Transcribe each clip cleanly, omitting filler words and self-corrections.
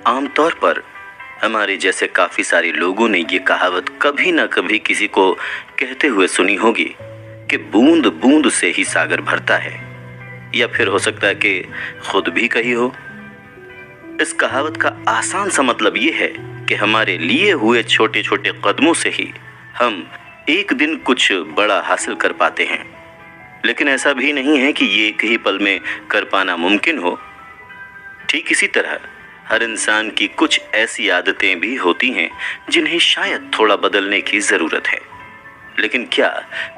आमतौर पर हमारे जैसे काफी सारे लोगों ने ये कहावत कभी ना कभी किसी को कहते हुए सुनी होगी कि बूंद बूंद से ही सागर भरता है, या फिर हो सकता है कि खुद भी कही हो। इस कहावत का आसान सा मतलब ये है कि हमारे लिए हुए छोटे छोटे कदमों से ही हम एक दिन कुछ बड़ा हासिल कर पाते हैं। लेकिन ऐसा भी नहीं है कि ये एक ही पल में कर पाना मुमकिन हो। ठीक इसी तरह हर इंसान की कुछ ऐसी आदतें भी होती हैं जिन्हें शायद थोड़ा बदलने की जरूरत है। लेकिन क्या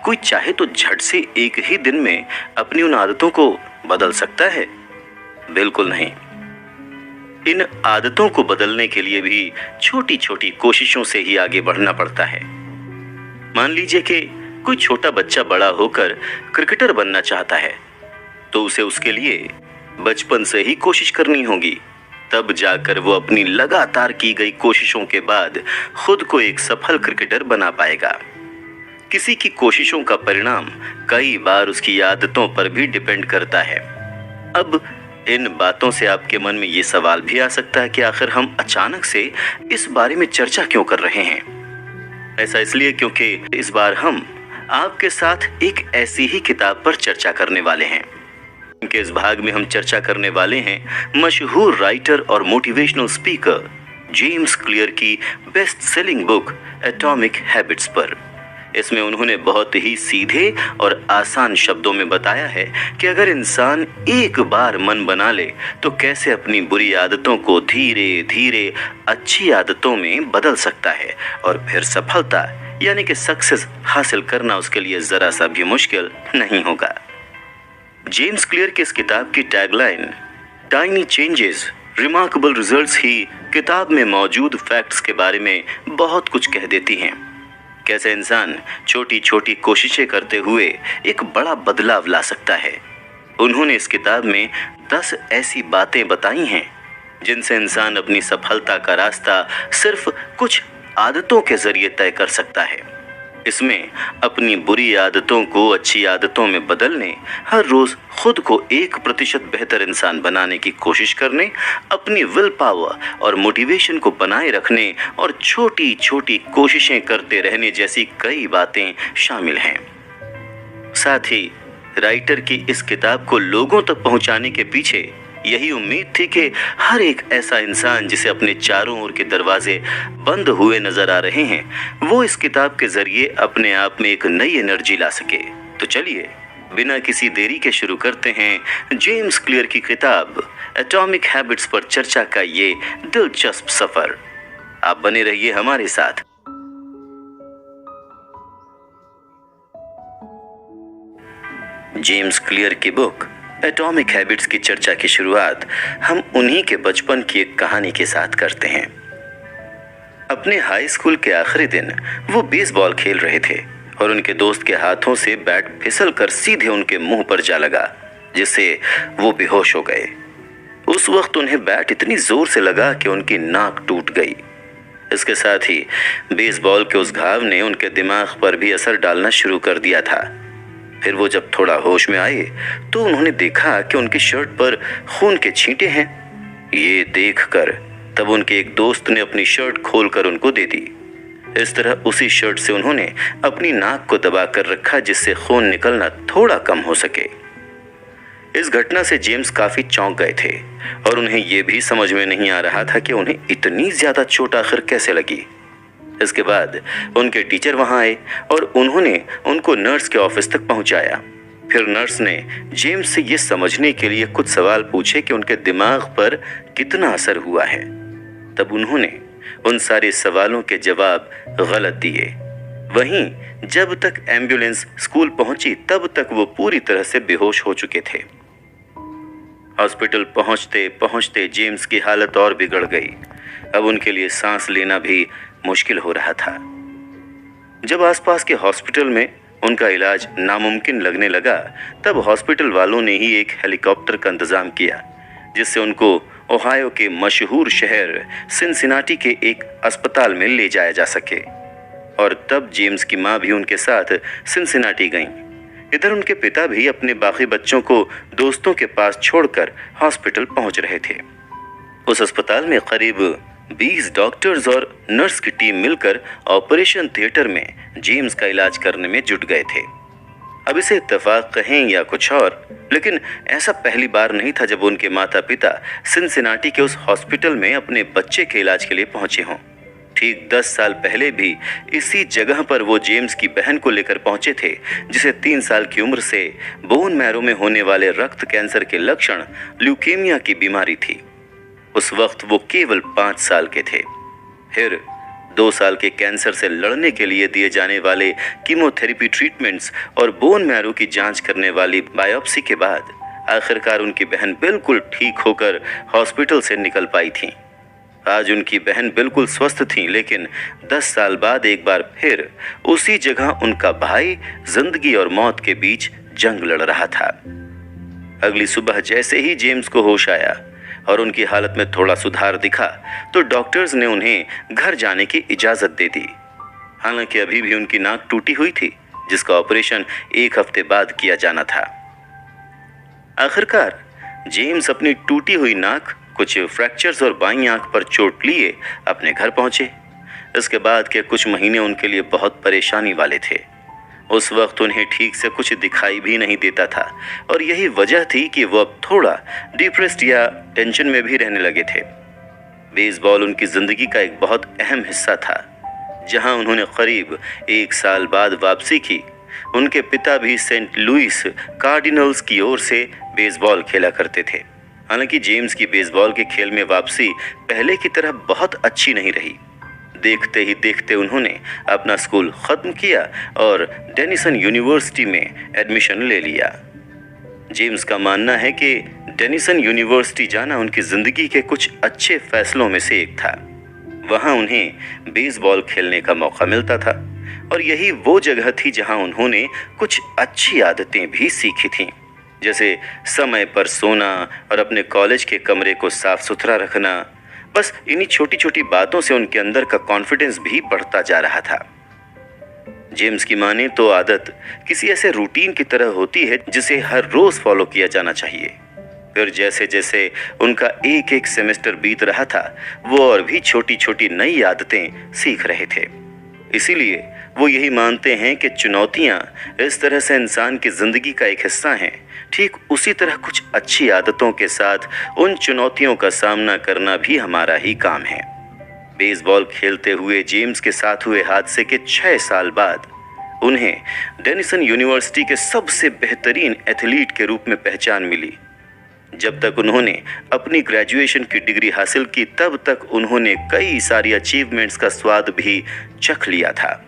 कोई चाहे तो झट से एक ही दिन में अपनी उन आदतों को बदल सकता है? बिल्कुल नहीं। इन आदतों को बदलने के लिए भी छोटी छोटी कोशिशों से ही आगे बढ़ना पड़ता है। मान लीजिए कि कोई छोटा बच्चा बड़ा होकर क्रिकेटर बनना चाहता है, तो उसे उसके लिए बचपन से ही कोशिश करनी होगी। तब जाकर वो अपनी लगातार की गई कोशिशों के बाद खुद को एक सफल क्रिकेटर बना पाएगा। किसी की कोशिशों का परिणाम कई बार उसकी आदतों पर भी डिपेंड करता है। अब इन बातों से आपके मन में ये सवाल भी आ सकता है कि आखिर हम अचानक से इस बारे में चर्चा क्यों कर रहे हैं? ऐसा इसलिए क्योंकि इस बार हम आपके साथ एक ऐसी ही किताब पर चर्चा करने वाले हैं। कि इस भाग में हम चर्चा करने वाले हैं मशहूर राइटर और मोटिवेशनल स्पीकर जेम्स क्लियर की best selling book atomic habits पर। इसमें उन्होंने बहुत ही सीधे और आसान शब्दों में बताया है कि अगर इंसान एक बार मन बना ले तो कैसे अपनी बुरी आदतों को धीरे धीरे अच्छी आदतों में बदल सकता है, और फिर सफलता यानी कि सक्सेस हासिल करना उसके लिए जरा सा भी मुश्किल नहीं होगा। जेम्स क्लियर की इस किताब की tagline tiny changes remarkable results ही किताब में मौजूद फैक्ट्स के बारे में बहुत कुछ कह देती हैं। कैसे इंसान छोटी छोटी कोशिशें करते हुए एक बड़ा बदलाव ला सकता है। उन्होंने इस किताब में 10 ऐसी बातें बताई हैं जिनसे इंसान अपनी सफलता का रास्ता सिर्फ कुछ आदतों के जरिए तय कर सकता है। इसमें अपनी बुरी आदतों को अच्छी आदतों में बदलने, हर रोज खुद को 1% बेहतर इंसान बनाने की कोशिश करने, अपनी विल पावर और मोटिवेशन को बनाए रखने और छोटी छोटी कोशिशें करते रहने जैसी कई बातें शामिल हैं। साथ ही राइटर की इस किताब को लोगों तक पहुंचाने के पीछे यही उम्मीद थी कि हर एक ऐसा इंसान जिसे अपने चारों ओर के दरवाजे बंद हुए नजर आ रहे हैं, वो इस किताब के जरिए अपने आप में एक नई एनर्जी ला सके। तो चलिए बिना किसी देरी के शुरू करते हैं जेम्स क्लियर की किताब एटॉमिक हैबिट्स पर चर्चा का ये दिलचस्प सफर। आप बने रहिए हमारे साथ। जेम्स क्लियर की बुक एटॉमिक हैबिट्स की चर्चा की शुरुआत हम उन्हीं के बचपन की एक कहानी के साथ करते हैं। अपने हाई स्कूल के आखिरी दिन वो बेसबॉल खेल रहे थे और उनके दोस्त के हाथों से बैट फिसल कर सीधे उनके मुंह पर जा लगा, जिससे वो बेहोश हो गए। उस वक्त उन्हें बैट इतनी जोर से लगा कि उनकी नाक टूट गई। इसके साथ ही बेसबॉल के उस घाव ने उनके दिमाग पर भी असर डालना शुरू कर दिया था। फिर वो जब थोड़ा होश में आए तो उन्होंने देखा कि उनकी शर्ट पर खून के छींटे हैं। ये देखकर तब उनके एक दोस्त ने अपनी शर्ट खोलकर उनको दे दी। इस तरह उसी शर्ट से उन्होंने अपनी नाक को दबा कर रखा जिससे खून निकलना थोड़ा कम हो सके। इस घटना से जेम्स काफी चौंक गए थे और उन्हें यह भी समझ में नहीं आ रहा था कि उन्हें इतनी ज्यादा चोट आखिर कैसे लगी। इसके बाद उनके टीचर वहां आए और उन्होंने उनको नर्स के ऑफिस तक पहुंचाया। फिर नर्स ने जेम्स से ये समझने के लिए कुछ सवाल पूछे कि उनके दिमाग पर कितना असर हुआ है। तब उन्होंने उन सारे सवालों के जवाब गलत दिए। वहीं जब तक एम्बुलेंस स्कूल पहुंची तब तक वो पूरी तरह से बेहोश हो चुके थे। हॉस्पिटल पहुंचते पहुंचते जेम्स की हालत और बिगड़ गई। अब उनके लिए सांस लेना भी मुश्किल हो रहा था। जब आसपास के हॉस्पिटल में उनका इलाज नामुमकिन लगने लगा तब हॉस्पिटल वालों ने ही एक हेलीकॉप्टर का इंतजाम किया जिससे उनको ओहायो के मशहूर शहर सिनसिनाटी के एक अस्पताल में ले जाया जा सके। और तब जेम्स की मां भी उनके साथ सिनसिनाटी गईं। इधर उनके पिता भी अपने बाकी बच्चों को दोस्तों के पास छोड़कर हॉस्पिटल पहुंच रहे थे। उस अस्पताल में करीब 20 डॉक्टर्स और नर्स की टीम मिलकर ऑपरेशन थिएटर में जेम्स का इलाज करने में जुट गए थे। अब इसे इत्तेफाक कहें या कुछ और, लेकिन ऐसा पहली बार नहीं था जब उनके माता पिता सिनसिनाटी के उस हॉस्पिटल में अपने बच्चे के इलाज के लिए पहुंचे हों। ठीक 10 साल पहले भी इसी जगह पर वो जेम्स की बहन को लेकर पहुंचे थे, जिसे 3 साल की उम्र से बोन मैरो में होने वाले रक्त कैंसर के लक्षण ल्यूकेमिया की बीमारी थी। उस वक्त वो केवल 5 साल के थे। फिर 2 साल के कैंसर से लड़ने के लिए दिए जाने वाले कीमोथेरेपी ट्रीटमेंट्स और बोन मैरो की जांच करने वाली बायोप्सी के बाद आखिरकार उनकी बहन बिल्कुल ठीक होकर हॉस्पिटल से निकल पाई थी। आज उनकी बहन बिल्कुल स्वस्थ थी, लेकिन 10 साल बाद एक बार फिर उसी जगह उनका भाई जिंदगी और मौत के बीच जंग लड़ रहा था। अगली सुबह जैसे ही जेम्स को होश आया और उनकी हालत में थोड़ा सुधार दिखा तो डॉक्टर्स ने उन्हें घर जाने की इजाजत दे दी। हालांकि अभी भी उनकी नाक टूटी हुई थी, जिसका ऑपरेशन 1 हफ्ते बाद किया जाना था। आखिरकार जेम्स अपनी टूटी हुई नाक, कुछ फ्रैक्चर्स और बाईं आंख पर चोट लिए अपने घर पहुंचे। इसके बाद के कुछ महीने उनके लिए बहुत परेशानी वाले थे। उस वक्त उन्हें ठीक से कुछ दिखाई भी नहीं देता था और यही वजह थी कि वो अब थोड़ा डिप्रेस्ड या टेंशन में भी रहने लगे थे। बेसबॉल उनकी जिंदगी का एक बहुत अहम हिस्सा था। जहां उन्होंने करीब 1 साल बाद वापसी की, उनके पिता भी सेंट लुइस कार्डिनल्स की ओर से बेसबॉल खेला करते थे। हालांकि जेम्स की बेसबॉल के खेल में वापसी पहले की तरह बहुत अच्छी नहीं रही। देखते ही देखते उन्होंने अपना स्कूल खत्म किया और डेनिसन यूनिवर्सिटी में एडमिशन ले लिया। जेम्स का मानना है कि डेनिसन यूनिवर्सिटी जाना उनकी जिंदगी के कुछ अच्छे फैसलों में से एक था। वहां उन्हें बेसबॉल खेलने का मौका मिलता था और यही वो जगह थी जहां उन्होंने कुछ अच्छी आदतें भी सीखी थीं, जैसे समय पर सोना और अपने कॉलेज के कमरे को साफ सुथरा रखना। बस इन्हीं छोटी छोटी बातों से उनके अंदर का कॉन्फिडेंस भी बढ़ता जा रहा था। जेम्स की माने तो आदत किसी ऐसे रूटीन की तरह होती है जिसे हर रोज फॉलो किया जाना चाहिए। फिर जैसे जैसे उनका एक एक सेमेस्टर बीत रहा था, वो और भी छोटी छोटी नई आदतें सीख रहे थे। इसीलिए वो यही मानते हैं कि चुनौतियां इस तरह से इंसान की जिंदगी का एक हिस्सा हैं। ठीक उसी तरह कुछ अच्छी आदतों के साथ उन चुनौतियों का सामना करना भी हमारा ही काम है। बेसबॉल खेलते हुए जेम्स के साथ हुए हादसे के 6 साल बाद उन्हें डेनिसन यूनिवर्सिटी के सबसे बेहतरीन एथलीट के रूप में पहचान मिली। जब तक उन्होंने अपनी ग्रेजुएशन की डिग्री हासिल की, तब तक उन्होंने कई सारी अचीवमेंट्स का स्वाद भी चख लिया था।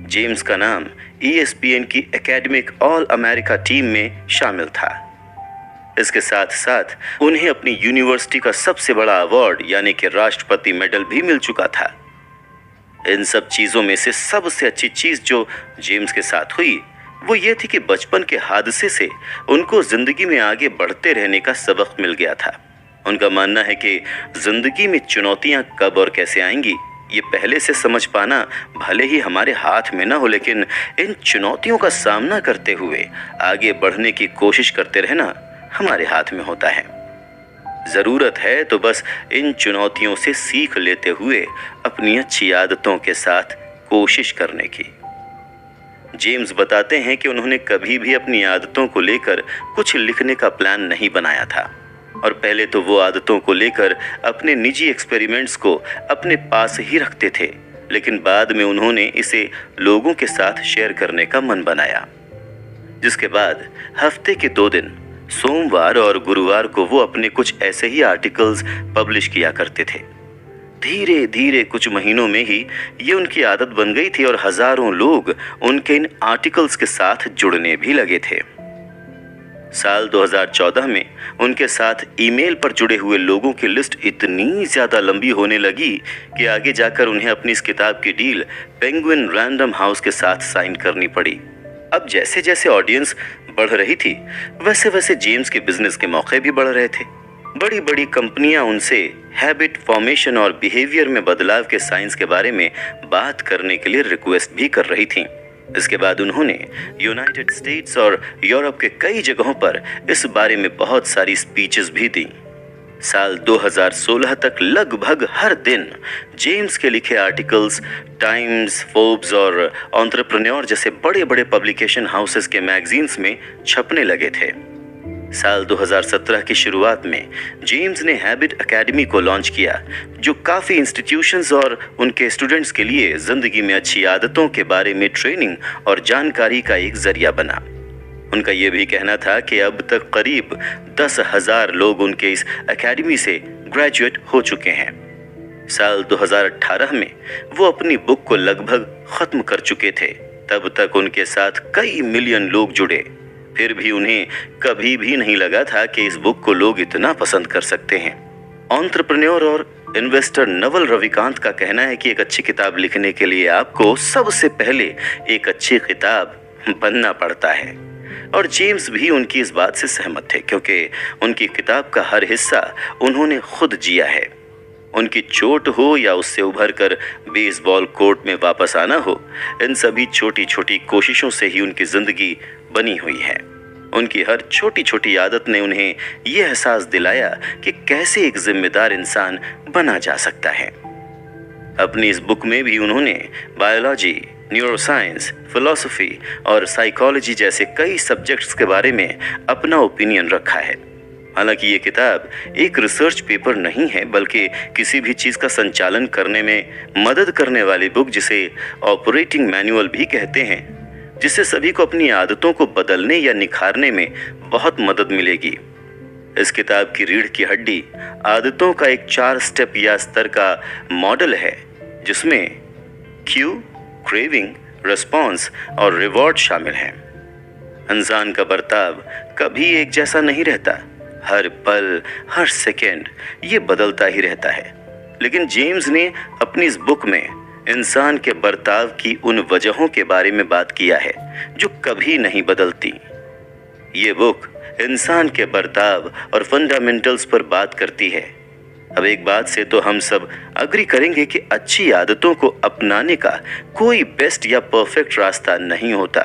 जेम्स का नाम ESPN की एकेडमिक ऑल अमेरिका टीम में शामिल था। इसके साथ साथ उन्हें अपनी यूनिवर्सिटी का सबसे बड़ा अवार्ड यानी कि राष्ट्रपति मेडल भी मिल चुका था। इन सब चीजों में से सबसे अच्छी चीज जो जेम्स के साथ हुई वो ये थी कि बचपन के हादसे से उनको जिंदगी में आगे बढ़ते रहने का सबक मिल गया था। उनका मानना है कि जिंदगी में चुनौतियां कब और कैसे आएंगी ये पहले से समझ पाना भले ही हमारे हाथ में ना हो, लेकिन इन चुनौतियों का सामना करते हुए आगे बढ़ने की कोशिश करते रहना हमारे हाथ में होता है। जरूरत है तो बस इन चुनौतियों से सीख लेते हुए अपनी अच्छी आदतों के साथ कोशिश करने की। जेम्स बताते हैं कि उन्होंने कभी भी अपनी आदतों को लेकर कुछ लिखने का प्लान नहीं बनाया था और पहले तो वो आदतों को लेकर अपने निजी एक्सपेरिमेंट्स को अपने पास ही रखते थे, लेकिन बाद में उन्होंने इसे लोगों के साथ शेयर करने का मन बनाया। जिसके बाद हफ्ते के 2 दिन सोमवार और गुरुवार को वो अपने कुछ ऐसे ही आर्टिकल्स पब्लिश किया करते थे। धीरे धीरे कुछ महीनों में ही ये उनकी आदत बन गई थी और हजारों लोग उनके इन आर्टिकल्स के साथ जुड़ने भी लगे थे। साल 2014 में उनके साथ ईमेल पर जुड़े हुए लोगों की लिस्ट इतनी ज्यादा लंबी होने लगी कि आगे जाकर उन्हें अपनी इस किताब की डील पेंगुइन रैंडम हाउस के साथ साइन करनी पड़ी। अब जैसे जैसे ऑडियंस बढ़ रही थी, वैसे वैसे जेम्स के बिजनेस के मौके भी बढ़ रहे थे। बड़ी बड़ी कंपनियां उनसे हैबिट फॉर्मेशन और बिहेवियर में बदलाव के साइंस के बारे में बात करने के लिए रिक्वेस्ट भी कर रही थीं। इसके बाद उन्होंने यूनाइटेड स्टेट्स और यूरोप के कई जगहों पर इस बारे में बहुत सारी स्पीचेस भी दी। साल 2016 तक लगभग हर दिन जेम्स के लिखे आर्टिकल्स टाइम्स, फोर्ब्स और एंटरप्रेन्योर जैसे बड़े बड़े पब्लिकेशन हाउसेस के मैगजीन्स में छपने लगे थे। साल 2017 की शुरुआत में जेम्स ने हैबिट एकेडमी को लॉन्च किया, जो काफ़ी इंस्टीट्यूशंस और उनके स्टूडेंट्स के लिए ज़िंदगी में अच्छी आदतों के बारे में ट्रेनिंग और जानकारी का एक जरिया बना। उनका यह भी कहना था कि अब तक करीब 10,000 लोग उनके इस एकेडमी से ग्रेजुएट हो चुके हैं। साल 2018 में वो अपनी बुक को लगभग ख़त्म कर चुके थे। तब तक उनके साथ कई मिलियन लोग जुड़े, फिर भी उन्हें कभी भी नहीं लगा था कि इस बुक को लोग इतना पसंद कर सकते हैं। एंटरप्रेन्योर और इन्वेस्टर नवल रविकांत का कहना है कि एक अच्छी किताब लिखने के लिए आपको सबसे पहले एक अच्छी किताब बनना पड़ता है, और जेम्स भी उनकी इस बात से सहमत थे, क्योंकि उनकी किताब का हर हिस्सा उन्होंने खुद जिया है। उनकी चोट हो या उससे उभर कर बेसबॉल कोर्ट में वापस आना हो, इन सभी छोटी छोटी कोशिशों से ही उनकी जिंदगी बनी हुई है। उनकी हर छोटी छोटी आदत ने उन्हें यह एहसास दिलाया कि कैसे एक जिम्मेदार इंसान बना जा सकता है। अपनी इस बुक में भी उन्होंने बायोलॉजी, न्यूरोसाइंस, फिलॉसफी और साइकोलॉजी जैसे कई सब्जेक्ट्स के बारे में अपना ओपिनियन रखा है। हालांकि ये किताब एक रिसर्च पेपर नहीं है, बल्कि किसी भी चीज़ का संचालन करने में मदद करने वाली बुक, जिसे ऑपरेटिंग मैनुअल भी कहते हैं, जिससे सभी को अपनी आदतों को बदलने या निखारने में बहुत मदद मिलेगी। इस किताब की रीढ़ की हड्डी आदतों का एक 4 स्टेप या स्तर का मॉडल है, जिसमें क्यू, क्रेविंग, रिस्पॉन्स और रिवॉर्ड शामिल हैं। इंसान का बर्ताव कभी एक जैसा नहीं रहता, हर पल, हर सेकेंड ये बदलता ही रहता है। लेकिन जेम्स ने अपनी इस बुक में इंसान के बर्ताव की उन वजहों के बारे में बात किया है जो कभी नहीं बदलती। ये बुक इंसान के बर्ताव और फंडामेंटल्स पर बात करती है। अब एक बात से तो हम सब अग्री करेंगे कि अच्छी आदतों को अपनाने का कोई बेस्ट या परफेक्ट रास्ता नहीं होता,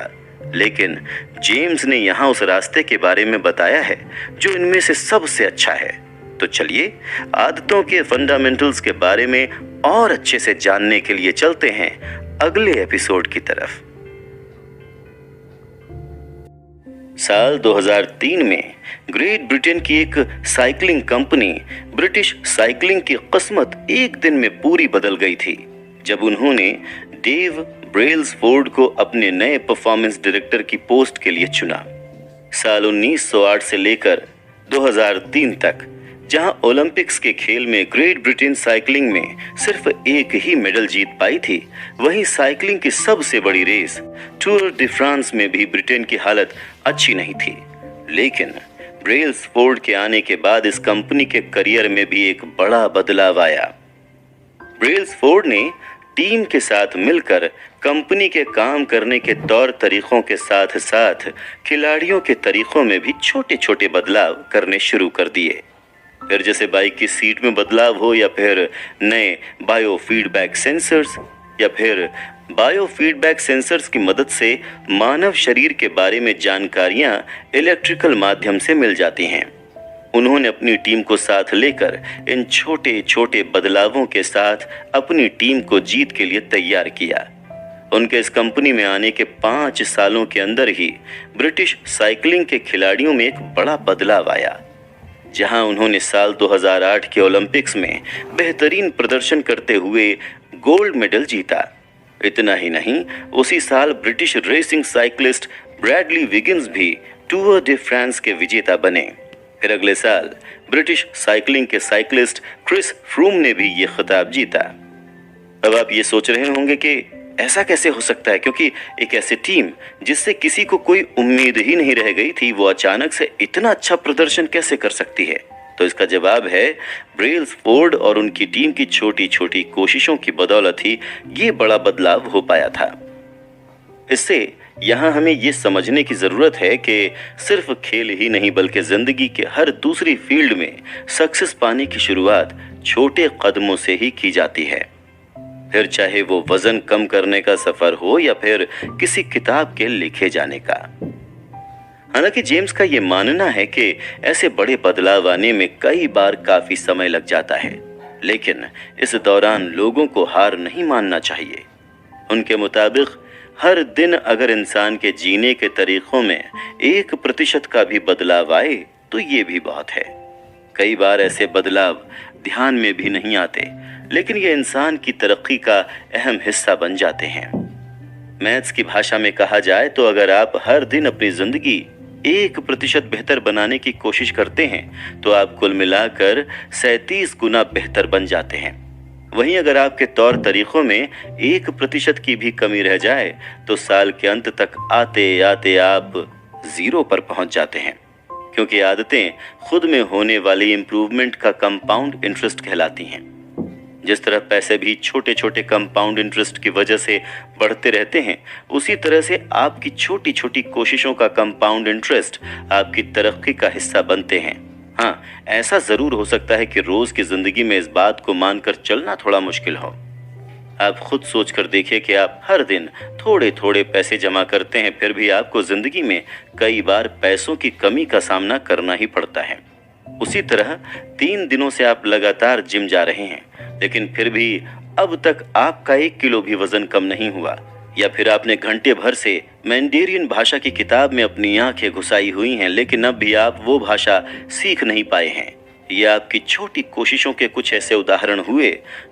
लेकिन जेम्स ने यहाँ उस रास्ते के बारे में बताया है जो इनमें से सबसे अच्छा है। तो चलिए आदतों के फंडामेंटल्स के बारे में और अच्छे से जानने के लिए चलते हैं अगले एपिसोड की तरफ। साल 2003 में ग्रेट ब्रिटेन की एक साइकिलिंग कंपनी ब्रिटिश साइकिलिंग की किस्मत एक दिन में पूरी बदल गई थी, जब उन्होंने डेव ब्रेल्सफोर्ड को अपने नए परफॉर्मेंस डायरेक्टर की पोस्ट के लिए चुना। साल 1908 से लेकर 2003 तक, जहां ओलंपिक्स के खेल में ग्रेट ब्रिटेन साइकिलिंग में सिर्फ एक ही मेडल जीत पाई थी, वहीं साइकिलिंग की सबसे बड़ी रेस टूर डी फ्रांस में भी ब्रिटेन की हालत अच्छी नहीं थी। लेकिन ब्रेल्सफोर्ड के आने के बाद इस कंपनी के करियर में भी एक बड़ा बदलाव आया। ब्रेल्सफोर्ड ने टीम के साथ मिलकर कंपनी के काम करने के तौर तरीकों के साथ साथ खिलाड़ियों के तरीकों में भी छोटे छोटे बदलाव करने शुरू कर दिए। फिर जैसे बाइक की सीट में बदलाव हो, या फिर नए बायो फीडबैक सेंसर्स, या फिर बायो फीडबैक सेंसर्स की मदद से मानव शरीर के बारे में जानकारियां इलेक्ट्रिकल माध्यम से मिल जाती हैं। उन्होंने अपनी टीम को साथ लेकर इन छोटे छोटे बदलावों के साथ अपनी टीम को जीत के लिए तैयार किया। उनके इस कंपनी में आने के 5 सालों के अंदर ही ब्रिटिश साइकिलिंग के खिलाड़ियों में एक बड़ा बदलाव आया, जहां उन्होंने साल 2008 के ओलंपिक्स में बेहतरीन प्रदर्शन करते हुए गोल्ड मेडल जीता। इतना ही नहीं, उसी साल British racing cyclist Bradley Wiggins भी टूर डी फ्रांस के विजेता बने। फिर अगले साल ब्रिटिश साइकिलिंग के साइकिलिस्ट क्रिस फ्रूम ने भी ये खिताब जीता। अब आप ये सोच रहे होंगे कि ऐसा कैसे हो सकता है, क्योंकि एक ऐसी टीम जिससे किसी को कोई उम्मीद ही नहीं रह गई थी, वो अचानक से इतना अच्छा प्रदर्शन कैसे कर सकती है। तो इसका जवाब है ब्रेल्सफोर्ड और उनकी टीम की छोटी छोटी कोशिशों की बदौलत ही ये बड़ा बदलाव हो पाया था। इससे यहाँ हमें ये समझने की जरूरत है कि सिर्फ खेल ही नहीं, बल्कि जिंदगी के हर दूसरी फील्ड में सक्सेस पाने की शुरुआत छोटे कदमों से ही की जाती है। फिर चाहे वो वजन कम करने का सफर हो या फिर किसी किताब के लिखे जाने का। हालांकि जेम्स का ये मानना है कि ऐसे बड़े बदलाव आने में कई बार काफी समय लग जाता है, लेकिन इस दौरान लोगों को हार नहीं मानना चाहिए। उनके मुताबिक हर दिन अगर इंसान के जीने के तरीकों में 1% का भी बदलाव आए तो ये भी बहुत है। कई बार ऐसे बदलाव ध्यान में भी नहीं आते, लेकिन ये इंसान की तरक्की का अहम हिस्सा बन जाते हैं। मैथ्स की भाषा में कहा जाए तो अगर आप हर दिन अपनी जिंदगी 1% बेहतर बनाने की कोशिश करते हैं तो आप कुल मिलाकर 37 गुना बेहतर बन जाते हैं। वहीं अगर आपके तौर तरीकों में 1% की भी कमी रह जाए तो साल के अंत तक आते आते आप 0 पर पहुंच जाते हैं, क्योंकि आदतें खुद में होने वाली इंप्रूवमेंट का कंपाउंड इंटरेस्ट कहलाती हैं। जिस तरह पैसे भी छोटे छोटे कंपाउंड इंटरेस्ट की वजह से बढ़ते रहते हैं, उसी तरह से आपकी छोटी छोटी कोशिशों का कंपाउंड इंटरेस्ट आपकी तरक्की का हिस्सा बनते हैं। हाँ, ऐसा जरूर हो सकता है कि रोज की जिंदगी में इस बात को मानकर चलना थोड़ा मुश्किल हो। आप खुद सोच कर देखिए कि आप हर दिन थोड़े थोड़े पैसे जमा करते हैं, फिर भी आपको जिंदगी में कई बार पैसों की कमी का सामना करना ही पड़ता है। उसी तरह 3 दिनों से आप लगातार जिम जा रहे हैं, लेकिन फिर भी अब तक आपका 1 किलो भी वजन कम नहीं हुआ, या फिर आपने घंटे भर से मैंडेरियन भाषा की किताब में अपनी आंखें घुसाई हुई हैं, लेकिन अब भी आप वो भाषा सीख नहीं पाए हैं। ये आपकी छोटी कोशिशों के कुछ ऐसे उदाहरण हुए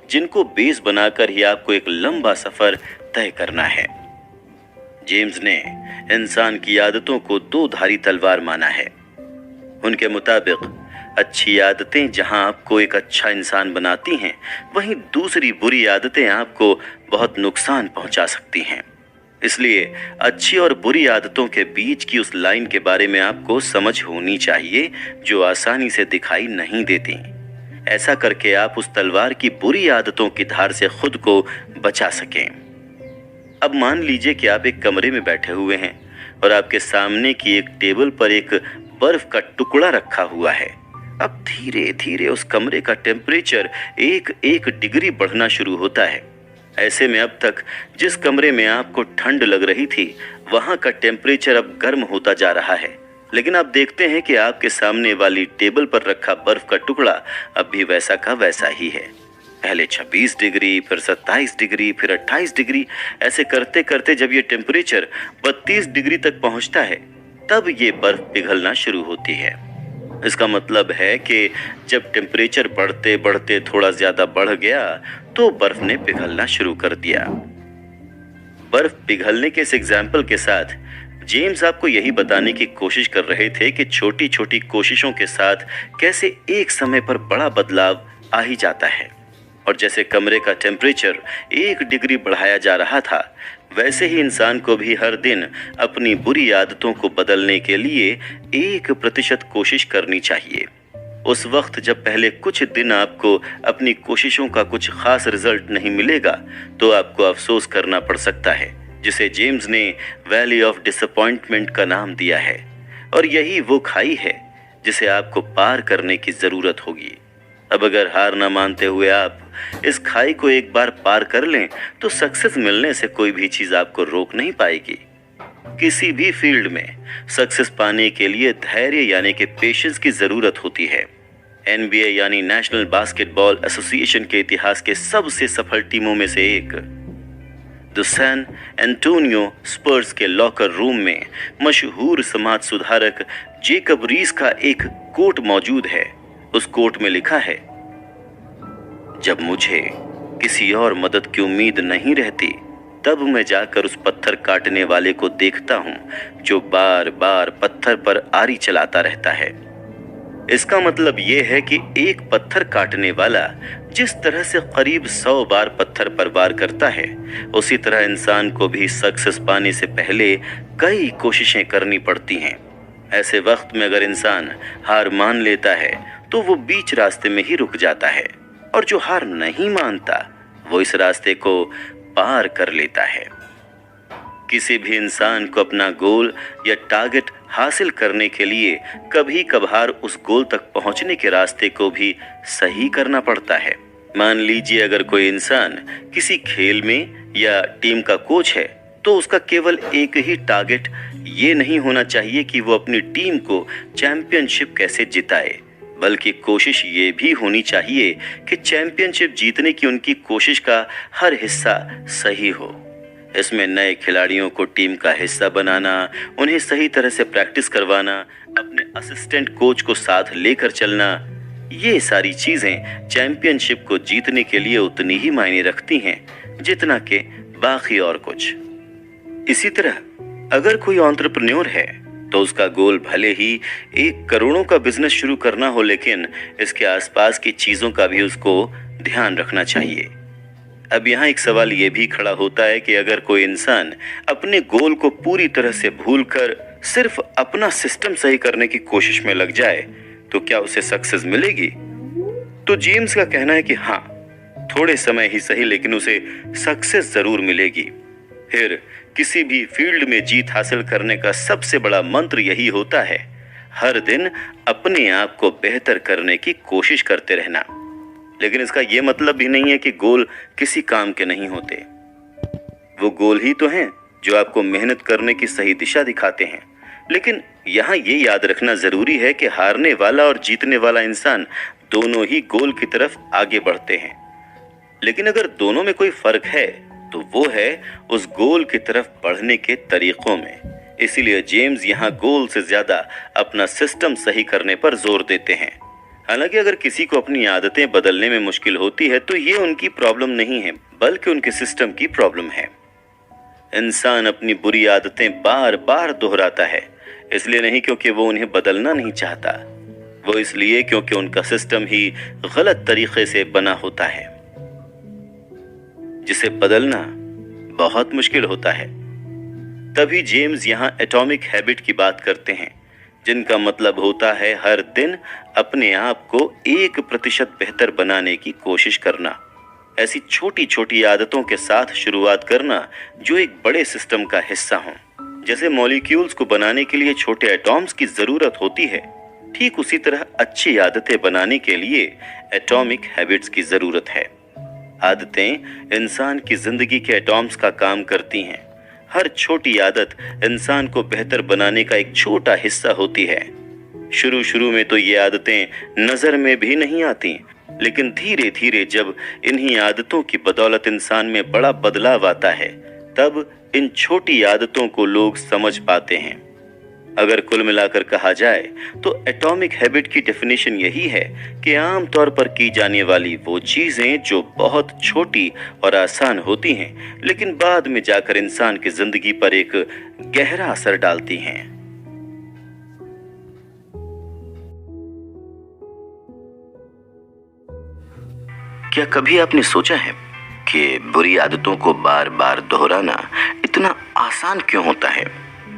जिनको बेस बनाकर ही आपको एक लंबा सफर तय करना है। जेम्स ने इंसान की आदतों को 2 धारी तलवार माना है। उनके मुताबिक अच्छी आदतें जहां आपको एक अच्छा इंसान बनाती हैं, वहीं दूसरी बुरी आदतें आपको बहुत नुकसान पहुंचा सकती हैं। इसलिए अच्छी और बुरी आदतों के बीच की उस लाइन के बारे में आपको समझ होनी चाहिए जो आसानी से दिखाई नहीं देती। ऐसा करके आप उस तलवार की बुरी आदतों की धार से खुद को बचा सकें। अब मान लीजिए कि आप एक कमरे में बैठे हुए हैं और आपके सामने की एक टेबल पर एक बर्फ का टुकड़ा रखा हुआ है। अब धीरे धीरे उस कमरे का टेम्परेचर 1 डिग्री बढ़ना शुरू होता है। ऐसे में अब तक जिस कमरे में आपको ठंड लग रही थी, वहां का टेम्परेचर अब गर्म होता जा रहा है। लेकिन आप देखते हैं कि आपके सामने वाली टेबल पर रखा बर्फ का टुकड़ा अब भी वैसा का वैसा ही है। पहले 26 डिग्री, फिर 27 डिग्री, फिर 28 डिग्री, ऐसे करते करते जब ये टेम्परेचर 32 डिग्री तक पहुंचता है, तब ये बर्फ पिघलना शुरू होती है। इसका मतलब है कि जब टेम्परेचर बढ़ते बढ़ते थोड़ा ज्यादा बढ़ गया तो बर्फ ने पिघलना शुरू कर दिया। बर्फ पिघलने के इस एग्जाम्पल के साथ जेम्स आपको यही बताने की कोशिश कर रहे थे कि छोटी छोटी कोशिशों के साथ कैसे एक समय पर बड़ा बदलाव आ ही जाता है। और जैसे कमरे का टेम्परेचर 1 डिग्री बढ़ाया जा रहा था, वैसे ही इंसान को भी हर दिन अपनी बुरी आदतों को बदलने के लिए 1% कोशिश करनी चाहिए। उस वक्त जब पहले कुछ दिन आपको अपनी कोशिशों का कुछ खास रिजल्ट नहीं मिलेगा, तो आपको अफसोस करना पड़ सकता है, जिसे जेम्स ने वैली ऑफ डिसअपॉइंटमेंट का नाम दिया है। और यही वो खाई है जिसे आपको पार करने की जरूरत होगी। अब अगर हार ना मानते हुए आप इस खाई को एक बार पार कर लें, तो सक्सेस मिलने से कोई भी चीज आपको रोक नहीं पाएगी। किसी भी फील्ड में सक्सेस पाने के लिए धैर्य यानी कि पेशेंस की जरूरत होती है। NBA यानी नेशनल बास्केटबॉल एसोसिएशन के इतिहास के सबसे सफल टीमों में से एक द सैन एंटोनियो स्पर्स के लॉकर रूम में मशहूर समाज सुधारक जेकब रीस का एक कोट मौजूद है। उस कोट में लिखा है, जब मुझे किसी और मदद की उम्मीद नहीं रहती, तब मैं जाकर उस पत्थर काटने वाले को देखता हूं जो बार बार पत्थर पर आरी चलाता रहता है। इसका मतलब यह है कि एक पत्थर काटने वाला जिस तरह से करीब 100 बार पत्थर पर वार करता है, उसी तरह इंसान को भी सक्सेस पाने से पहले कई कोशिशें करनी पड़ती हैं। ऐसे वक्त में अगर इंसान हार मान लेता है तो वो बीच रास्ते में ही रुक जाता है, और जो हार नहीं मानता वो इस रास्ते को पार कर लेता है। किसी भी इंसान को अपना गोल या टारगेट हासिल करने के लिए कभी कभार उस गोल तक पहुंचने के रास्ते को भी सही करना पड़ता है। मान लीजिए अगर कोई इंसान किसी खेल में या टीम का कोच है, तो उसका केवल एक ही टारगेट ये नहीं होना चाहिए कि वो अपनी टीम को चैंपियनशिप कैसे जिताए, बल्कि कोशिश ये भी होनी चाहिए कि चैंपियनशिप जीतने की उनकी कोशिश का हर हिस्सा सही हो। इसमें नए खिलाड़ियों को टीम का हिस्सा बनाना, उन्हें सही तरह से प्रैक्टिस करवाना, अपने असिस्टेंट कोच को साथ लेकर चलना, ये सारी चीजें चैंपियनशिप को जीतने के लिए उतनी ही मायने रखती हैं जितना कि बाकी और कुछ। इसी तरह अगर कोई एंटरप्रेन्योर है तो उसका गोल भले ही 1 करोड़ों का बिजनेस शुरू करना हो, लेकिन इसके आसपास की चीजों का भी उसको ध्यान रखना चाहिए। अब यहाँ एक सवाल ये भी खड़ा होता है कि अगर कोई इंसान अपने गोल को पूरी तरह से भूलकर सिर्फ अपना सिस्टम सही करने की कोशिश में लग जाए तो क्या उसे सक्सेस मिलेगी? तो जेम्स का कहना है कि हाँ, थोड़े समय ही सही लेकिन उसे सक्सेस जरूर मिलेगी। फिर किसी भी फील्ड में जीत हासिल करने का सबसे बड़ा मंत्र यही होता है, हर दिन अपने आप को बेहतर करने की कोशिश करते रहना। लेकिन इसका यह मतलब भी नहीं है कि गोल किसी काम के नहीं होते। वो गोल ही तो हैं जो आपको मेहनत करने की सही दिशा दिखाते हैं। लेकिन यहाँ ये याद रखना जरूरी है कि हारने वाला और जीतने वाला इंसान दोनों ही गोल की तरफ आगे बढ़ते हैं। लेकिन अगर दोनों में कोई फर्क है तो वो है उस गोल की तरफ बढ़ने के तरीकों में। इसीलिए जेम्स यहाँ गोल से ज्यादा अपना सिस्टम सही करने पर जोर देते हैं। हालांकि अगर किसी को अपनी आदतें बदलने में मुश्किल होती है तो ये उनकी प्रॉब्लम नहीं है, बल्कि उनके सिस्टम की प्रॉब्लम है। इंसान अपनी बुरी आदतें बार बार दोहराता है, इसलिए नहीं क्योंकि वो उन्हें बदलना नहीं चाहता, वो इसलिए क्योंकि उनका सिस्टम ही गलत तरीके से बना होता है, जिसे बदलना बहुत मुश्किल होता है। तभी जेम्स यहाँ एटॉमिक हैबिट की बात करते हैं, जिनका मतलब होता है हर दिन अपने आप को 1% बेहतर बनाने की कोशिश करना। ऐसी छोटी छोटी आदतों के साथ शुरुआत करना जो एक बड़े सिस्टम का हिस्सा हों। जैसे मॉलिक्यूल्स को बनाने के लिए छोटे एटॉम्स की जरूरत होती है, ठीक उसी तरह अच्छी आदतें बनाने के लिए एटॉमिक हैबिट्स की जरूरत है। आदतें इंसान की जिंदगी के एटॉम्स का काम करती हैं। हर छोटी आदत इंसान को बेहतर बनाने का एक छोटा हिस्सा होती है। शुरू में तो ये आदतें नजर में भी नहीं आती, लेकिन धीरे धीरे जब इन्हीं आदतों की बदौलत इंसान में बड़ा बदलाव आता है, तब इन छोटी आदतों को लोग समझ पाते हैं। अगर कुल मिलाकर कहा जाए तो एटॉमिक हैबिट की डेफिनेशन यही है कि आम तौर पर की जाने वाली वो चीजें जो बहुत छोटी और आसान होती हैं, लेकिन बाद में जाकर इंसान की जिंदगी पर एक गहरा असर डालती हैं। क्या कभी आपने सोचा है कि बुरी आदतों को बार बार दोहराना इतना आसान क्यों होता है,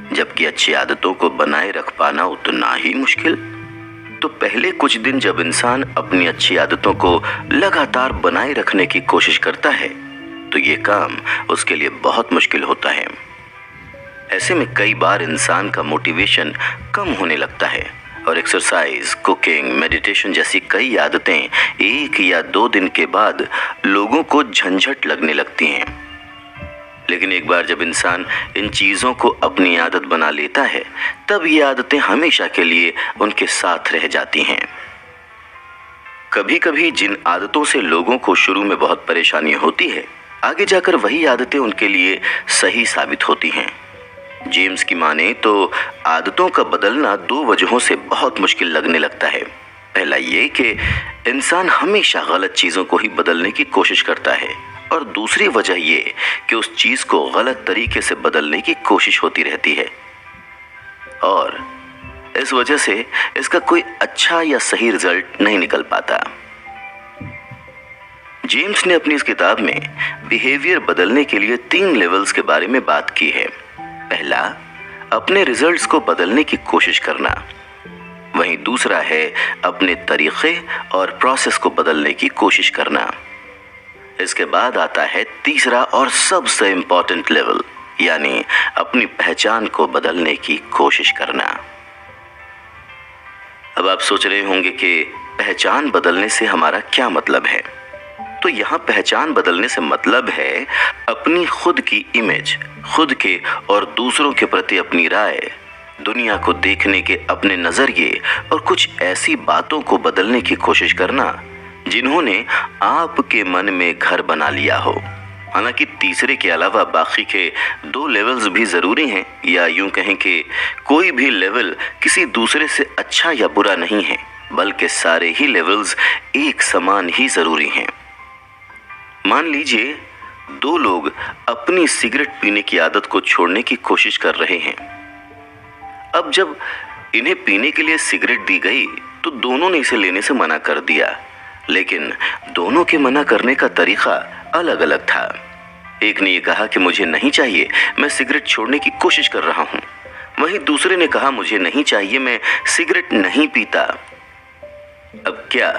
जबकि अच्छी आदतों को बनाए रख पाना उतना ही मुश्किल? तो पहले कुछ दिन जब इंसान अपनी अच्छी आदतों को लगातार बनाए रखने की कोशिश करता है तो ये काम उसके लिए बहुत मुश्किल होता है। ऐसे में कई बार इंसान का मोटिवेशन कम होने लगता है और एक्सरसाइज, कुकिंग, मेडिटेशन जैसी कई आदतें 1 या 2 दिन के बाद लोगों को झंझट लगने लगती हैं। लेकिन एक बार जब इंसान इन चीजों को अपनी आदत बना लेता है, तब ये आदतें हमेशा के लिए उनके साथ रह जाती हैं। कभी कभी जिन आदतों से लोगों को शुरू में बहुत परेशानी होती है, आगे जाकर वही आदतें उनके लिए सही साबित होती हैं। जेम्स की माने तो आदतों का बदलना 2 वजहों से बहुत मुश्किल लगने लगता है। पहला ये कि इंसान हमेशा गलत चीजों को ही बदलने की कोशिश करता है, और दूसरी वजह ये कि उस चीज को गलत तरीके से बदलने की कोशिश होती रहती है, और इस वजह से इसका कोई अच्छा या सही रिजल्ट नहीं निकल पाता। जेम्स ने अपनी इस किताब में बिहेवियर बदलने के लिए 3 लेवल्स के बारे में बात की है। पहला, अपने रिजल्ट्स को बदलने की कोशिश करना। वहीं दूसरा है अपने तरीके और प्रोसेस को बदलने की कोशिश करना। इसके बाद आता है तीसरा और सबसे इंपॉर्टेंट लेवल, यानी अपनी पहचान को बदलने की कोशिश करना। अब आप सोच रहे होंगे कि पहचान बदलने से हमारा क्या मतलब है? तो तो यहाँ पहचान बदलने से मतलब है अपनी खुद की इमेज, खुद के और दूसरों के प्रति अपनी राय, दुनिया को देखने के अपने नजरिए और कुछ ऐसी बातों को बदलने की कोशिश करना जिन्होंने आपके मन में घर बना लिया हो। हालांकि तीसरे के अलावा बाकी के 2 लेवल्स भी जरूरी हैं, या यूं कहें कि कोई भी लेवल किसी दूसरे से अच्छा या बुरा नहीं है, बल्कि सारे ही लेवल्स एक समान ही जरूरी हैं। मान लीजिए 2 लोग अपनी सिगरेट पीने की आदत को छोड़ने की कोशिश कर रहे हैं। अब जब इन्हें पीने के लिए सिगरेट दी गई तो दोनों ने इसे लेने से मना कर दिया, लेकिन दोनों के मना करने का तरीका अलग अलग था। एक ने ये कहा कि मुझे नहीं चाहिए, मैं सिगरेट छोड़ने की कोशिश कर रहा हूँ। वहीं दूसरे ने कहा मुझे नहीं चाहिए, मैं सिगरेट नहीं पीता। अब क्या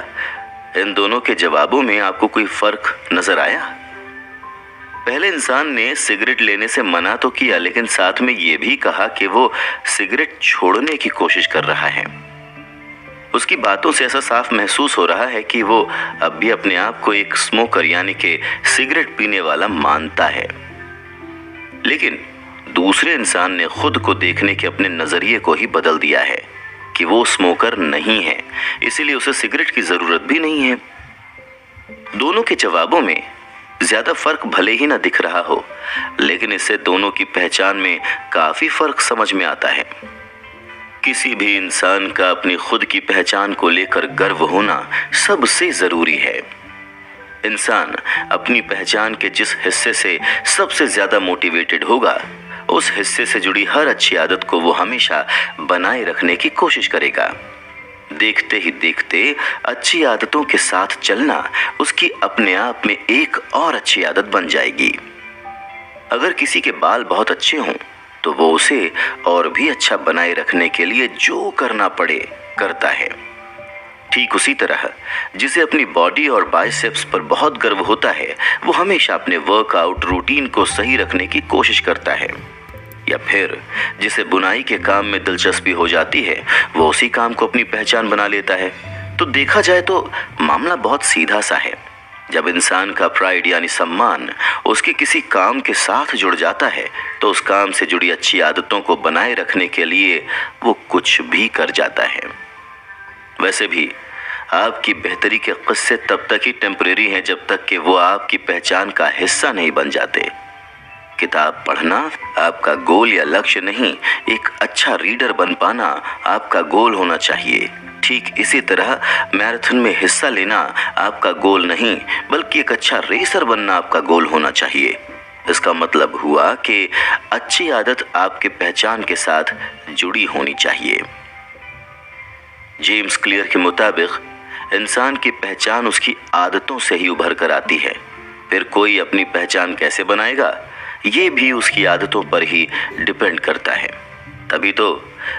इन दोनों के जवाबों में आपको कोई फर्क नजर आया? पहले इंसान ने सिगरेट लेने से मना तो किया, लेकिन साथ में ये भी कहा कि वो सिगरेट छोड़ने की कोशिश कर रहा है। उसकी बातों से ऐसा साफ महसूस हो रहा है कि वो अब भी अपने आप को एक स्मोकर यानी कि सिगरेट पीने वाला मानता है। लेकिन दूसरे इंसान ने खुद को देखने के अपने नजरिए को ही बदल दिया है कि वो स्मोकर नहीं है, इसीलिए उसे सिगरेट की जरूरत भी नहीं है। दोनों के जवाबों में ज्यादा फर्क भले ही ना दिख रहा हो, लेकिन इससे दोनों की पहचान में काफी फर्क समझ में आता है। किसी भी इंसान का अपनी खुद की पहचान को लेकर गर्व होना सबसे जरूरी है। इंसान अपनी पहचान के जिस हिस्से से सबसे ज्यादा मोटिवेटेड होगा, उस हिस्से से जुड़ी हर अच्छी आदत को वो हमेशा बनाए रखने की कोशिश करेगा। देखते ही देखते अच्छी आदतों के साथ चलना उसकी अपने आप में एक और अच्छी आदत बन जाएगी। अगर किसी के बाल बहुत अच्छे हों तो वो उसे और भी अच्छा बनाए रखने के लिए जो करना पड़े करता है। ठीक उसी तरह जिसे अपनी बॉडी और बाइसेप्स पर बहुत गर्व होता है, वो हमेशा अपने वर्कआउट रूटीन को सही रखने की कोशिश करता है। या फिर जिसे बुनाई के काम में दिलचस्पी हो जाती है, वो उसी काम को अपनी पहचान बना लेता है। तो देखा जाए तो मामला बहुत सीधा सा है। जब इंसान का प्राइड यानी सम्मान उसके किसी काम के साथ जुड़ जाता है, तो उस काम से जुड़ी अच्छी आदतों को बनाए रखने के लिए वो कुछ भी कर जाता है। वैसे भी आपकी बेहतरी के किस्से तब तक ही टेम्परेरी हैं जब तक कि वो आपकी पहचान का हिस्सा नहीं बन जाते। किताब पढ़ना आपका गोल या लक्ष्य नहीं, एक अच्छा रीडर बन पाना आपका गोल होना चाहिए। ठीक इसी तरह मैराथन में हिस्सा लेना आपका गोल नहीं, बल्कि एक अच्छा रेसर बनना आपका गोल होना चाहिए। इसका मतलब हुआ कि अच्छी आदत आपके पहचान के साथ जुड़ी होनी चाहिए। जेम्स क्लियर के मुताबिक इंसान की पहचान उसकी आदतों से ही उभर कर आती है। फिर कोई अपनी पहचान कैसे बनाएगा, ये भी उसकी आदतों पर ही डिपेंड करता है। तभी तो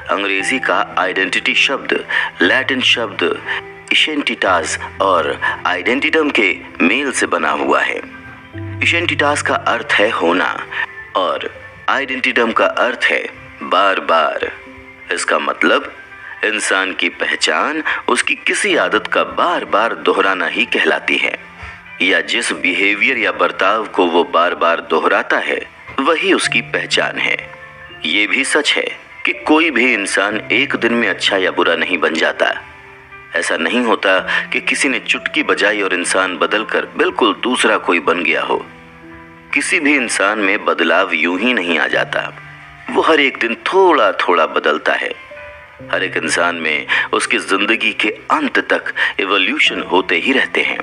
अंग्रेजी का आइडेंटिटी शब्द लैटिन शब्द इशेंटिटास और आइडेंटिटम के मेल से बना हुआ है। इशेंटिटास का अर्थ है होना और आइडेंटिटम का अर्थ है बार बार। इसका मतलब इंसान की पहचान उसकी किसी आदत का बार बार दोहराना ही कहलाती है, या जिस बिहेवियर या बर्ताव को वो बार बार दोहराता है वही उसकी पहचान है। ये भी सच है कि कोई भी इंसान एक दिन में अच्छा या बुरा नहीं बन जाता। ऐसा नहीं होता कि किसी ने चुटकी बजाई और इंसान बदलकर बिल्कुल दूसरा कोई बन गया हो। किसी भी इंसान में बदलाव यूं ही नहीं आ जाता, वो हर एक दिन थोड़ा थोड़ा बदलता है। हर एक इंसान में उसकी जिंदगी के अंत तक इवोल्यूशन होते ही रहते हैं।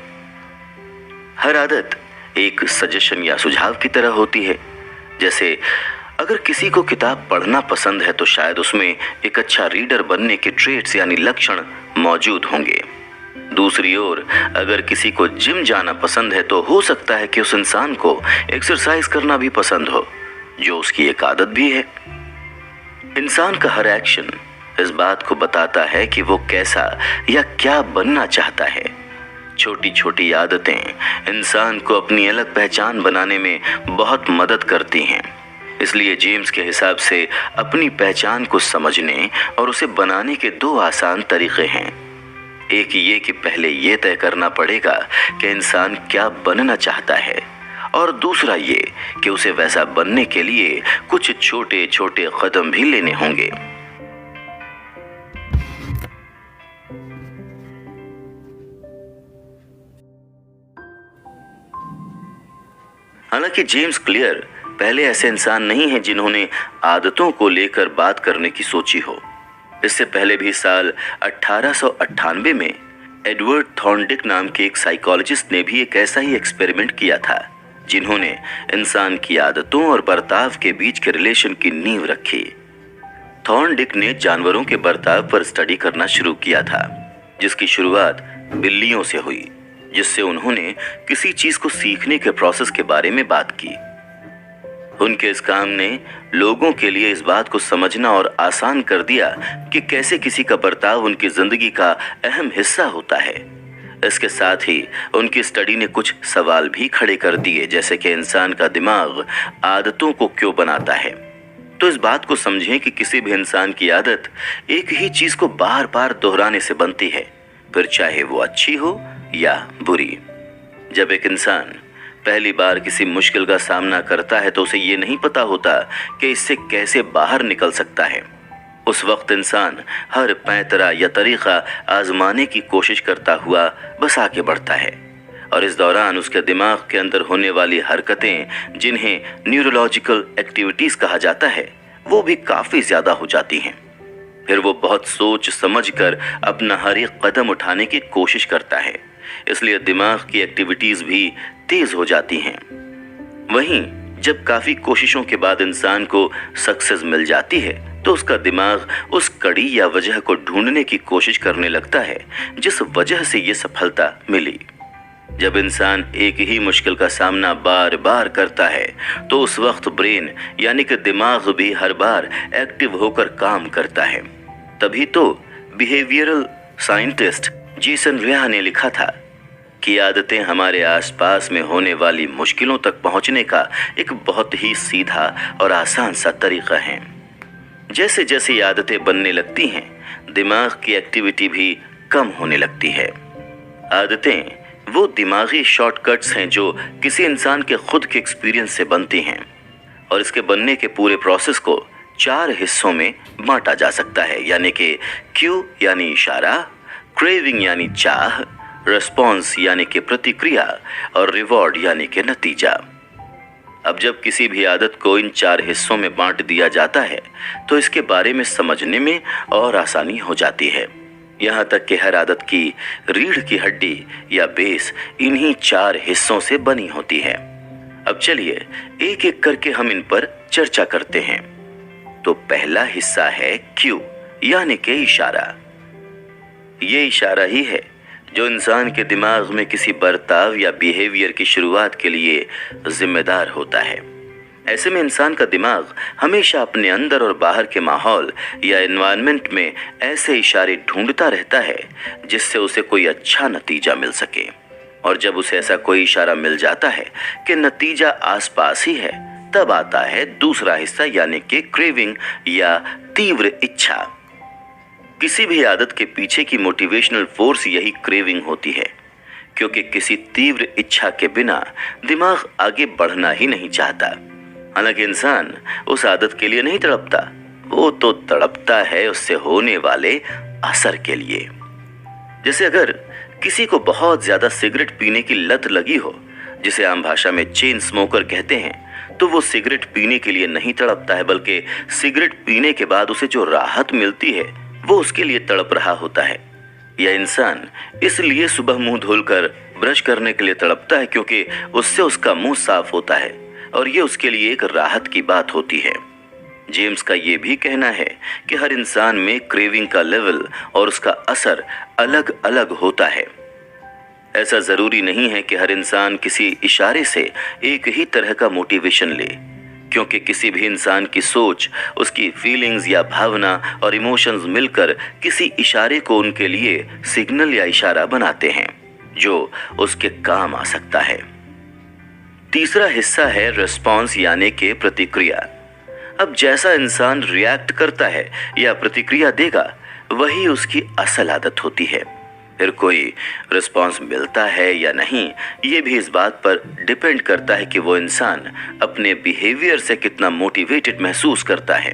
हर आदत एक सजेशन या सुझाव की तरह होती है। जैसे अगर किसी को किताब पढ़ना पसंद है तो शायद उसमें एक अच्छा रीडर बनने के ट्रेट्स यानी लक्षण मौजूद होंगे। दूसरी ओर अगर किसी को जिम जाना पसंद है तो हो सकता है कि उस इंसान को एक्सरसाइज करना भी पसंद हो, जो उसकी एक आदत भी है। इंसान का हर एक्शन इस बात को बताता है कि वो कैसा या क्या बनना चाहता है। छोटी छोटी आदतें इंसान को अपनी अलग पहचान बनाने में बहुत मदद करती हैं। इसलिए जेम्स के हिसाब से अपनी पहचान को समझने और उसे बनाने के 2 आसान तरीके हैं। एक ये कि पहले ये तय करना पड़ेगा कि इंसान क्या बनना चाहता है, और दूसरा ये कि उसे वैसा बनने के लिए कुछ छोटे छोटे कदम भी लेने होंगे। हालांकि जेम्स क्लियर पहले ऐसे इंसान नहीं हैं जिन्होंने आदतों को लेकर बात करने की सोची हो। इससे पहले भी साल 1898 में एडवर्ड थॉर्नडिक नाम के एक साइकोलॉजिस्ट ने भी एक ऐसा ही एक्सपेरिमेंट किया था, जिन्होंने इंसान की आदतों और बर्ताव के बीच के रिलेशन की नींव रखी। थॉर्नडिक ने जानवरों के बर्ताव पर स्टडी करना शुरू किया था, जिसकी शुरुआत बिल्लियों से हुई, जिससे उन्होंने किसी चीज को सीखने के प्रोसेस के बारे में बात की। उनके इस काम ने लोगों के लिए इस बात को समझना और आसान कर दिया कि कैसे किसी का बर्ताव उनकी जिंदगी का अहम हिस्सा होता है। इसके साथ ही उनकी स्टडी ने कुछ सवाल भी खड़े कर दिए, जैसे कि इंसान का दिमाग आदतों को क्यों बनाता है। तो इस बात को समझें कि किसी भी इंसान की आदत एक ही चीज को बार बार दोहराने से बनती है, फिर चाहे वो अच्छी हो या बुरी। जब एक इंसान पहली बार किसी मुश्किल का सामना करता है तो उसे ये नहीं पता होता कि इससे कैसे बाहर निकल सकता है। उस वक्त इंसान हर पैंतरा या तरीका आजमाने की कोशिश करता हुआ बस आगे बढ़ता है, और इस दौरान उसके दिमाग के अंदर होने वाली हरकतें, जिन्हें न्यूरोलॉजिकल एक्टिविटीज कहा जाता है, वो भी काफी ज्यादा हो जाती हैं। फिर वो बहुत सोच समझ कर अपना हर एक कदम उठाने की कोशिश करता है, इसलिए दिमाग की एक्टिविटीज भी तेज हो जाती हैं। वहीं जब काफी कोशिशों के बाद इंसान को सक्सेस मिल जाती है तो उसका दिमाग उस कड़ी या वजह को ढूंढने की कोशिश करने लगता है जिस वजह से ये सफलता मिली। जब इंसान एक ही मुश्किल का सामना बार बार करता है तो उस वक्त ब्रेन यानी कि दिमाग भी हर बार एक्टिव होकर काम करता है। तभी तो बिहेवियरल साइंटिस्ट जेसन रिया ने लिखा था कि आदतें हमारे आसपास में होने वाली मुश्किलों तक पहुंचने का एक बहुत ही सीधा और आसान सा तरीका है। जैसे जैसे ये आदतें बनने लगती हैं, दिमाग की एक्टिविटी भी कम होने लगती है। आदतें वो दिमागी शॉर्टकट्स हैं जो किसी इंसान के खुद के एक्सपीरियंस से बनती हैं, और इसके बनने के पूरे प्रोसेस को 4 हिस्सों में बांटा जा सकता है, यानी कि क्यू यानी इशारा, क्रेविंग यानी चाह, रिस्पॉन्स यानी कि प्रतिक्रिया, और रिवॉर्ड यानी कि नतीजा। अब जब किसी भी आदत को इन 4 हिस्सों में बांट दिया जाता है तो इसके बारे में समझने में और आसानी हो जाती है। यहाँ तक कि हर आदत की रीढ़ की हड्डी या बेस इन्हीं 4 हिस्सों से बनी होती है। अब चलिए एक एक करके हम इन पर चर्चा करते हैं। तो पहला हिस्सा है क्यू यानी कि इशारा। ये इशारा ही है जो इंसान के दिमाग में किसी बर्ताव या बिहेवियर की शुरुआत के लिए जिम्मेदार होता है। ऐसे में इंसान का दिमाग हमेशा अपने अंदर और बाहर के माहौल या एनवायरनमेंट में ऐसे इशारे ढूंढता रहता है जिससे उसे कोई अच्छा नतीजा मिल सके। और जब उसे ऐसा कोई इशारा मिल जाता है कि नतीजा आसपास ही है, तब आता है दूसरा हिस्सा यानी कि क्रेविंग या तीव्र इच्छा। किसी भी आदत के पीछे की मोटिवेशनल फोर्स यही क्रेविंग होती है, क्योंकि किसी तीव्र इच्छा के बिना दिमाग आगे बढ़ना ही नहीं चाहता। हालांकि इंसान उस आदत के लिए नहीं तड़पता, वो तो तड़पता है उससे होने वाले असर के लिए। जैसे अगर किसी को बहुत ज्यादा सिगरेट पीने की लत लगी हो, जिसे आम भाषा में चेन स्मोकर कहते हैं, तो वो सिगरेट पीने के लिए नहीं तड़पता है, बल्कि सिगरेट पीने के बाद उसे जो राहत मिलती है वो उसके लिए तड़प रहा होता है। यह इंसान इसलिए सुबह मुंह धुलकर ब्रश करने के लिए तड़पता है क्योंकि उससे उसका मुंह साफ होता है और ये उसके लिए एक राहत की बात होती है। जेम्स का ये भी कहना है कि हर इंसान में क्रेविंग का लेवल और उसका असर अलग अलग होता है। ऐसा जरूरी नहीं है कि हर इंसान किसी इशारे से एक ही तरह का मोटिवेशन ले, क्योंकि किसी भी इंसान की सोच, उसकी फीलिंग्स या भावना और इमोशंस मिलकर किसी इशारे को उनके लिए सिग्नल या इशारा बनाते हैं जो उसके काम आ सकता है। तीसरा हिस्सा है रिस्पॉन्स यानी कि प्रतिक्रिया। अब जैसा इंसान रिएक्ट करता है या प्रतिक्रिया देगा, वही उसकी असल आदत होती है। फिर कोई रिस्पॉन्स मिलता है या नहीं, ये भी इस बात पर डिपेंड करता है कि वो इंसान अपने बिहेवियर से कितना मोटिवेटेड महसूस करता है।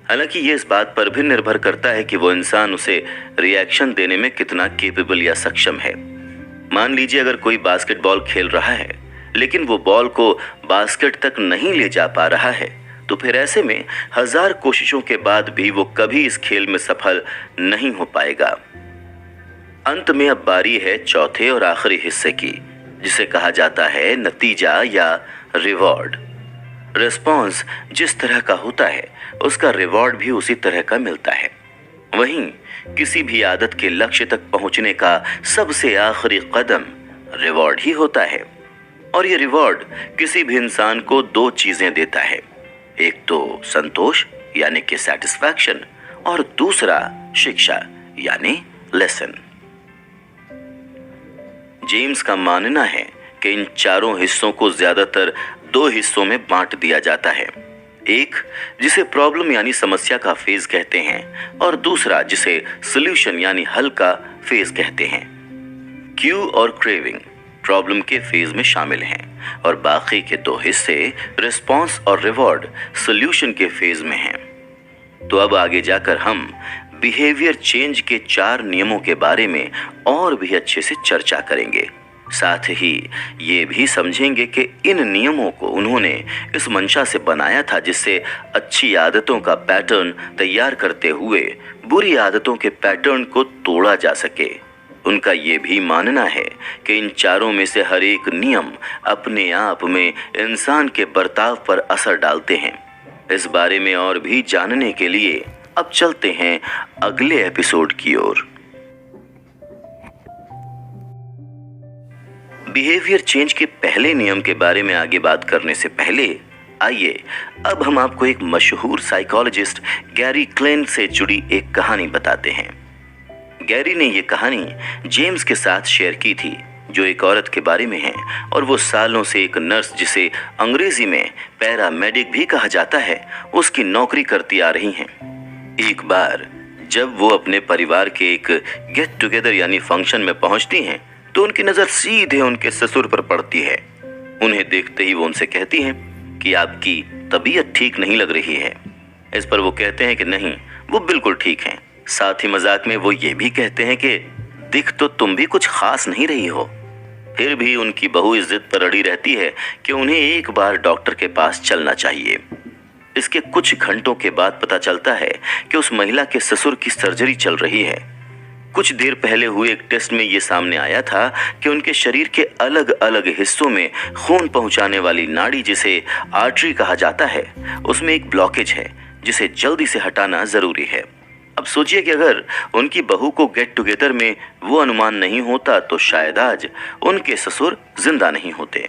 हालांकि ये इस बात पर भी निर्भर करता है कि वो इंसान उसे रिएक्शन देने में कितना केपेबल या सक्षम है। मान लीजिए अगर कोई बास्केटबॉल खेल रहा है लेकिन वो बॉल को बास्केट तक नहीं ले जा पा रहा है, तो फिर ऐसे में 1000 कोशिशों के बाद भी वो कभी इस खेल में सफल नहीं हो पाएगा। अंत में अब बारी है चौथे और आखिरी हिस्से की, जिसे कहा जाता है नतीजा या रिवॉर्ड। रिस्पॉन्स जिस तरह का होता है उसका रिवॉर्ड भी उसी तरह का मिलता है। वहीं किसी भी आदत के लक्ष्य तक पहुंचने का सबसे आखिरी कदम रिवॉर्ड ही होता है। और ये रिवॉर्ड किसी भी इंसान को 2 चीजें देता है, एक तो संतोष यानी कि सेटिस्फैक्शन, और दूसरा शिक्षा यानी लेसन। जेम्स का मानना है कि इन चारों हिस्सों को ज्यादातर 2 हिस्सों में बांट दिया जाता है, एक जिसे प्रॉब्लम यानी समस्या का फेज कहते हैं और दूसरा जिसे सॉल्यूशन यानी हल का फेज कहते हैं। क्यू और क्रेविंग प्रॉब्लम के फेज में शामिल हैं और बाकी के 2 हिस्से रिस्पॉन्स और रिवॉर्ड सॉल्यूशन के फेज में हैं। तो अब आगे जाकर हम बिहेवियर चेंज के 4 नियमों के बारे में और भी अच्छे से चर्चा करेंगे। साथ ही ये भी समझेंगे कि इन नियमों को उन्होंने इस मंशा से बनाया था जिससे अच्छी आदतों का पैटर्न तैयार करते हुए बुरी आदतों के पैटर्न को तोड़ा जा सके। उनका ये भी मानना है कि इन चारों में से हर एक नियम अपने आप में इंसान के बर्ताव पर असर डालते हैं। इस बारे में और भी जानने के लिए अब चलते हैं अगले एपिसोड की ओर। बिहेवियर चेंज के पहले नियम के बारे में आगे बात करने से पहले आइए अब हम आपको एक मशहूर साइकोलॉजिस्ट गैरी क्लेन से जुड़ी एक कहानी बताते हैं। गैरी ने ये कहानी जेम्स के साथ शेयर की थी, जो एक औरत के बारे में है और वो सालों से एक नर्स, जिसे अंग्रेजी में पैरामेडिक भी कहा जाता है, उसकी नौकरी करती आ रही हैं। एक बार जब वो अपने परिवार के एक गेट टुगेदर यानी फंक्शन में पहुंचती हैं तो उनकी नजर सीधे उनके ससुर पर पड़ती है। उन्हें देखते ही वो उनसे कहती हैं कि आपकी तबीयत ठीक नहीं लग रही है। इस पर वो कहते हैं कि नहीं, वो बिल्कुल ठीक हैं। साथ ही मजाक में वो ये भी कहते हैं कि दिख तो तुम भी कुछ खास नहीं रही हो। फिर भी उनकी बहू इस जिद पर अड़ी रहती है कि उन्हें एक बार डॉक्टर के पास चलना चाहिए। इसके कुछ घंटों के बाद पता चलता है कि उस महिला के ससुर की सर्जरी चल रही है। कुछ देर पहले हुए एक टेस्ट में ये सामने आया था कि उनके शरीर के अलग अलग हिस्सों में खून पहुंचाने वाली नाड़ी, जिसे आर्टरी कहा जाता है, उसमें एक ब्लॉकेज है जिसे जल्दी से हटाना जरूरी है। अब सोचिए कि अगर उनकी बहू को गेट टुगेदर में वो अनुमान नहीं होता तो शायद आज उनके ससुर जिंदा नहीं होते।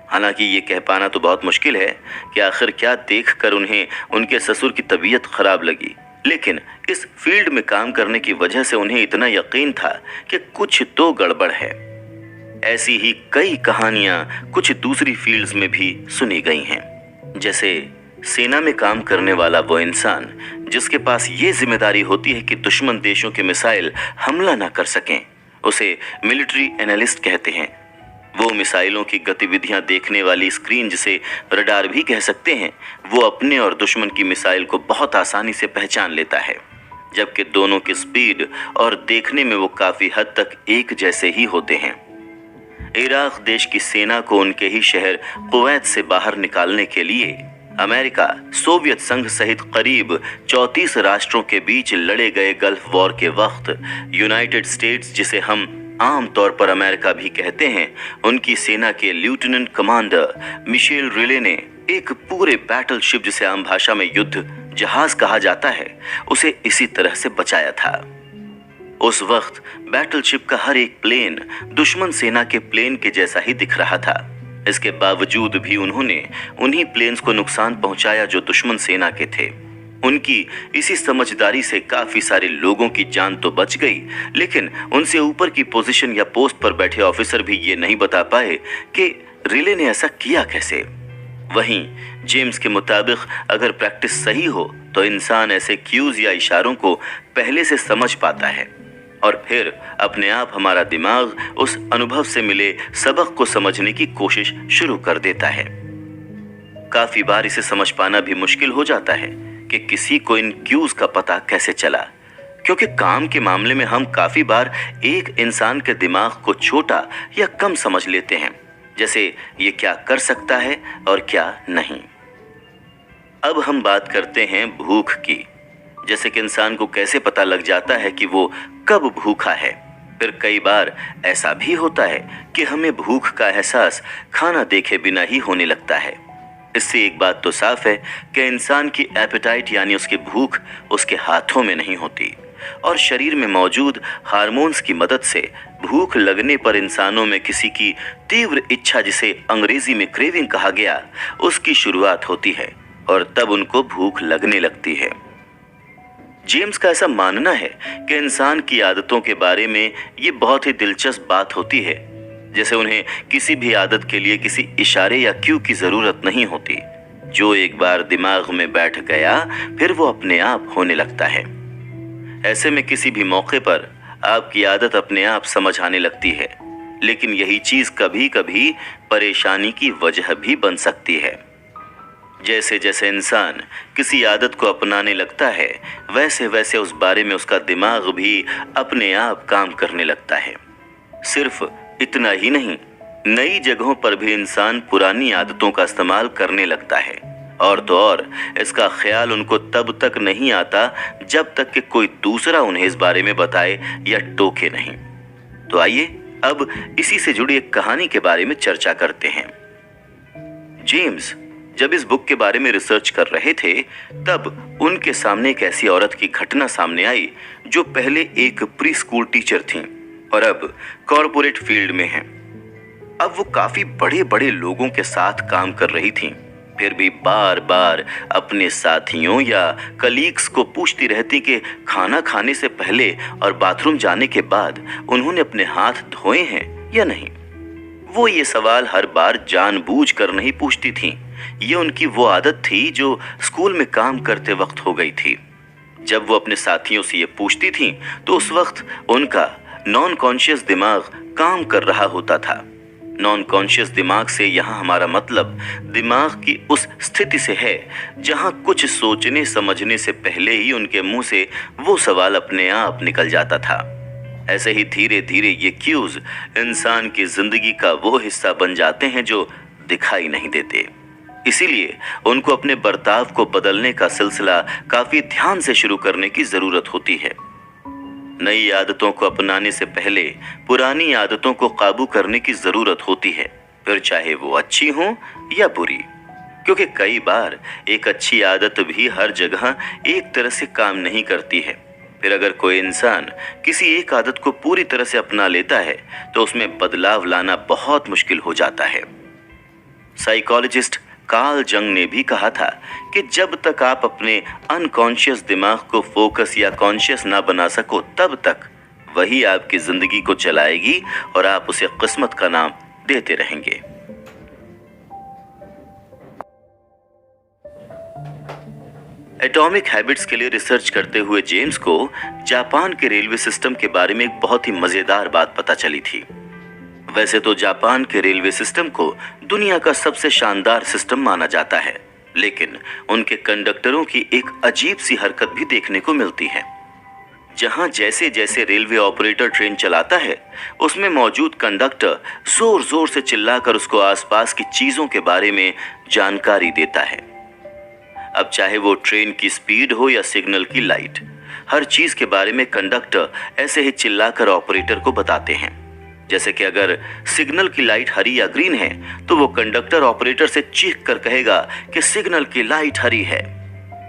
हालांकि ये कह पाना तो बहुत मुश्किल है कि आखिर क्या देखकर उन्हें उनके ससुर की तबीयत खराब लगी, लेकिन इस फील्ड में काम करने की वजह से उन्हें इतना यकीन था कि कुछ तो गड़बड़ है। ऐसी ही कई कहानियां कुछ दूसरी फील्ड्स में भी सुनी गई हैं। जैसे सेना में काम करने वाला वो इंसान जिसके पास ये जिम्मेदारी होती है कि दुश्मन देशों के मिसाइल हमला ना कर सकें, उसे मिलिट्री एनालिस्ट कहते हैं। वो मिसाइलों की गतिविधियां देखने वाली स्क्रीन, जिसे रडार भी कह सकते हैं, वो अपने और दुश्मन की मिसाइल को बहुत आसानी से पहचान लेता है, जबकि दोनों की स्पीड और देखने में वो काफी हद तक एक जैसे ही होते हैं। इराक देश की सेना को उनके ही शहर कुवैत से बाहर निकालने के लिए अमेरिका, सोवियत संघ सहित करीब 34 राष्ट्रों के बीच लड़े गए गल्फ वॉर के वक्त यूनाइटेड स्टेट्स, जिसे हम आम तौर पर अमेरिका भी कहते हैं, उनकी सेना के लेफ्टिनेंट कमांडर मिशेल रिले ने एक पूरे बैटलशिप, जिसे आम भाषा में युद्ध जहाज कहा जाता है, उसे इसी तरह से बचाया था। उस वक्त बैटलशिप का हर एक प्लेन दुश्मन सेना के प्लेन के जैसा ही दिख रहा था। इसके बावजूद भी उन्होंने उन्हीं प्लेन्स को नुकसान पहुंचाया जो दुश्मन सेना के थे। उनकी इसी समझदारी से काफी सारे लोगों की जान तो बच गई, लेकिन उनसे ऊपर की पोजीशन या पोस्ट पर बैठे ऑफिसर भी ये नहीं बता पाए कि रिले ने ऐसा किया कैसे। वहीं जेम्स के मुताबिक अगर प्रैक्टिस सही हो तो इंसान ऐसे क्यूज या इशारों को पहले से समझ पाता है। और फिर अपने आप हमारा दिमाग उस अनुभव से मिले सबक को समझने की कोशिश शुरू कर देता है। काफी बार इसे समझ पाना भी मुश्किल हो जाता है कि किसी को इन क्यूज का पता कैसे चला, क्योंकि काम के मामले में हम काफी बार एक इंसान के दिमाग को छोटा या कम समझ लेते हैं, जैसे ये क्या कर सकता है और क्या नहीं। अब हम बात करते हैं भूख की। जैसे कि इंसान को कैसे पता लग जाता है कि वो कब भूखा है। फिर कई बार ऐसा भी होता है कि हमें भूख का एहसास खाना देखे बिना ही होने लगता है। इससे एक बात तो साफ है कि इंसान की एपेटाइट यानी उसकी भूख उसके हाथों में नहीं होती, और शरीर में मौजूद हार्मोन्स की मदद से भूख लगने पर इंसानों में किसी की तीव्र इच्छा, जिसे अंग्रेजी में क्रेविंग कहा गया, उसकी शुरुआत होती है और तब उनको भूख लगने लगती है। जेम्स का ऐसा मानना है कि इंसान की आदतों के बारे में ये बहुत ही दिलचस्प बात होती है, जैसे उन्हें किसी भी आदत के लिए किसी इशारे या क्यू की जरूरत नहीं होती। जो एक बार दिमाग में बैठ गया फिर वो अपने आप होने लगता है। ऐसे में किसी भी मौके पर आपकी आदत अपने आप समझ आने लगती है, लेकिन यही चीज कभी कभी परेशानी की वजह भी बन सकती है। जैसे जैसे इंसान किसी आदत को अपनाने लगता है, वैसे वैसे उस बारे में उसका दिमाग भी अपने आप काम करने लगता है। सिर्फ इतना ही नहीं, नई जगहों पर भी इंसान पुरानी आदतों का इस्तेमाल करने लगता है, और तो और इसका ख्याल उनको तब तक नहीं आता जब तक कि कोई दूसरा उन्हें इस बारे में बताए या टोके नहीं। तो आइए अब इसी से जुड़ी एक कहानी के बारे में चर्चा करते हैं। जेम्स जब इस बुक के बारे में रिसर्च कर रहे थे, तब उनके सामने एक ऐसी औरत की घटना सामने आई जो पहले एक प्री स्कूल टीचर थी और अब कॉर्पोरेट फील्ड में हैं। अब वो काफी बड़े बड़े लोगों के साथ काम कर रही थी, फिर भी बार बार अपने साथियों या कलीग्स को पूछती रहती कि खाना खाने से पहले और बाथरूम जाने के बाद उन्होंने अपने हाथ धोए हैं या नहीं। वो ये सवाल हर बार जानबूझकर नहीं पूछती थी। ये उनकी वो आदत थी जो स्कूल में काम करते वक्त हो गई थी। जब वो अपने साथियों से ये पूछती थी तो उस वक्त उनका नॉन कॉन्शियस दिमाग काम कर रहा होता था। नॉन कॉन्शियस दिमाग से यहाँ हमारा मतलब दिमाग की उस स्थिति से है जहाँ कुछ सोचने समझने से पहले ही उनके मुंह से वो सवाल अपने आप निकल जाता था। ऐसे ही धीरे धीरे ये क्यूज इंसान की जिंदगी का वो हिस्सा बन जाते हैं जो दिखाई नहीं देते। इसीलिए उनको अपने बर्ताव को बदलने का सिलसिला काफी ध्यान से शुरू करने की जरूरत होती है। नई आदतों को अपनाने से पहले पुरानी आदतों को काबू करने की जरूरत होती है, फिर चाहे वो अच्छी हो या बुरी, क्योंकि कई बार एक अच्छी आदत भी हर जगह एक तरह से काम नहीं करती है। फिर अगर कोई इंसान किसी एक आदत को पूरी तरह से अपना लेता है तो उसमें बदलाव लाना बहुत मुश्किल हो जाता है। साइकोलॉजिस्ट कार्ल जंग ने भी कहा था कि जब तक आप अपने अनकॉन्शियस दिमाग को फोकस या कॉन्शियस ना बना सको, तब तक वही आपकी जिंदगी को चलाएगी और आप उसे किस्मत का नाम देते रहेंगे। एटॉमिक हैबिट्स के लिए रिसर्च करते हुए जेम्स को जापान के रेलवे सिस्टम के बारे में एक बहुत ही मजेदार बात पता चली थी। वैसे तो जापान के रेलवे सिस्टम को दुनिया का सबसे शानदार सिस्टम माना जाता है, लेकिन उनके कंडक्टरों की एक अजीब सी हरकत भी देखने को मिलती है। जहां जैसे जैसे रेलवे ऑपरेटर ट्रेन चलाता है, उसमें मौजूद कंडक्टर जोर जोर से चिल्लाकर उसको आसपास की चीजों के बारे में जानकारी देता है। अब चाहे वो ट्रेन की स्पीड हो या सिग्नल की लाइट, हर चीज के बारे में कंडक्टर ऐसे ही चिल्लाकर ऑपरेटर को बताते हैं। जैसे कि अगर सिग्नल की लाइट हरी या ग्रीन है तो वो कंडक्टर ऑपरेटर से चीख कर कहेगा कि सिग्नल की लाइट हरी है।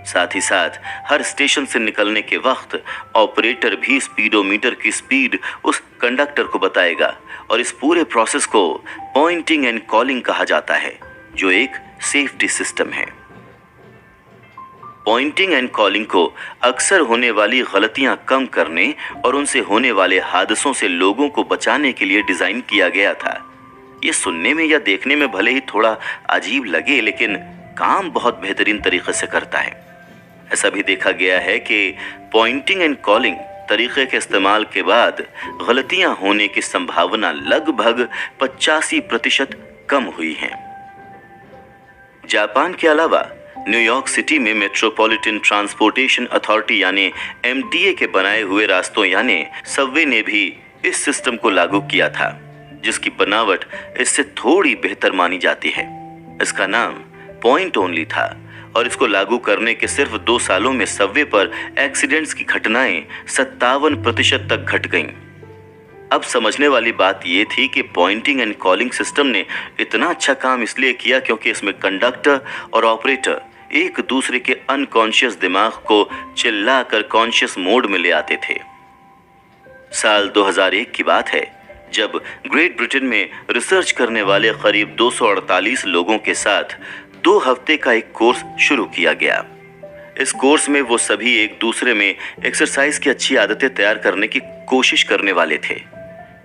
साथ ही साथ हर स्टेशन से निकलने के वक्त ऑपरेटर भी स्पीडोमीटर की स्पीड उस कंडक्टर को बताएगा, और इस पूरे प्रोसेस को पॉइंटिंग एंड कॉलिंग कहा जाता है, जो एक सेफ्टी सिस्टम है। पॉइंटिंग एंड कॉलिंग को अक्सर होने वाली गलतियां कम करने और उनसे होने वाले हादसों से लोगों को बचाने के लिए डिजाइन किया गया था। ये सुनने में या देखने में भले ही थोड़ा अजीब लगे, लेकिन काम बहुत बेहतरीन तरीके से करता है। ऐसा भी देखा गया है कि पॉइंटिंग एंड कॉलिंग तरीके के इस्तेमाल के बाद गलतियां होने की संभावना लगभग 85% कम हुई है। जापान के अलावा न्यूयॉर्क सिटी में मेट्रोपॉलिटन ट्रांसपोर्टेशन अथॉरिटी यानी MTA के बनाए हुए रास्तों यानी सबवे ने भी इस सिस्टम को लागू किया था, जिसकी बनावट इससे थोड़ी बेहतर मानी जाती है। इसका नाम पॉइंट ओनली था और इसको लागू करने के सिर्फ 2 सालों में सबवे पर एक्सीडेंट्स की घटनाएं 57% तक घट गईं। अब समझने वाली बात यह थी कि पॉइंटिंग एंड कॉलिंग सिस्टम ने इतना अच्छा काम इसलिए किया क्योंकि इसमें कंडक्टर और ऑपरेटर एक दूसरे के अनकॉन्शियस दिमाग को चिल्लाकर कॉन्शियस मोड में ले आते थे। साल 2001 की बात है जब ग्रेट ब्रिटेन में रिसर्च करने वाले करीब 248 लोगों के साथ 2 हफ्ते का एक कोर्स शुरू किया गया। इस कोर्स में वो सभी एक दूसरे में एक्सरसाइज की अच्छी आदतें तैयार करने की कोशिश करने वाले थे।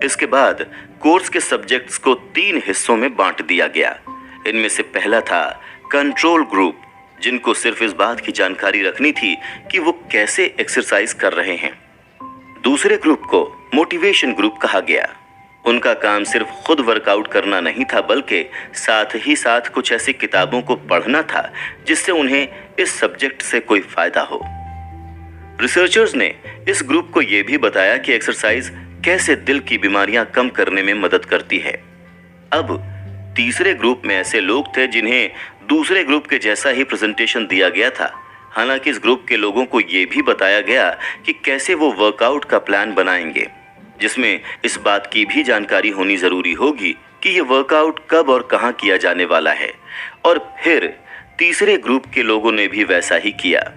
इसके बाद कोर्स के सब्जेक्ट्स को 3 हिस्सों में बांट दिया गया। इनमें से पहला था कंट्रोल ग्रुप, जिनको सिर्फ इस बात की जानकारी रखनी थी कि वो कैसे एक्सरसाइज कर रहे हैं। दूसरे ग्रुप को मोटिवेशन ग्रुप कहा गया। उनका काम सिर्फ खुद वर्कआउट करना नहीं था, बल्कि साथ ही साथ कुछ ऐसी किताबों को पढ़ना था जिससे उन्हें इस सब्जेक्ट से कोई फायदा हो। रिसर्चर्स ने इस ग्रुप को यह भी बताया कि एक्सरसाइज कैसे दिल की बीमारियां कम करने में मदद करती है। अब तीसरे ग्रुप में ऐसे लोग थे जिन्हें दूसरे ग्रुप के जैसा ही प्रेजेंटेशन दिया गया था। हालांकि इस ग्रुप के लोगों को यह भी बताया गया कि कैसे वो वर्कआउट का प्लान बनाएंगे, जिसमें इस बात की भी जानकारी होनी जरूरी होगी कि ये वर्कआउट कब और कहां किया जाने वाला है। और फिर तीसरे ग्रुप के लोगों ने भी वैसा ही किया।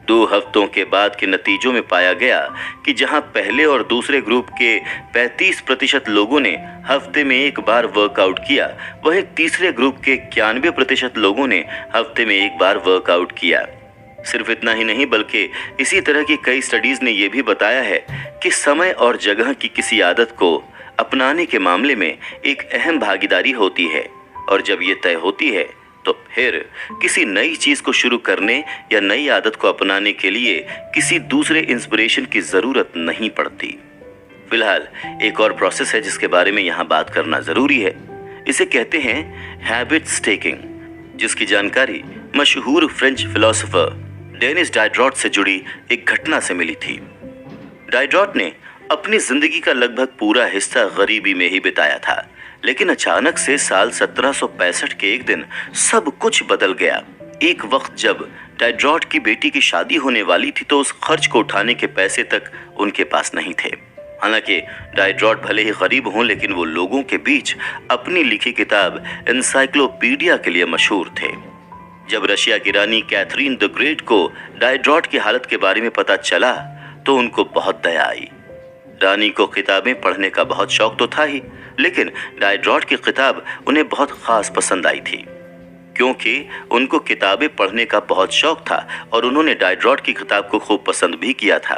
2 हफ्तों के बाद के नतीजों में पाया गया कि जहां पहले और दूसरे ग्रुप के 35% लोगों ने हफ्ते में 1 बार वर्कआउट किया, वहीं तीसरे ग्रुप के 91% लोगों ने हफ्ते में 1 बार वर्कआउट किया। सिर्फ इतना ही नहीं बल्कि इसी तरह की कई स्टडीज ने यह भी बताया है कि समय और जगह की किसी आदत को अपनाने के मामले में एक अहम भागीदारी होती है, और जब ये तय होती है तो फिर किसी नई चीज को शुरू करने या नई आदत को अपनाने के लिए किसी दूसरे इंस्पिरेशन की जरूरत नहीं पड़ती। फिलहाल एक और प्रोसेस है जिसके बारे में यहाँ बात करना जरूरी है। इसे कहते हैं हैबिट स्टेकिंग, जिसकी जानकारी मशहूर फ्रेंच फिलोसोफर डेनिस डाइड्रॉट से जुड़ी एक घटना से मिली थी। डाइड्रॉट ने अपनी जिंदगी का लगभग पूरा हिस्सा गरीबी में ही बिताया था, लेकिन अचानक से साल 1765 के एक दिन सब कुछ बदल गया। एक वक्त जब डाइड्रॉट की बेटी की शादी होने वाली थी तो उस खर्च को उठाने के पैसे तक उनके पास नहीं थे। हालांकि डाइड्रॉट भले ही गरीब हों, लेकिन वो लोगों के बीच अपनी लिखी किताब एनसाइक्लोपीडिया के लिए मशहूर थे। जब रशिया की रानी कैथरीन द ग्रेट को डाइड्रॉट की हालत के बारे में पता चला तो उनको बहुत दया आई। रानी को किताबें पढ़ने का बहुत शौक तो था ही, लेकिन डाइड्रॉट की किताब उन्हें बहुत खास पसंद आई थी, क्योंकि उनको किताबें पढ़ने का बहुत शौक था और उन्होंने डाइड्रॉट की किताब को खूब पसंद भी किया था।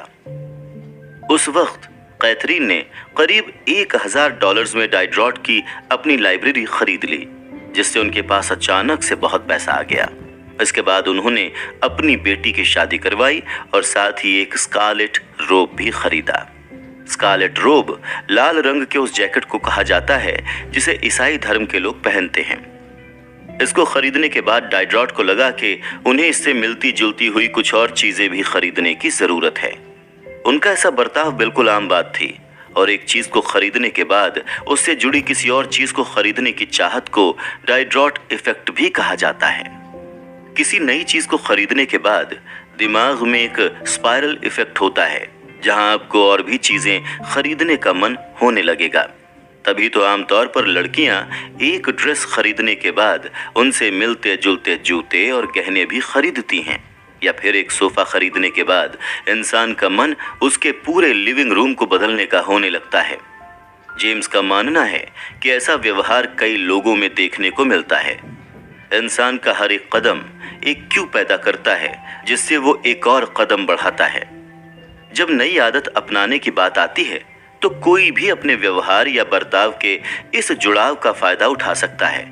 उस वक्त कैथरीन ने करीब $1000 में डाइड्रॉट की अपनी लाइब्रेरी खरीद ली, जिससे उनके पास अचानक से बहुत पैसा आ गया। इसके बाद उन्होंने अपनी बेटी की शादी करवाई और साथ ही एक स्कारलेट रोब भी खरीदा। स्कारलेट रोब लाल रंग के उस जैकेट को कहा जाता है जिसे ईसाई धर्म के लोग पहनते हैं। इसको खरीदने के बाद डाइड्रॉट को लगा कि उन्हें इससे मिलती जुलती हुई कुछ और चीजें भी खरीदने की जरूरत है। उनका ऐसा बर्ताव बिल्कुल आम बात थी, और एक चीज को खरीदने के बाद उससे जुड़ी किसी और चीज को खरीदने की चाहत को डाइड्रॉट इफेक्ट भी कहा जाता है। किसी नई चीज को खरीदने के बाद दिमाग में एक स्पाइरल इफेक्ट होता है, जहां आपको और भी चीजें खरीदने का मन होने लगेगा। तभी तो आमतौर पर लड़कियां एक ड्रेस खरीदने के बाद उनसे मिलते जुलते जूते और गहने भी खरीदती हैं, या फिर एक सोफा खरीदने के बाद इंसान का मन उसके पूरे लिविंग रूम को बदलने का होने लगता है। जेम्स का मानना है कि ऐसा व्यवहार कई लोगों में देखने को मिलता है। इंसान का हर एक कदम एक क्यू पैदा करता है, जिससे वो एक और कदम बढ़ाता है। जब नई आदत अपनाने की बात आती है तो कोई भी अपने व्यवहार या बर्ताव के इस जुड़ाव का फायदा उठा सकता है।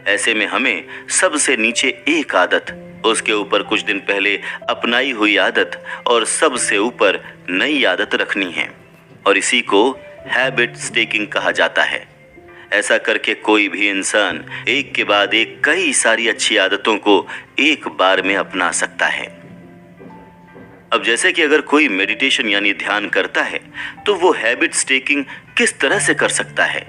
ऐसे में हमें सबसे नीचे एक आदत उसके ऊपर कुछ दिन पहले अपनाई हुई आदत और सबसे ऊपर नई आदत रखनी है, और इसी को हैबिट स्टेकिंग कहा जाता है। ऐसा करके कोई भी इंसान एक के बाद एक कई सारी अच्छी आदतों को एक बार में अपना सकता है। अब जैसे कि अगर कोई मेडिटेशन यानी ध्यान करता है तो वो हैबिट स्टेकिंग किस तरह से कर सकता है,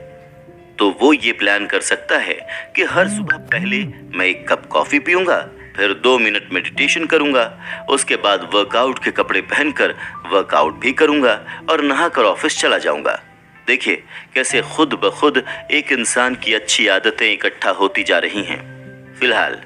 तो वो ये प्लान कर सकता है कि हर सुबह पहले मैं 1 कप कॉफी पीऊंगा, फिर 2 मिनट मेडिटेशन करूंगा, उसके बाद वर्कआउट के कपड़े पहनकर वर्कआउट भी करूंगा और नहाकर ऑफिस चला जाऊंगा। देखिए कैसे खुद ब खुद एक इंसान की अच्छी आदतें इकट्ठा होती जा रही हैं। फिलहाल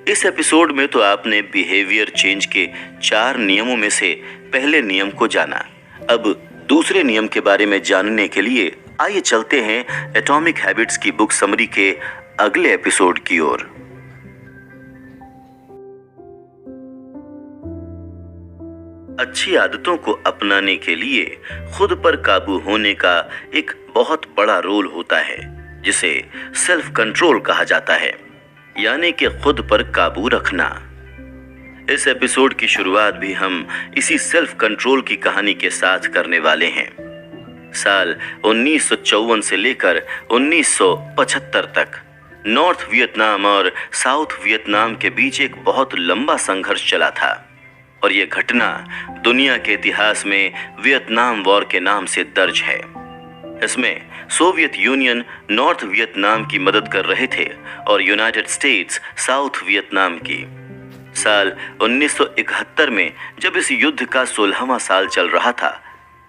इस एपिसोड में तो आपने बिहेवियर चेंज के 4 नियमों में से पहले नियम को जाना। अब दूसरे नियम के बारे में जानने के लिए आइए चलते हैं एटॉमिक हैबिट्स की बुक समरी के अगले एपिसोड की ओर। अच्छी आदतों को अपनाने के लिए खुद पर काबू होने का एक बहुत बड़ा रोल होता है, जिसे सेल्फ कंट्रोल कहा जाता है, यानी कि खुद पर काबू रखना। इस एपिसोड की शुरुआत भी हम इसी सेल्फ कंट्रोल की कहानी के साथ करने वाले हैं। साल 1954 से लेकर 1975 तक नॉर्थ वियतनाम और साउथ वियतनाम के बीच एक बहुत लंबा संघर्ष चला था, और यह घटना दुनिया के इतिहास में वियतनाम वॉर के नाम से दर्ज है। इसमें सोवियत यूनियन नॉर्थ वियतनाम की मदद कर रहे थे और यूनाइटेड स्टेट्स साउथ वियतनाम की। साल 1971 में जब इस युद्ध का 16वां साल चल रहा था,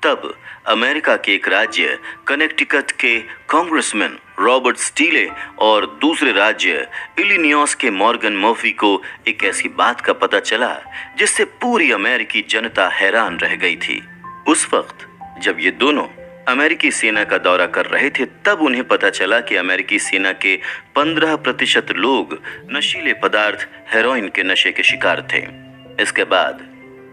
तब अमेरिका के एक राज्य कनेक्टिकट के कांग्रेसमैन रॉबर्ट स्टीले और दूसरे राज्य इलिनियॉस के मॉर्गन मर्फी को एक ऐसी बात का पता चला जिससे पूरी अमेरिकी जनता हैरान रह गई थी। उस वक्त जब ये दोनों अमेरिकी सेना का दौरा कर रहे थे, तब उन्हें पता चला कि अमेरिकी सेना के 15% लोग नशीले पदार्थ हेरोइन के नशे के शिकार थे। इसके बाद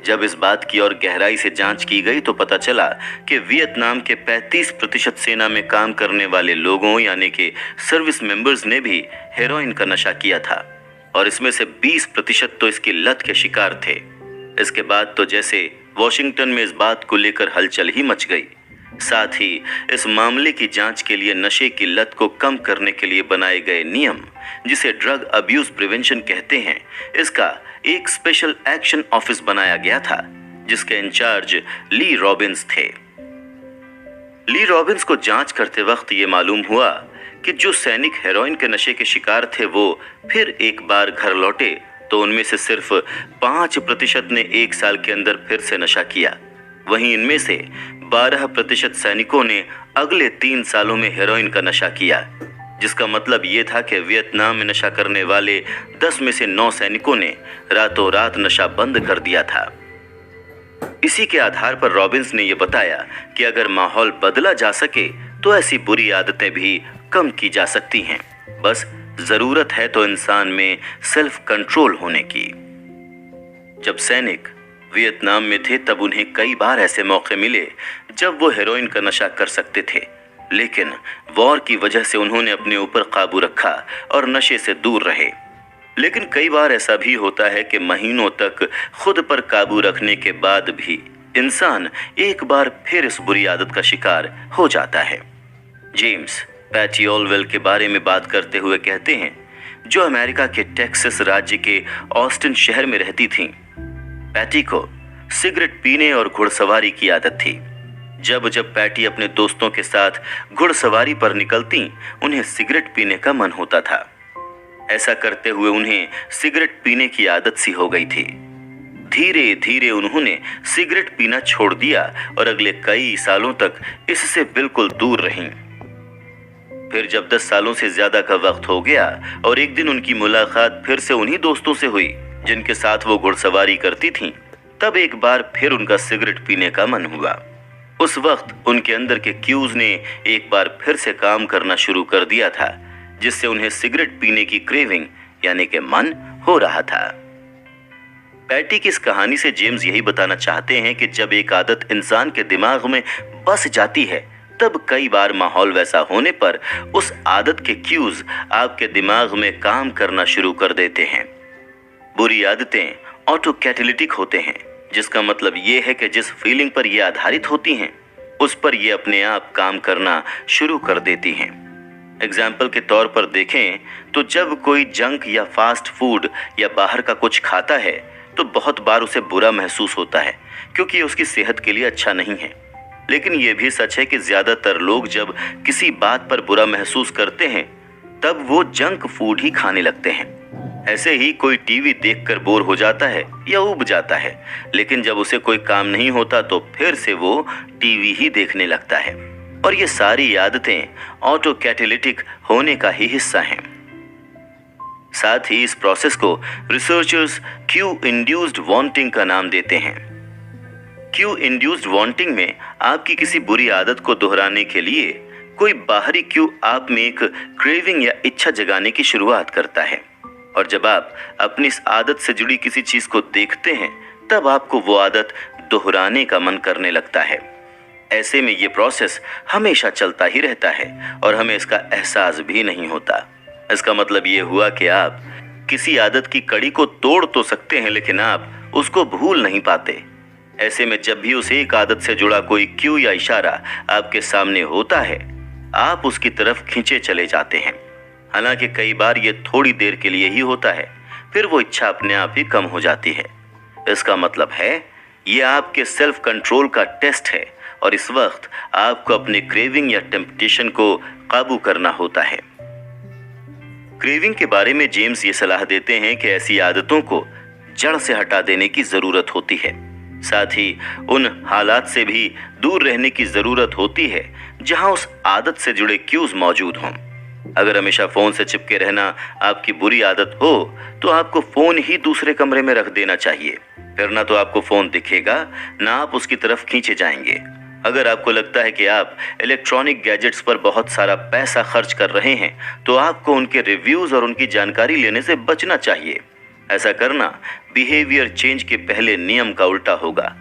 जब इस बात की और गहराई से जांच की गई तो पता चला कि वियतनाम के 35% सेना में काम करने वाले लोगों यानी कि सर्विस मेंबर्स ने भी हेरोइन का नशा किया था, और इसमें से 20% तो इसकी लत के शिकार थे। इसके बाद तो जैसे वॉशिंगटन में इस बात को लेकर हलचल ही मच गई। साथ ही इस मामले की जांच के लिए नशे की लत को कम करने के लिए बनाए गए नियम, जिसे ड्रग अब्यूज प्रिवेंशन कहते हैं, इसका एक स्पेशल एक्शन ऑफिस बनाया गया था, जिसके इंचार्ज ली रॉबिन्स थे। ली रॉबिन्स को जांच करते वक्त ये मालूम हुआ कि जो सैनिक हेरोइन के नशे के शिकार थे वो फिर एक बार घर लौटे तो उनमें से सिर्फ 5% ने 1 साल के अंदर फिर से नशा किया। वहीं इनमें से 12% सैनिकों ने अगले 3 सालों में हेरोइन का नशा किया, जिसका मतलब ये था कि वियतनाम में नशा करने वाले 10 में से 9 सैनिकों ने रातों रात नशा बंद कर दिया था। इसी के आधार पर रॉबिन्स ने यह बताया कि अगर माहौल बदला जा सके तो ऐसी बुरी आदतें भी कम की जा सकती हैं, बस जरूरत है तो इंसान में सेल्फ कंट्रोल होने की। जब सैनिक वियतनाम में थे तब उन्हें कई बार ऐसे मौके मिले जब वो हेरोइन का नशा कर सकते थे, लेकिन वॉर की वजह से उन्होंने अपने ऊपर काबू रखा और नशे से दूर रहे। लेकिन कई बार ऐसा भी होता है कि महीनों तक खुद पर काबू रखने के बाद भी इंसान एक बार फिर इस बुरी आदत का शिकार हो जाता है। जेम्स पैटी ऑलवेल के बारे में बात करते हुए कहते हैं, जो अमेरिका के टेक्सास राज्य के ऑस्टिन शहर में रहती थीं। पैटी को सिगरेट पीने और घुड़सवारी की आदत थी। जब जब पैटी अपने दोस्तों के साथ घुड़सवारी पर निकलती, उन्हें सिगरेट पीने का मन होता था। ऐसा करते हुए उन्हें सिगरेट पीने की आदत सी हो गई थी। धीरे धीरे उन्होंने सिगरेट पीना छोड़ दिया और अगले कई सालों तक इससे बिल्कुल दूर रहीं। फिर जब 10 सालों से ज्यादा का वक्त हो गया और एक दिन उनकी मुलाकात फिर से उन्हीं दोस्तों से हुई जिनके साथ वो घुड़सवारी करती थीं, तब एक बार फिर उनका सिगरेट पीने का मन हुआ। उस वक्त उनके अंदर के क्यूज ने एक बार फिर से काम करना शुरू कर दिया था, जिससे उन्हें सिगरेट पीने की क्रेविंग यानी कि मन हो रहा था। पैटी की इस कहानी से जेम्स यही बताना चाहते हैं कि जब एक आदत इंसान के दिमाग में बस जाती है, तब कई बार माहौल वैसा होने पर उस आदत के क्यूज आपके दिमाग में काम करना शुरू कर देते हैं। बुरी आदतें ऑटो कैटेलिटिक होते हैं, जिसका मतलब ये है कि जिस फीलिंग पर ये आधारित होती हैं उस पर ये अपने आप काम करना शुरू कर देती हैं। एग्जाम्पल के तौर पर देखें तो जब कोई जंक या फास्ट फूड या बाहर का कुछ खाता है तो बहुत बार उसे बुरा महसूस होता है, क्योंकि उसकी सेहत के लिए अच्छा नहीं है। लेकिन यह भी सच है कि ज्यादातर लोग जब किसी बात पर बुरा महसूस करते हैं तब वो जंक फूड ही खाने लगते हैं। ऐसे ही कोई टीवी देखकर बोर हो जाता है या ऊब जाता है, लेकिन जब उसे कोई काम नहीं होता तो फिर से वो टीवी ही देखने लगता है। और ये सारी आदतें ऑटो कैटेलिटिक होने का ही हिस्सा हैं। साथ ही इस प्रोसेस को रिसर्चर्स क्यू इंड्यूस्ड वांटिंग का नाम देते हैं। क्यू इंड्यूस्ड वांटिंग में आपकी किसी बुरी आदत को दोहराने के लिए कोई बाहरी क्यू आप में एक क्रेविंग या इच्छा जगाने की शुरुआत करता है, और जब आप अपनी इस आदत से जुड़ी किसी चीज को देखते हैं तब आपको वो आदत दोहराने का मन करने लगता है। ऐसे में ये प्रोसेस हमेशा चलता ही रहता है और हमें इसका एहसास भी नहीं होता। इसका मतलब ये हुआ कि आप किसी आदत की कड़ी को तोड़ तो सकते हैं, लेकिन आप उसको भूल नहीं पाते। ऐसे में जब भी उस एक आदत से जुड़ा कोई क्यू या इशारा आपके सामने होता है, आप उसकी तरफ खींचे चले जाते हैं। हालांकि कई बार ये थोड़ी देर के लिए ही होता है, फिर वो इच्छा अपने आप ही कम हो जाती है। इसका मतलब है ये आपके सेल्फ कंट्रोल का टेस्ट है और इस वक्त आपको अपने क्रेविंग या टेम्पटेशन को काबू करना होता है। क्रेविंग के बारे में जेम्स ये सलाह देते हैं कि ऐसी आदतों को जड़ से हटा देने की जरूरत होती है। साथ ही उन हालात से भी दूर रहने की जरूरत होती है जहां उस आदत से जुड़े क्यूज मौजूद हों। अगर हमेशा फोन से चिपके रहना आपकी बुरी आदत हो तो आपको फोन ही दूसरे कमरे में रख देना चाहिए। फिर ना तो आपको फोन दिखेगा, ना आप उसकी तरफ खींचे जाएंगे। अगर आपको लगता है कि आप इलेक्ट्रॉनिक गैजेट्स पर बहुत सारा पैसा खर्च कर रहे हैं तो आपको उनके रिव्यूज और उनकी जानकारी लेने से बचना चाहिए। ऐसा करना बिहेवियर चेंज के पहले नियम का उल्टा होगा।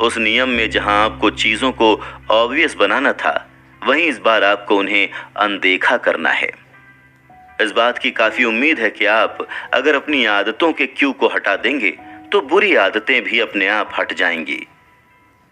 उस नियम में जहां आपको चीजों को ऑब्वियस बनाना था, वहीं इस बार आपको उन्हें अनदेखा करना है। इस बात की काफी उम्मीद है कि आप अगर अपनी आदतों के क्यू को हटा देंगे तो बुरी आदतें भी अपने आप हट जाएंगी।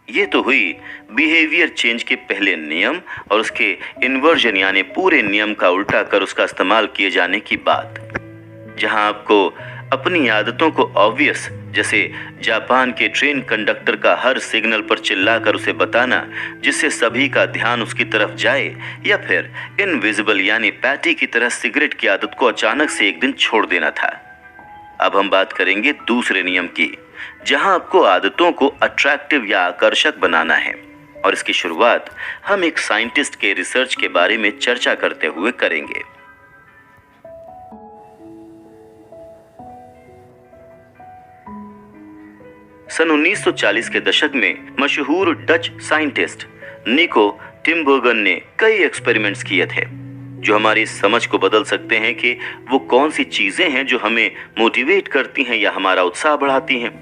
ये तो हुई बिहेवियर चेंज के पहले नियम और उसके इन्वर्जन यानी पूरे नियम का उल्टा कर उसका इस्तेमाल किए जाने की बात। जहां आपको अपनी आदतों को ऑब्वियस, जैसे जापान के ट्रेन कंडक्टर का हर सिग्नल पर चिल्लाकर उसे बताना जिससे सभी का ध्यान उसकी तरफ जाए, या फिर इनविजिबल यानी पैटी की तरह सिगरेट की आदत को अचानक से एक दिन छोड़ देना था। अब हम बात करेंगे दूसरे नियम की, जहां आपको आदतों को अट्रैक्टिव या आकर्षक बनाना है, और इसकी शुरुआत हम एक साइंटिस्ट के रिसर्च के बारे में चर्चा करते हुए करेंगे। सन 1940 के दशक में मशहूर डच साइंटिस्ट निको टिम्बर्गन ने कई एक्सपेरिमेंट्स किए थे जो हमारी समझ को बदल सकते हैं कि वो कौन सी चीजें हैं जो हमें मोटिवेट करती हैं या हमारा उत्साह बढ़ाती हैं।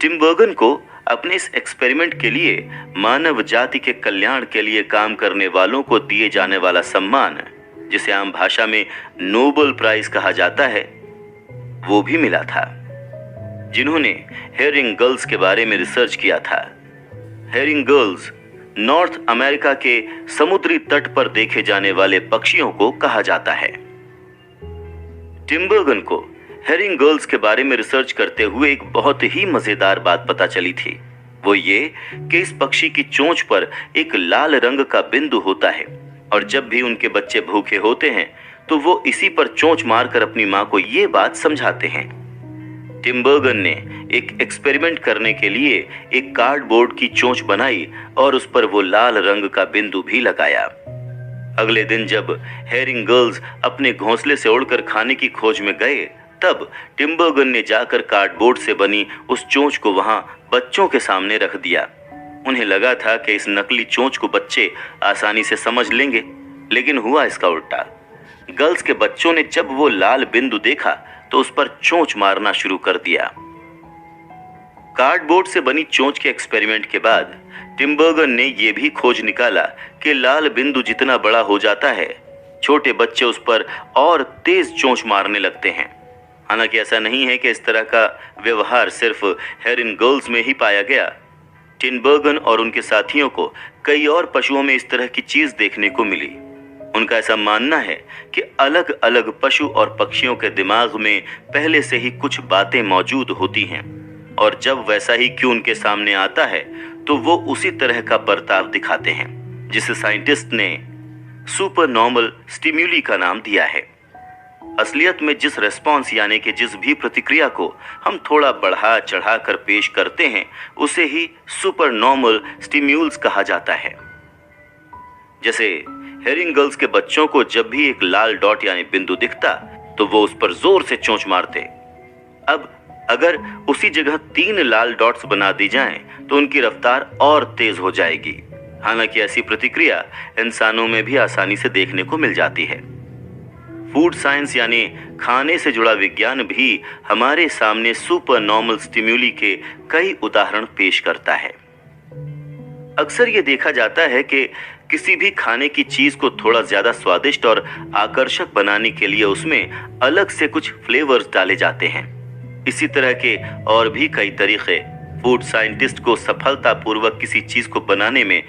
टिम्बर्गन को अपने इस एक्सपेरिमेंट के लिए मानव जाति के कल्याण के लिए काम करने वालों को दिए जाने वाला सम्मान, जिसे आम भाषा में नोबेल प्राइज कहा जाता है, वो भी मिला था। जिन्होंने हेरिंग गर्ल्स के बारे में रिसर्च किया था। हेरिंग गर्ल्स नॉर्थ अमेरिका के समुद्री तट पर देखे जाने वाले पक्षियों को कहा जाता है। टिम्बर्गन को हेरिंग गर्ल्स के बारे में रिसर्च करते हुए एक बहुत ही मजेदार बात पता चली थी। वो ये कि इस पक्षी की चोंच पर एक लाल रंग का बिंदु होता है और जब भी उनके बच्चे भूखे होते हैं तो वो इसी पर चोंच मारकर अपनी मां को ये बात समझाते हैं। टिम्बर्गन ने एक एक्सपेरिमेंट करने के लिए एक कार्डबोर्ड की चोंच बनाई और उस पर वो लाल रंग का बिंदु भी लगाया। अगले दिन जब हेरिंग गर्ल्स अपने घोंसले से उड़कर खाने की खोज में गए, तब टिम्बर्गन ने जाकर कार्डबोर्ड से बनी उस चोंच को वहां बच्चों के सामने रख दिया। उन्हें लगा था कि इस नकली चोंच को बच्चे आसानी से समझ लेंगे, लेकिन हुआ इसका उल्टा। गर्ल्स के बच्चों ने जब वो लाल बिंदु देखा तो उस पर चोंच मारना शुरू कर दिया। कार्डबोर्ड से बनी चोंच के एक्सपेरिमेंट के बाद टिम्बर्गन ने यह भी खोज निकाला कि लाल बिंदु जितना बड़ा हो जाता है, छोटे बच्चे उस पर और तेज चोंच मारने लगते हैं। हालांकि ऐसा नहीं है कि इस तरह का व्यवहार सिर्फ हेरिन गर्ल्स में ही पाया गया। टिनबर्गन और उनके साथियों को कई और पशुओं में इस तरह की चीज देखने को मिली। उनका ऐसा मानना है कि अलग अलग पशु और पक्षियों के दिमाग में पहले से ही कुछ बातें मौजूद होती हैं और जब वैसा ही क्यों उनके सामने आता है तो वो उसी तरह का बर्ताव दिखाते हैं, जिसे साइंटिस्ट ने सुपर नॉर्मल स्टिम्यूली का नाम दिया है। असलियत में जिस रेस्पॉन्स यानी कि जिस भी प्रतिक्रिया को हम थोड़ा बढ़ा चढ़ा कर पेश करते हैं उसे ही सुपर नॉर्मल स्टिम्यूल्स कहा जाता है। जैसे हेरिंग गर्ल्स के बच्चों को जब भी एक लाल डॉट यानी बिंदु दिखता तो वो उस पर जोर से चोंच मारते। अब अगर उसी जगह 3 लाल डॉट्स बना दी जाएं तो उनकी रफ्तार और तेज हो जाएगी। हालांकि ऐसी प्रतिक्रिया इंसानों में भी आसानी से देखने को मिल जाती है। फूड साइंस यानी खाने से जुड़ा विज्ञान भी हमारे सामने सुपर नॉर्मल स्टिम्यूली के कई उदाहरण पेश करता है। अक्सर ये देखा जाता है कि किसी भी खाने की चीज को थोड़ा ज्यादा स्वादिष्ट और आकर्षक बनाने के लिए उसमें अलग से कुछ फ्लेवर्स डाले जाते हैं। इसी तरह के और भी कई तरीके फूड साइंटिस्ट को सफलतापूर्वक किसी चीज को बनाने में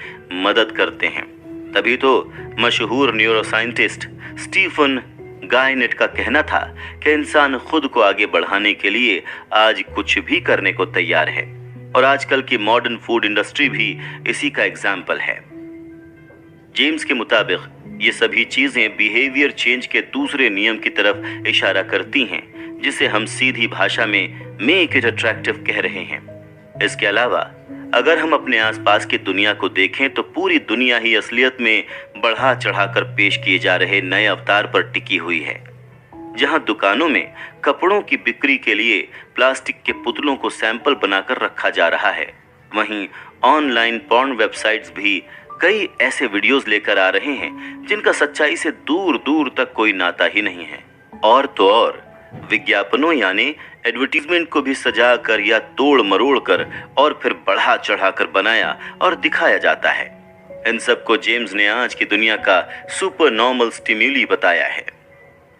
मदद करते हैं। तभी तो मशहूर न्यूरोसाइंटिस्ट स्टीफन गायनेट का कहना था कि इंसान खुद को आगे बढ़ाने के लिए आज कुछ भी करने को तैयार है और आजकल की मॉडर्न फूड इंडस्ट्री भी इसी का एग्जाम्पल है। जेम्स के मुताबिक ये सभी चीजें बिहेवियर चेंज के दूसरे नियम की तरफ इशारा करती हैं, जिसे हम सीधी भाषा में मेक इट अट्रैक्टिव कह रहे हैं। इसके अलावा अगर हम अपने आसपास की दुनिया को देखें तो पूरी दुनिया ही असलियत में बढ़ा चढ़ाकर पेश किए जा रहे नए अवतार पर टिकी हुई है। जहां दुकानों में कपड़ों की बिक्री के लिए प्लास्टिक के पुतलों को सैंपल बनाकर रखा जा रहा है, वहीं ऑनलाइन पॉर्न वेबसाइट्स भी कई ऐसे वीडियोस लेकर आ रहे हैं जिनका सच्चाई से दूर दूर तक कोई नाता ही नहीं है। और तो और विज्ञापनों यानी एडवर्टीजमेंट को भी सजा कर या तोड़ मरोड़ कर और फिर बढ़ा चढ़ा कर बनाया और दिखाया जाता है। इन सब को जेम्स ने आज की दुनिया का सुपर नॉर्मल स्टिम्यूली बताया है।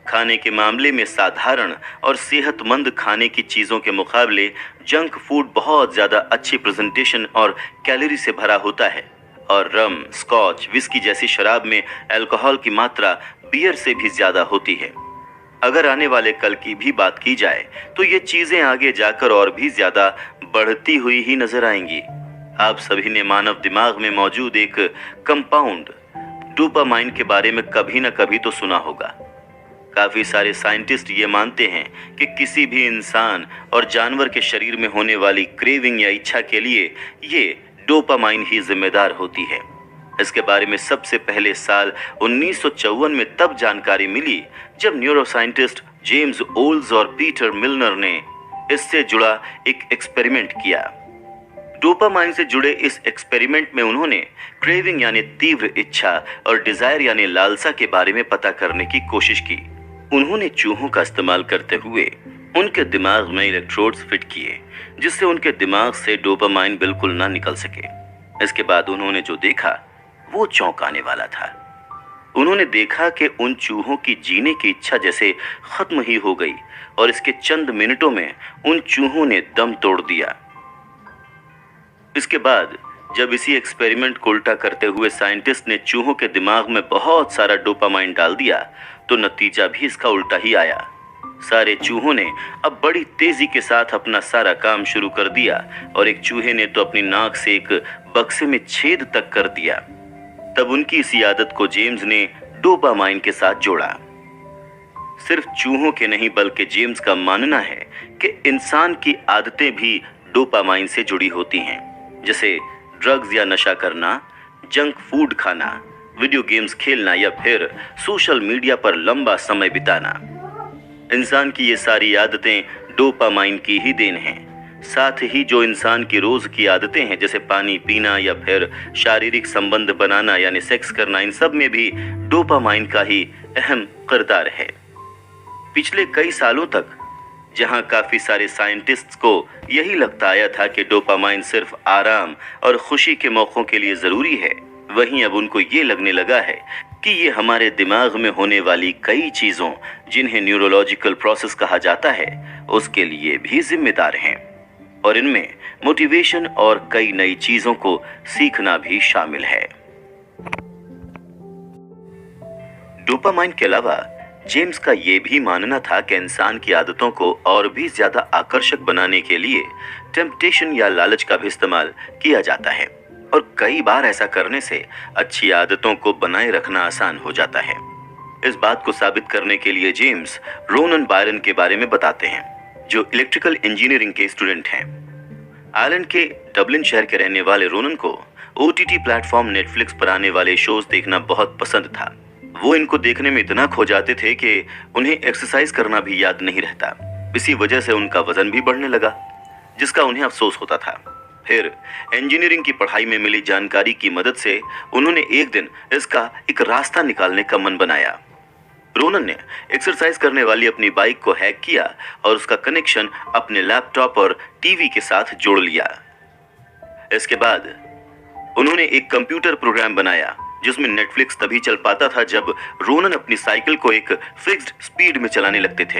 खाने के मामले में साधारण और सेहतमंद खाने की चीजों के मुकाबले जंक फूड बहुत ज्यादा अच्छी प्रेजेंटेशन और कैलोरी से भरा होता है और रम, स्कॉच, विस्की जैसी शराब में अल्कोहल की मात्रा बियर से भी ज्यादा होती है। अगर आने वाले कल की भी बात की जाए तो ये चीजें आगे जाकर और भी ज्यादा बढ़ती हुई ही नजर आएंगी। आप सभी ने मानव दिमाग में मौजूद एक कंपाउंड डोपामाइन के बारे में कभी न कभी तो सुना होगा। काफी सारे साइंटिस्ट ये मानते हैं कि किसी भी इंसान और जानवर के शरीर में होने वाली क्रेविंग या इच्छा के लिए ये डोपामाइन ही जिम्मेदार होती है। इसके बारे में सबसे पहले साल 1954 में तब जानकारी मिली जब न्यूरोसाइंटिस्ट जेम्स ओल्स और पीटर मिलनर ने इससे जुड़ा एक एक्सपेरिमेंट किया। डोपामाइन से जुड़े इस एक्सपेरिमेंट में उन्होंने क्रेविंग यानी तीव्र इच्छा और डिजायर यानी लालसा के बारे में पता करने की कोशिश की। उन्होंने चूहों का इस्तेमाल करते हुए उनके दिमाग में इलेक्ट्रोड्स फिट किए जिससे उनके दिमाग से डोपामाइन बिल्कुल ना निकल सके। इसके बाद उन्होंने जो देखा वो चौंकाने वाला था। उन्होंने देखा कि उन चूहों की जीने की इच्छा जैसे खत्म ही हो गई और इसके चंद मिनटों में उन चूहों ने दम तोड़ दिया। इसके बाद जब इसी एक्सपेरिमेंट को उल्टा करते हुए साइंटिस्ट ने चूहों के दिमाग में बहुत सारा डोपामाइन डाल दिया तो नतीजा भी इसका उल्टा ही आया। सारे चूहों ने अब बड़ी तेजी के साथ अपना सारा काम शुरू कर दिया और एक चूहे ने तो अपनी नाक से एक बक्से में छेद तक कर दिया। तब उनकी इसी आदत को जेम्स ने डोपामाइन के साथ जोड़ा। सिर्फ चूहों के नहीं बल्कि जेम्स का मानना है कि इंसान की आदतें भी डोपामाइन से जुड़ी होती हैं, जैसे ड्रग्स या नशा करना, जंक फूड खाना, वीडियो गेम्स खेलना या फिर सोशल मीडिया पर लंबा समय बिताना। इंसान की ये सारी आदतें डोपामाइन की ही देन हैं। साथ ही जो इंसान की रोज की आदतें हैं जैसे पानी पीना या फिर शारीरिक संबंध बनाना यानी सेक्स करना, इन सब में भी डोपामाइन का ही अहम किरदार है। पिछले कई सालों तक जहां काफी सारे साइंटिस्ट्स को यही लगता आया था कि डोपामाइन सिर्फ आराम और खुशी के मौकों के लिए जरूरी है, वहीं अब उनको ये लगने लगा है कि ये हमारे दिमाग में होने वाली कई चीजों, जिन्हें न्यूरोलॉजिकल प्रोसेस कहा जाता है, उसके लिए भी जिम्मेदार हैं। और इनमें मोटिवेशन और कई नई चीजों को सीखना भी शामिल है। डोपामाइन के अलावा जेम्स का यह भी मानना था कि इंसान की आदतों को और भी ज्यादा आकर्षक बनाने के लिए टेम्पटेशन या लालच का भी इस्तेमाल किया जाता है, और कई बार ऐसा करने से अच्छी आदतों को बनाए रखना आसान हो जाता है। इस बात को साबित करने के लिए जेम्स रोनन बायरन के बारे में बताते हैं, जो इलेक्ट्रिकल इंजीनियरिंग के स्टूडेंट हैं। आयरलैंड के डबलिन शहर के रहने वाले रोनन को OTT प्लेटफॉर्म नेटफ्लिक्स पर आने वाले शोज देखना बहुत पसंद था। वो इनको देखने में इतना खो जाते थे कि उन्हें एक्सरसाइज करना भी याद नहीं रहता। इसी वजह से उनका वजन भी बढ़ने लगा, जिसका उन्हें अफसोस होता था। फिर इंजीनियरिंग की पढ़ाई में मिली जानकारी की मदद से उन्होंने एक दिन इसका एक रास्ता निकालने का मन बनाया। रोनन ने एक्सरसाइज करने वाली अपनी बाइक को हैक किया और उसका कनेक्शन अपने लैपटॉप और टीवी के साथ जोड़ लिया। इसके बाद उन्होंने एक कंप्यूटर प्रोग्राम बनाया जिसमें नेटफ्लिक्स तभी चल पाता था जब रोनन अपनी साइकिल को एक फिक्स्ड स्पीड में चलाने लगते थे।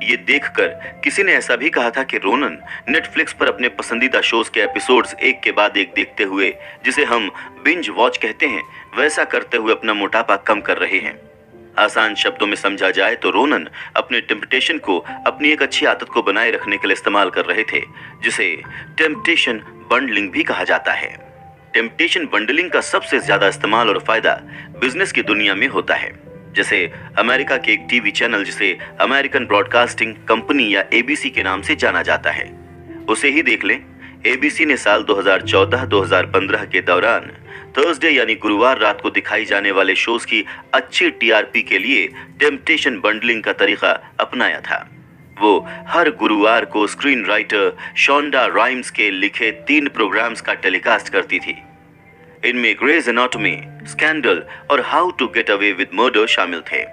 ये देखकर किसी ने ऐसा भी कहा था कि रोनन नेटफ्लिक्स पर अपने पसंदीदा शोज के एपिसोड्स एक के बाद एक देखते हुए, जिसे हम बिंज वॉच कहते हैं, वैसा करते हुए अपना मोटापा कम कर रहे हैं। आसान शब्दों में समझा जाए तो रोनन अपने टेम्पटेशन को अपनी एक अच्छी आदत को बनाए रखने के लिए इस्तेमाल कर रहे थे, जिसे टेम्पटेशन बंडलिंग भी कहा जाता है। टेम्पटेशन बंडलिंग का सबसे ज्यादा इस्तेमाल और फायदा बिजनेस की दुनिया में होता है। जैसे अमेरिका के एक टीवी चैनल, जिसे अमेरिकन ब्रॉडकास्टिंग कंपनी या ABC के नाम से जाना जाता है, उसे ही देख लें। ABC ने साल 2014-2015 के दौरान थर्सडे यानी गुरुवार रात को दिखाई जाने वाले शोज की अच्छी TRP के लिए टेम्पटेशन बंडलिंग का तरीका अपनाया था। वो हर गुरुवार को स्क्रीन राइटर शोंडा राइम्स के लिखे 3 प्रोग्राम्स का टेलीकास्ट करती थी। इनमें ग्रेज एनाटॉमी, स्कैंडल और how to get away with murder शामिल थे।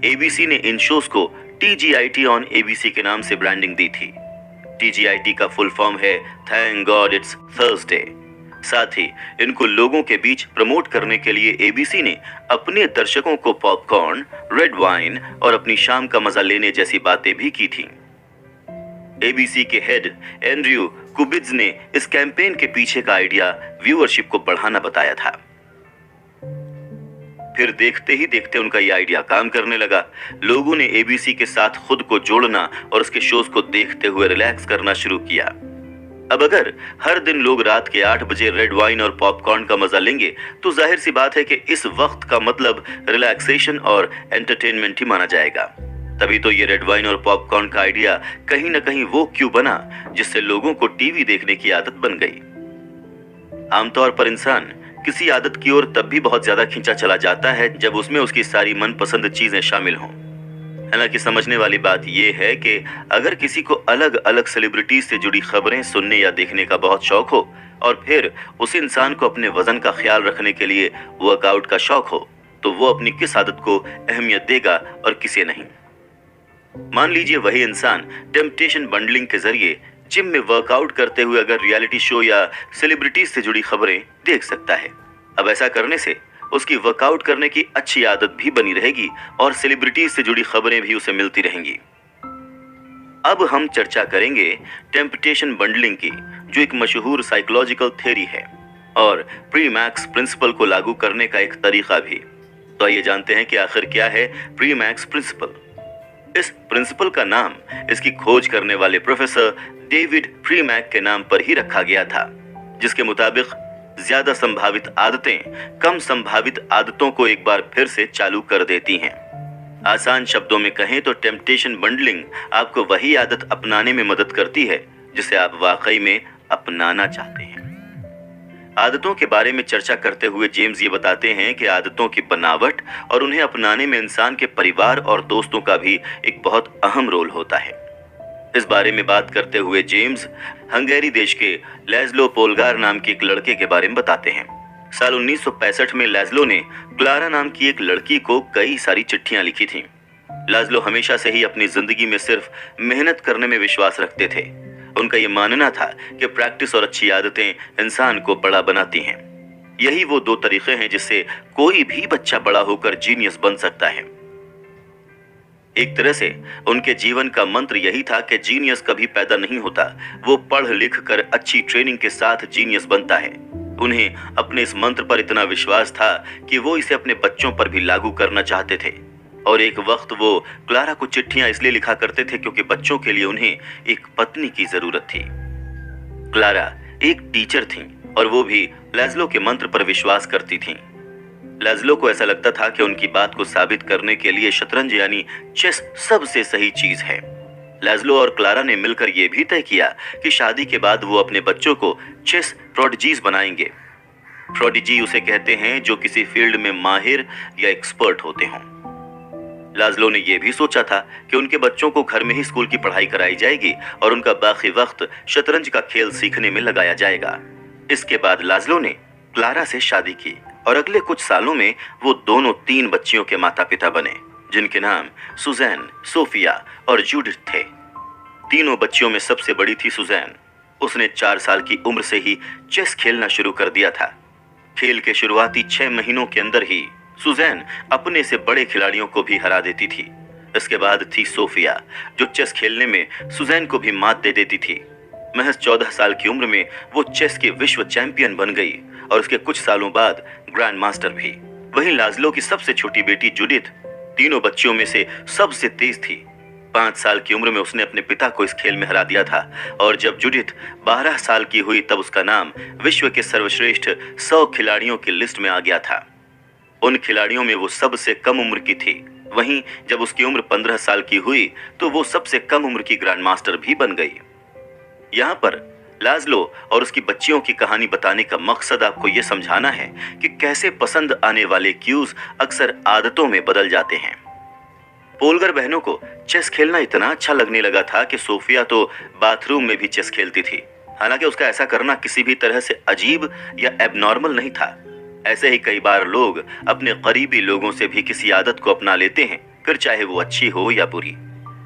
ABC ने इन शोज को TGIT ऑन ABC के नाम से ब्रांडिंग दी थी। TGIT का फुल फॉर्म है थैंक गॉड इट्स थर्सडे। साथ ही इनको लोगों के बीच प्रमोट करने के लिए ABC ने अपने दर्शकों को पॉपकॉर्न, रेड वाइन और अपनी शाम का मजा लेने जैसी बातें भी की थी। ABC के हेड एंड्रयू कुबिट्ज ने इस कैंपेन के पीछे का आइडिया व्यूअरशिप को बढ़ाना बताया था। फिर देखते ही देखते उनका यह आइडिया काम करने लगा। लोगों ने ABC के साथ खुद को जोड़ना और उसके शोज को देखते हुए रिलैक्स करना शुरू किया। अब अगर हर दिन लोग रात के 8 बजे रेड वाइन और पॉपकॉर्न का मजा लेंगे, तो जाहिर सी बात है कि इस वक्त का मतलब रिलैक्सेशन और एंटरटेनमेंट ही माना जाएगा। तभी तो ये रेड वाइन और पॉपकॉर्न का आइडिया कहीं ना कहीं वो क्यों बना जिससे लोगों को टीवी देखने की आदत बन गई। आमतौर पर इंसान किसी आदत की ओर तब भी बहुत ज्यादा खींचा चला जाता है जब उसमें उसकी सारी मनपसंद चीजें शामिल हों। हालांकि समझने वाली बात यह है कि अगर किसी को अलग अलग सेलिब्रिटीज से जुड़ी खबरें सुनने या देखने का बहुत शौक हो और फिर उस इंसान को अपने वजन का ख्याल रखने के लिए वर्कआउट का शौक हो, तो वो अपनी किस आदत को अहमियत देगा और किसे नहीं। मान लीजिए वही इंसान टेम्पटेशन बंडलिंग के जरिए जिम में वर्कआउट करते हुए अगर रियलिटी शो या सेलिब्रिटीज से जुड़ी खबरें देख सकता है। अब ऐसा करने से उसकी वर्कआउट करने की अच्छी आदत भी बनी रहेगी और सेलिब्रिटीज से जुड़ी खबरें भी उसे मिलती रहेंगी। अब हम चर्चा करेंगे टेम्पटेशन बंडलिंग की, जो एक मशहूर साइकोलॉजिकल थ्योरी है, और प्रीमैक्स प्रिंसिपल को लागू करने का एक तरीका भी। तो आइए जानते हैं कि आखिर क्या है प्रीमैक्स प्रिंसिपल। इस प्रिंसिपल का नाम इसकी खोज करने वाले प्रोफेसर डेविड प्रीमैक के नाम पर ही रखा गया था, जिसके मुताबिक ज्यादा संभावित आदतें कम संभावित आदतों को एक बार फिर से चालू कर देती हैं। आसान शब्दों में कहें तो टेम्पटेशन बंडलिंग आपको वही आदत अपनाने में मदद करती है जिसे आप वाकई में अपनाना चाहते हैं। आदतों के बारे में चर्चा करते हुए जेम्स ये बताते हैं कि आदतों की बनावट और उन्हें अपनाने में इंसान के परिवार और दोस्तों का भी एक बहुत अहम रोल होता है। इस बारे में बात करते हुए जेम्स हंगेरी देश के लैज़्लो पोलगार नाम के एक लड़के के बारे में बताते हैं। साल 1965 में लैज़्लो ने क्लारा नाम की एक लड़की को कई सारी चिट्ठियां लिखी थीं। लैज़्लो हमेशा से ही अपनी जिंदगी में सिर्फ मेहनत करने में विश्वास रखते थे। उनका ये मानना था कि प्रैक्टिस और अच्छी आदतें इंसान को बड़ा बनाती हैं। यही वो दो तरीके हैं जिससे कोई भी बच्चा बड़ा होकर जीनियस बन सकता है। एक तरह से उनके जीवन का मंत्र यही था कि जीनियस कभी पैदा नहीं होता, वो पढ़ लिख कर अच्छी ट्रेनिंग के साथ जीनियस बनता है। उन्हें अपने इस मंत्र पर इतना विश्वास था कि वो इसे अपने बच्चों पर भी लागू करना चाहते थे। और एक वक्त वो क्लारा को चिट्ठियां इसलिए लिखा करते थे क्योंकि बच्चों के लिए उन्हें एक पत्नी की जरूरत थी। क्लारा एक टीचर थी और वो भी लैज़लो के मंत्र पर विश्वास करती थीं। लैज़लो को ऐसा लगता था कि उनकी बात को साबित करने के लिए शतरंज यानी चेस सबसे सही चीज है। लैज़लो और क्लारा ने मिलकर यह भी तय किया कि शादी के बाद वो अपने बच्चों को चेस प्रोडिजीज बनाएंगे। प्रोडिजी उसे कहते हैं जो किसी फील्ड में माहिर या एक्सपर्ट होते हों। लैज़लो ने यह भी सोचा था कि उनके बच्चों को घर में ही स्कूल की पढ़ाई कराई जाएगी और उनका बाकी वक्त शतरंज का खेल सीखने में लगाया जाएगा। इसके बाद लैज़लो ने क्लारा से शादी की और अगले कुछ सालों में वो दोनों 3 बच्चियों के माता पिता बने, जिनके नाम सुजैन, सोफिया और जूडिथ थे। तीनों बच्चियों में सबसे बड़ी थी सुजैन। उसने 4 साल की उम्र से ही चेस खेलना शुरू कर दिया था। खेल के शुरुआती 6 महीनों के अंदर ही सुजैन अपने से बड़े खिलाड़ियों को भी हरा देती थी। इसके बाद थी सोफिया, जो चेस खेलने में सुजैन को भी मात दे देती थी। महज 14 साल की उम्र में वो चेस की विश्व चैंपियन बन गई और उसके कुछ सालों बाद ग्रैंड मास्टर भी। वहीं लैज़लो की सबसे छोटी बेटी जूडिथ तीनों बच्चियों में से सबसे तेज थी। 5 साल की उम्र में उसने अपने पिता को इस खेल में हरा दिया था और जब जूडिथ 12 साल की हुई तब उसका नाम विश्व के सर्वश्रेष्ठ 100 खिलाड़ियों की लिस्ट में आ गया था। उन खिलाड़ियों में वो सबसे कम उम्र की थी। वहीं जब उसकी उम्र 15 साल की हुई तो वो सबसे कम उम्र की ग्रैंड मास्टर भी बन गई। यहाँ पर लैज़लो और उसकी बच्चियों की कहानी बताने का मकसद आपको ये समझाना है कि कैसे पसंद आने वाले क्यूज अक्सर आदतों में बदल जाते हैं। पोलगर बहनों को चेस खेलना इतना अच्छा लगने लगा था कि सोफिया तो बाथरूम में भी चेस खेलती थी। हालांकि उसका ऐसा करना किसी भी तरह से अजीब या एबनॉर्मल नहीं था। ऐसे ही कई बार लोग अपने करीबी लोगों से भी किसी आदत को अपना लेते हैं, फिर चाहे वो अच्छी हो या बुरी।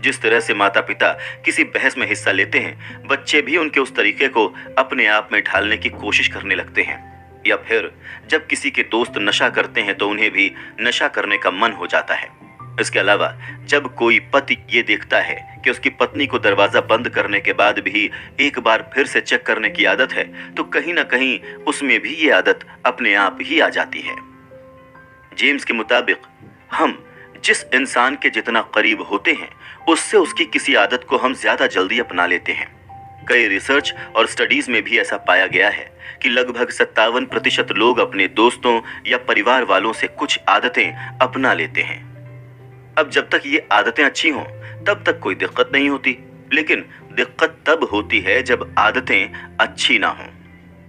जिस तरह से माता पिता किसी बहस में हिस्सा लेते हैं, बच्चे भी उनके उस तरीके को अपने आप में ढालने की कोशिश करने लगते हैं। या फिर जब किसी के दोस्त नशा करते हैं तो उन्हें भी नशा करने का मन हो जाता है। इसके अलावा जब कोई पति ये देखता है कि उसकी पत्नी को दरवाजा बंद करने के बाद भी एक बार फिर से चेक करने की आदत है, तो कहीं ना कहीं उसमें भी ये आदत अपने आप ही आ जाती है। जेम्स के मुताबिक हम जिस इंसान के जितना करीब होते हैं, उससे उसकी किसी आदत को हम ज्यादा जल्दी अपना लेते हैं। कई रिसर्च और स्टडीज में भी ऐसा पाया गया है कि लगभग 57% लोग अपने दोस्तों या परिवार वालों से कुछ आदतें अपना लेते हैं। अब जब तक ये आदतें अच्छी हों तब तक कोई दिक्कत नहीं होती, लेकिन दिक्कत तब होती है जब आदतें अच्छी ना हों।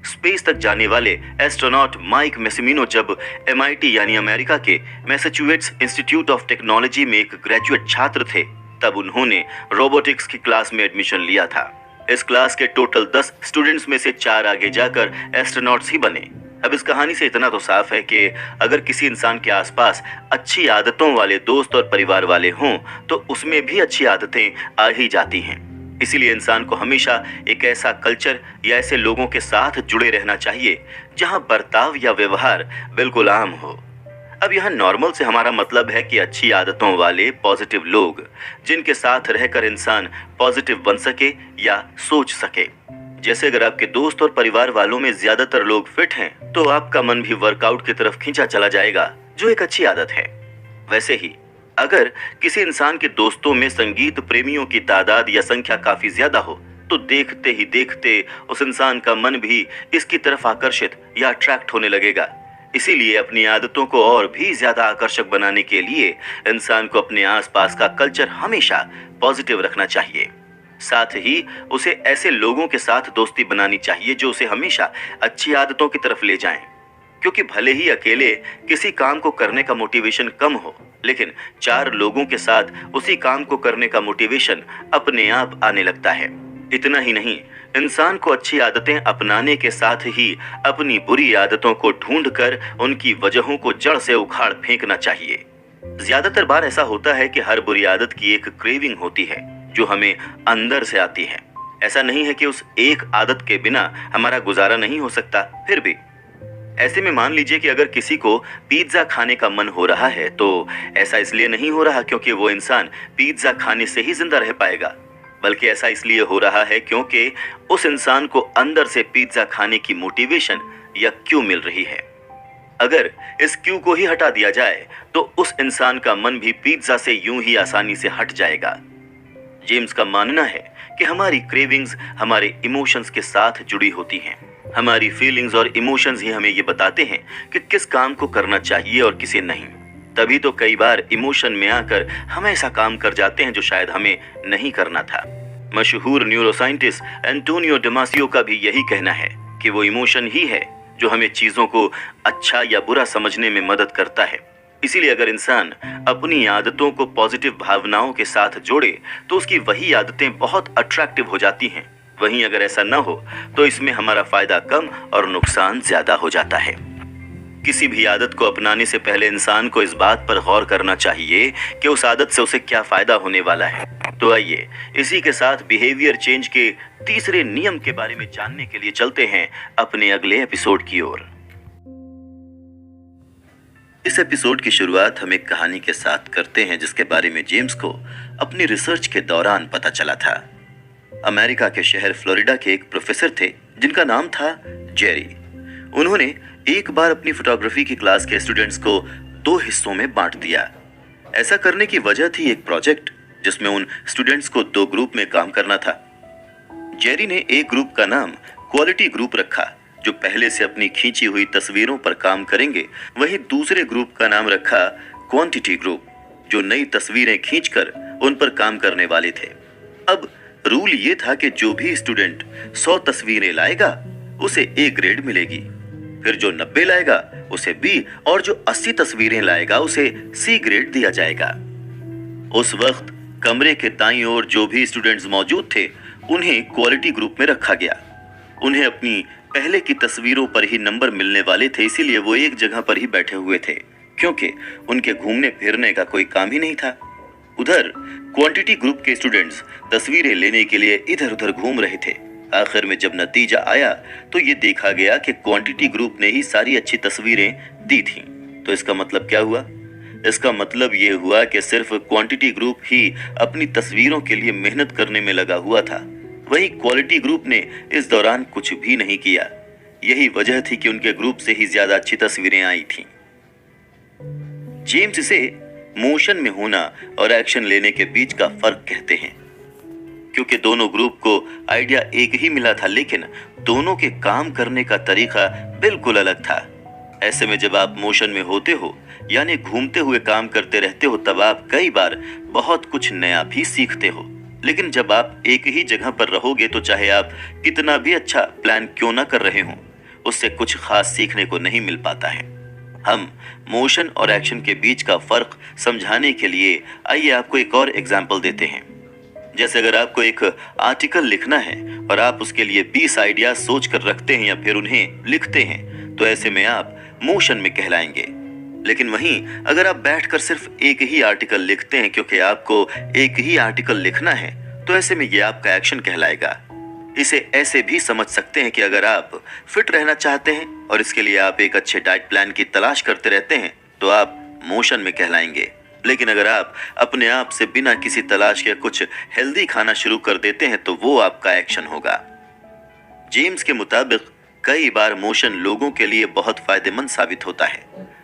स्पेस तक जाने वाले एस्ट्रोनॉट माइक मैसिमिनो जब MIT यानी अमेरिका के मैसाचुसेट्स इंस्टीट्यूट ऑफ टेक्नोलॉजी में एक ग्रेजुएट छात्र थे, तब उन्होंने रोबोटिक्स की क्लास में एडमिशन लिया था। इस क्लास के टोटल 10 स्टूडेंट्स में से 4 आगे जाकर एस्ट्रोनॉट्स ही बने। अब इस कहानी से इतना तो साफ है कि अगर किसी इंसान के आसपास अच्छी आदतों वाले दोस्त और परिवार वाले हों तो उसमें भी अच्छी आदतें आ ही जाती हैं। इसीलिए इंसान को हमेशा एक ऐसा कल्चर या ऐसे लोगों के साथ जुड़े रहना चाहिए जहां बर्ताव या व्यवहार बिल्कुल आम हो। अब यहाँ नॉर्मल से हमारा मतलब है कि अच्छी आदतों वाले पॉजिटिव लोग, जिनके साथ रहकर इंसान पॉजिटिव बन सके या सोच सके। जैसे अगर आपके दोस्त और परिवार वालों में ज्यादातर लोग फिट हैं, तो आपका मन भी वर्कआउट की तरफ खींचा चला जाएगा, जो एक अच्छी आदत है। वैसे ही अगर किसी इंसान के दोस्तों में संगीत प्रेमियों की तादाद या संख्या काफी ज्यादा हो, तो देखते ही देखते उस इंसान का मन भी इसकी तरफ आकर्षित या अट्रैक्ट होने लगेगा। इसीलिए अपनी आदतों को और भी ज्यादा आकर्षक बनाने के लिए इंसान को अपने आसपास का कल्चर हमेशा पॉजिटिव रखना चाहिए। साथ ही उसे ऐसे लोगों के साथ दोस्ती बनानी चाहिए जो उसे हमेशा अच्छी आदतों की तरफ ले जाएं। क्योंकि भले ही अकेले किसी काम को करने का मोटिवेशन कम हो, लेकिन 4 लोगों के साथ उसी काम को करने का मोटिवेशन अपने आप आने लगता है। इतना ही नहीं, इंसान को अच्छी आदतें अपनाने के साथ ही अपनी बुरी आदतों को ढूंढकर उनकी वजहों को जड़ से उखाड़ फेंकना चाहिए। ज्यादातर बार ऐसा होता है कि हर बुरी आदत की एक क्रेविंग होती है जो हमें अंदर से आती है। ऐसा नहीं है कि उस एक आदत के बिना हमारा गुजारा नहीं हो सकता, फिर भी ऐसे में मान लीजिए कि अगर किसी को पिज्जा खाने का मन हो रहा है तो ऐसा इसलिए नहीं हो रहा क्योंकि वो इंसान पिज्जा खाने से ही जिंदा रह पाएगा, बल्कि ऐसा इसलिए हो रहा है क्योंकि उस इंसान को अंदर से पिज्जा खाने की मोटिवेशन या क्यू मिल रही है। अगर इस क्यू को ही हटा दिया जाए तो उस इंसान का मन भी पिज्जा से यूं ही आसानी से हट जाएगा। जेम्स का मानना है कि हमारी क्रेविंग्स हमारे इमोशंस के साथ जुड़ी होती हैं। हमारी फीलिंग्स और इमोशंस ही हमें ये बताते हैं कि किस काम को करना चाहिए और किसे नहीं। तभी तो कई बार इमोशन में आकर हम ऐसा काम कर जाते हैं जो शायद हमें नहीं करना था। मशहूर न्यूरोसाइंटिस्ट एंटोनियो डेमासियो का भी यही कहना है कि वो इमोशन ही है जो हमें चीजों को अच्छा या बुरा समझने में मदद करता है। इसीलिए अगर इंसान अपनी आदतों को पॉजिटिव भावनाओं के साथ जोड़े तो उसकी वही आदतें बहुत अट्रैक्टिव हो जाती हैं। वहीं अगर ऐसा न हो तो इसमें हमारा फायदा कम और नुकसान ज्यादा हो जाता है। किसी भी आदत को अपनाने से पहले इंसान को इस बात पर गौर करना चाहिए कि उस आदत से उसे क्या फायदा होने वाला है। तो आइए इसी के साथ बिहेवियर चेंज के तीसरे नियम के बारे में जानने के लिए चलते हैं अपने अगले एपिसोड की ओर। इस एपिसोड की शुरुआत हम एक कहानी के साथ करते हैं जिसके बारे में जेम्स को अपनी रिसर्च के दौरान पता चला था। अमेरिका के शहर फ्लोरिडा के एक प्रोफेसर थे जिनका नाम था जेरी। उन्होंने एक बार अपनी फोटोग्राफी की क्लास के स्टूडेंट्स को 2 हिस्सों में बांट दिया। ऐसा करने की वजह थी एक प्रोजेक्ट जिसमें उन स्टूडेंट्स को 2 ग्रुप में काम करना था। जेरी ने एक ग्रुप का नाम क्वालिटी ग्रुप रखा जो पहले से अपनी खींची हुई तस्वीरों पर काम करेंगे। वहीं दूसरे ग्रुप का नाम रखा क्वांटिटी ग्रुप जो नई तस्वीरें खींचकर उन पर काम करने वाले थे। अब रूल ये था कि जो भी स्टूडेंट 100 तस्वीरें लाएगा उसे A ग्रेड मिलेगी, फिर जो 90 लाएगा उसे B और जो 80 तस्वीरें लाएगा उसे C ग्रेड दिया जाएगा। उस वक्त कमरे के दाईं ओर जो भी स्टूडेंट्स मौजूद थे उन्हें क्वालिटी ग्रुप में रखा गया। उन्हें अपनी पहले की तस्वीरों पर ही नंबर मिलने वाले थे, इसीलिए वो एक जगह पर ही बैठे हुए थे क्योंकि उनके घूमने फिरने का कोई काम ही नहीं था। उधर क्वांटिटी ग्रुप के स्टूडेंट्स तस्वीरें लेने के लिए इधर उधर घूम रहे थे। आखिर में जब नतीजा आया तो ये देखा गया कि क्वांटिटी ग्रुप ने ही सारी अच्छी तस्वीरें दी थीं। तो इसका मतलब क्या हुआ? इसका मतलब ये हुआ कि सिर्फ क्वांटिटी ग्रुप ही अपनी तस्वीरों के लिए मेहनत करने में लगा हुआ था, वहीं क्वालिटी ग्रुप ने इस दौरान कुछ भी नहीं किया। यही वजह थी कि उनके ग्रुप से ही ज्यादा अच्छी तस्वीरें आई थीं। जेम्स इसे मोशन में होना और एक्शन लेने के बीच का फर्क कहते हैं, क्योंकि दोनों ग्रुप को आइडिया एक ही मिला था लेकिन दोनों के काम करने का तरीका बिल्कुल अलग था। ऐसे में जब आप मोशन में होते हो यानी घूमते हुए काम करते रहते हो तब आप कई बार बहुत कुछ नया भी सीखते हो, लेकिन जब आप एक ही जगह पर रहोगे तो चाहे आप कितना भी अच्छा प्लान क्यों ना कर रहे हों उससे कुछ खास सीखने को नहीं मिल पाता है। हम मोशन और एक्शन के बीच का फर्क समझाने के लिए आइए आपको एक और एग्जाम्पल देते हैं। जैसे अगर आपको एक आर्टिकल लिखना है और आप उसके लिए 20 आइडिया सोच कर रखते हैं या फिर उन्हें लिखते हैं तो ऐसे में आप मोशन में कहलाएंगे। लेकिन वहीं अगर आप बैठकर सिर्फ एक ही आर्टिकल लिखते हैं क्योंकि आपको एक ही आर्टिकल लिखना है तो ऐसे में ये आपका एक्शन कहलाएगा। इसे ऐसे भी समझ सकते हैं कि अगर आप फिट रहना चाहते हैं और इसके लिए आप एक अच्छे डाइट प्लान की तलाश करते रहते हैं तो आप मोशन में कहलाएंगे। लेकिन अगर आप अपने आप से बिना किसी तलाश के कुछ हेल्दी खाना शुरू कर देते हैं तो वो आपका एक्शन होगा। जेम्स के मुताबिक कई बार मोशन लोगों के लिए बहुत फायदेमंद साबित होता है,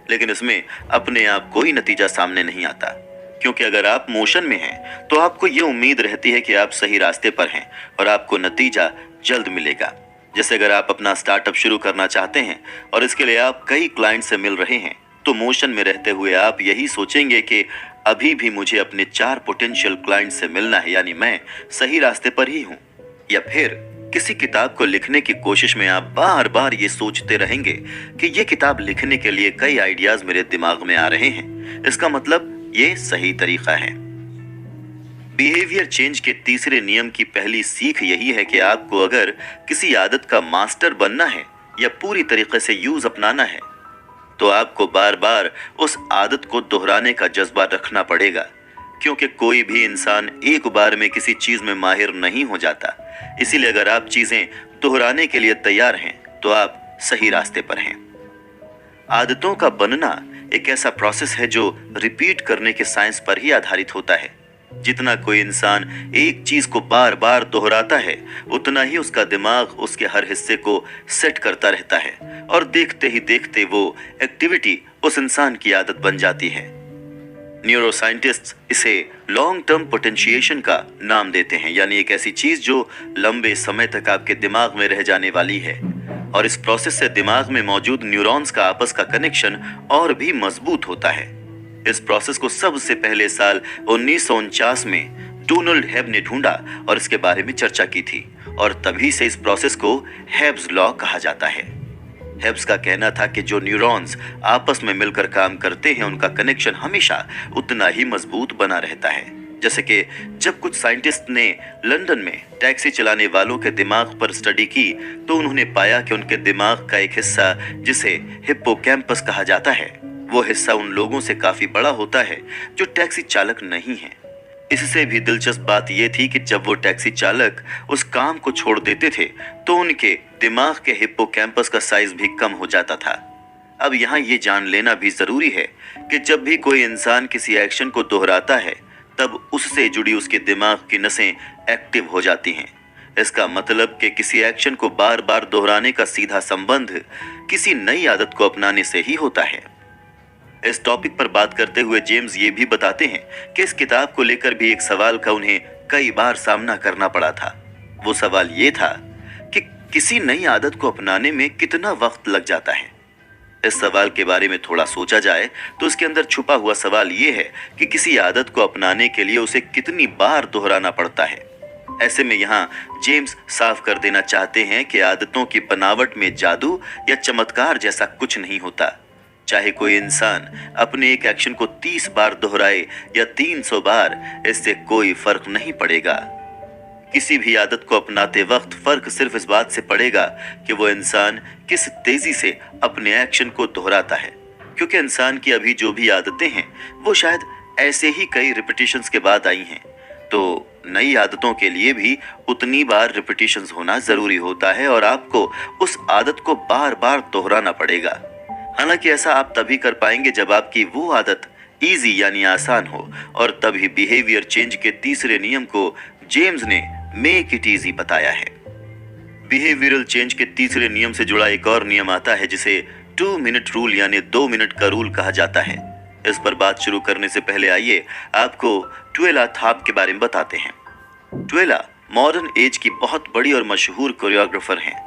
लेकिन इसमें अपने आप कोई नतीजा सामने नहीं आता, क्योंकि अगर आप मोशन में हैं तो आपको ये उम्मीद रहती है कि आप सही रास्ते पर हैं और आपको नतीजा जल्द मिलेगा। जैसे अगर आप अपना स्टार्टअप शुरू करना चाहते हैं और इसके लिए आप कई क्लाइंट से मिल रहे हैं तो मोशन में रहते हुए आप यही सोचेंगे कि अभी भी मुझे अपने 4 पोटेंशियल क्लाइंट से मिलना है, यानी मैं सही रास्ते पर ही हूँ। या फिर किसी किताब को लिखने की कोशिश में आप बार बार ये सोचते रहेंगे कि ये किताब लिखने के लिए कई आइडियाज मेरे दिमाग में आ रहे हैं, इसका मतलब ये सही तरीका है। बिहेवियर चेंज के तीसरे नियम की पहली सीख यही है कि आपको अगर किसी आदत का मास्टर बनना है या पूरी तरीके से यूज अपनाना है तो आपको बार बार उस आदत को दोहराने का जज्बा रखना पड़ेगा, क्योंकि कोई भी इंसान एक बार में किसी चीज में माहिर नहीं हो जाता। इसीलिए अगर आप चीजें दोहराने के लिए तैयार हैं तो आप सही रास्ते पर हैं। आदतों का बनना एक ऐसा प्रोसेस है जो रिपीट करने के साइंस पर ही आधारित होता है। जितना कोई इंसान एक चीज को बार बार दोहराता है, उतना ही उसका दिमाग उसके हर हिस्से को सेट करता रहता है और देखते ही देखते वो एक्टिविटी उस इंसान की आदत बन जाती है। न्यूरोसाइंटिस्ट्स इसे लॉन्ग टर्म पोटेंशिएशन का नाम देते हैं, यानी एक ऐसी चीज जो लंबे समय तक आपके दिमाग में रह जाने वाली है। और इस प्रोसेस से दिमाग में मौजूद न्यूरॉन्स का आपस का कनेक्शन और भी मजबूत होता है। इस प्रोसेस को सबसे पहले साल 1949 में डोनाल्ड हेब ने ढूंढा और इसके बारे में चर्चा की थी, और तभी से इस प्रोसेस को हेब्स लॉ कहा जाता है। हेब्स का कहना था कि जो न्यूरॉन्स आपस में मिलकर काम करते हैं, उनका कनेक्शन हमेशा उतना ही मजबूत बना रहता है। जैसे कि जब कुछ साइंटिस्ट ने लंदन में टैक्सी चलाने वालों के दिमाग पर स्टडी की, तो उन्होंने पाया कि उनके दिमाग का एक हिस्सा जिसे हिप्पोकैम्पस कहा जाता है, वो हिस्सा उन लोगों से काफी बड़ा होता है जो टैक्सी चालक नहीं है। इससे भी दिलचस्प बात यह थी कि जब वो टैक्सी चालक उस काम को छोड़ देते थे, तो उनके दिमाग के हिप्पोकैम्पस का साइज भी कम हो जाता था। अब यहाँ ये जान लेना भी जरूरी है कि जब भी कोई इंसान किसी एक्शन को दोहराता है, तब उससे जुड़ी उसके दिमाग की नसें एक्टिव हो जाती हैं। इसका मतलब कि किसी एक्शन को बार बार दोहराने का सीधा संबंध किसी नई आदत को अपनाने से ही होता है। इस टॉपिक पर बात करते हुए जेम्स ये भी बताते हैं कि इस किताब को लेकर भी एक सवाल का उन्हें कई बार सामना करना पड़ा था। वो सवाल ये था कि किसी नई आदत को अपनाने में कितना वक्त लग जाता है। इस सवाल के बारे में थोड़ा सोचा जाए तो इसके अंदर छुपा हुआ सवाल ये है कि किसी आदत को अपनाने के लिए उसे कितनी बार दोहराना पड़ता है। ऐसे में यहाँ जेम्स साफ कर देना चाहते हैं कि आदतों की बनावट में जादू या चमत्कार जैसा कुछ नहीं होता। चाहे कोई इंसान अपने एक एक्शन को 30 बार दोहराए या 300 बार, इससे कोई फर्क नहीं पड़ेगा। किसी भी आदत को अपनाते वक्त फर्क सिर्फ इस बात से पड़ेगा कि वो इंसान किस तेजी से अपने एक्शन को दोहराता है, क्योंकि इंसान की अभी जो भी आदतें हैं वो शायद ऐसे ही कई रिपीटिशंस के बाद आई हैं। तो नई आदतों के लिए भी उतनी बार रिपीटिशंस होना जरूरी होता है और आपको उस आदत को बार बार दोहराना पड़ेगा। हालांकि ऐसा आप तभी कर पाएंगे जब आपकी वो आदत इजी यानी आसान हो, और तभी बिहेवियर चेंज के तीसरे नियम को जेम्स ने मेक इट इजी बताया है। बिहेवियरल चेंज के तीसरे नियम से जुड़ा एक और नियम आता है जिसे 2 मिनट रूल यानी 2 मिनट का रूल कहा जाता है। इस पर बात शुरू करने से पहले आइए आपको ट्वेला थाप के बारे में बताते हैं। ट्वेला मॉडर्न एज की बहुत बड़ी और मशहूर कोरियोग्राफर हैं।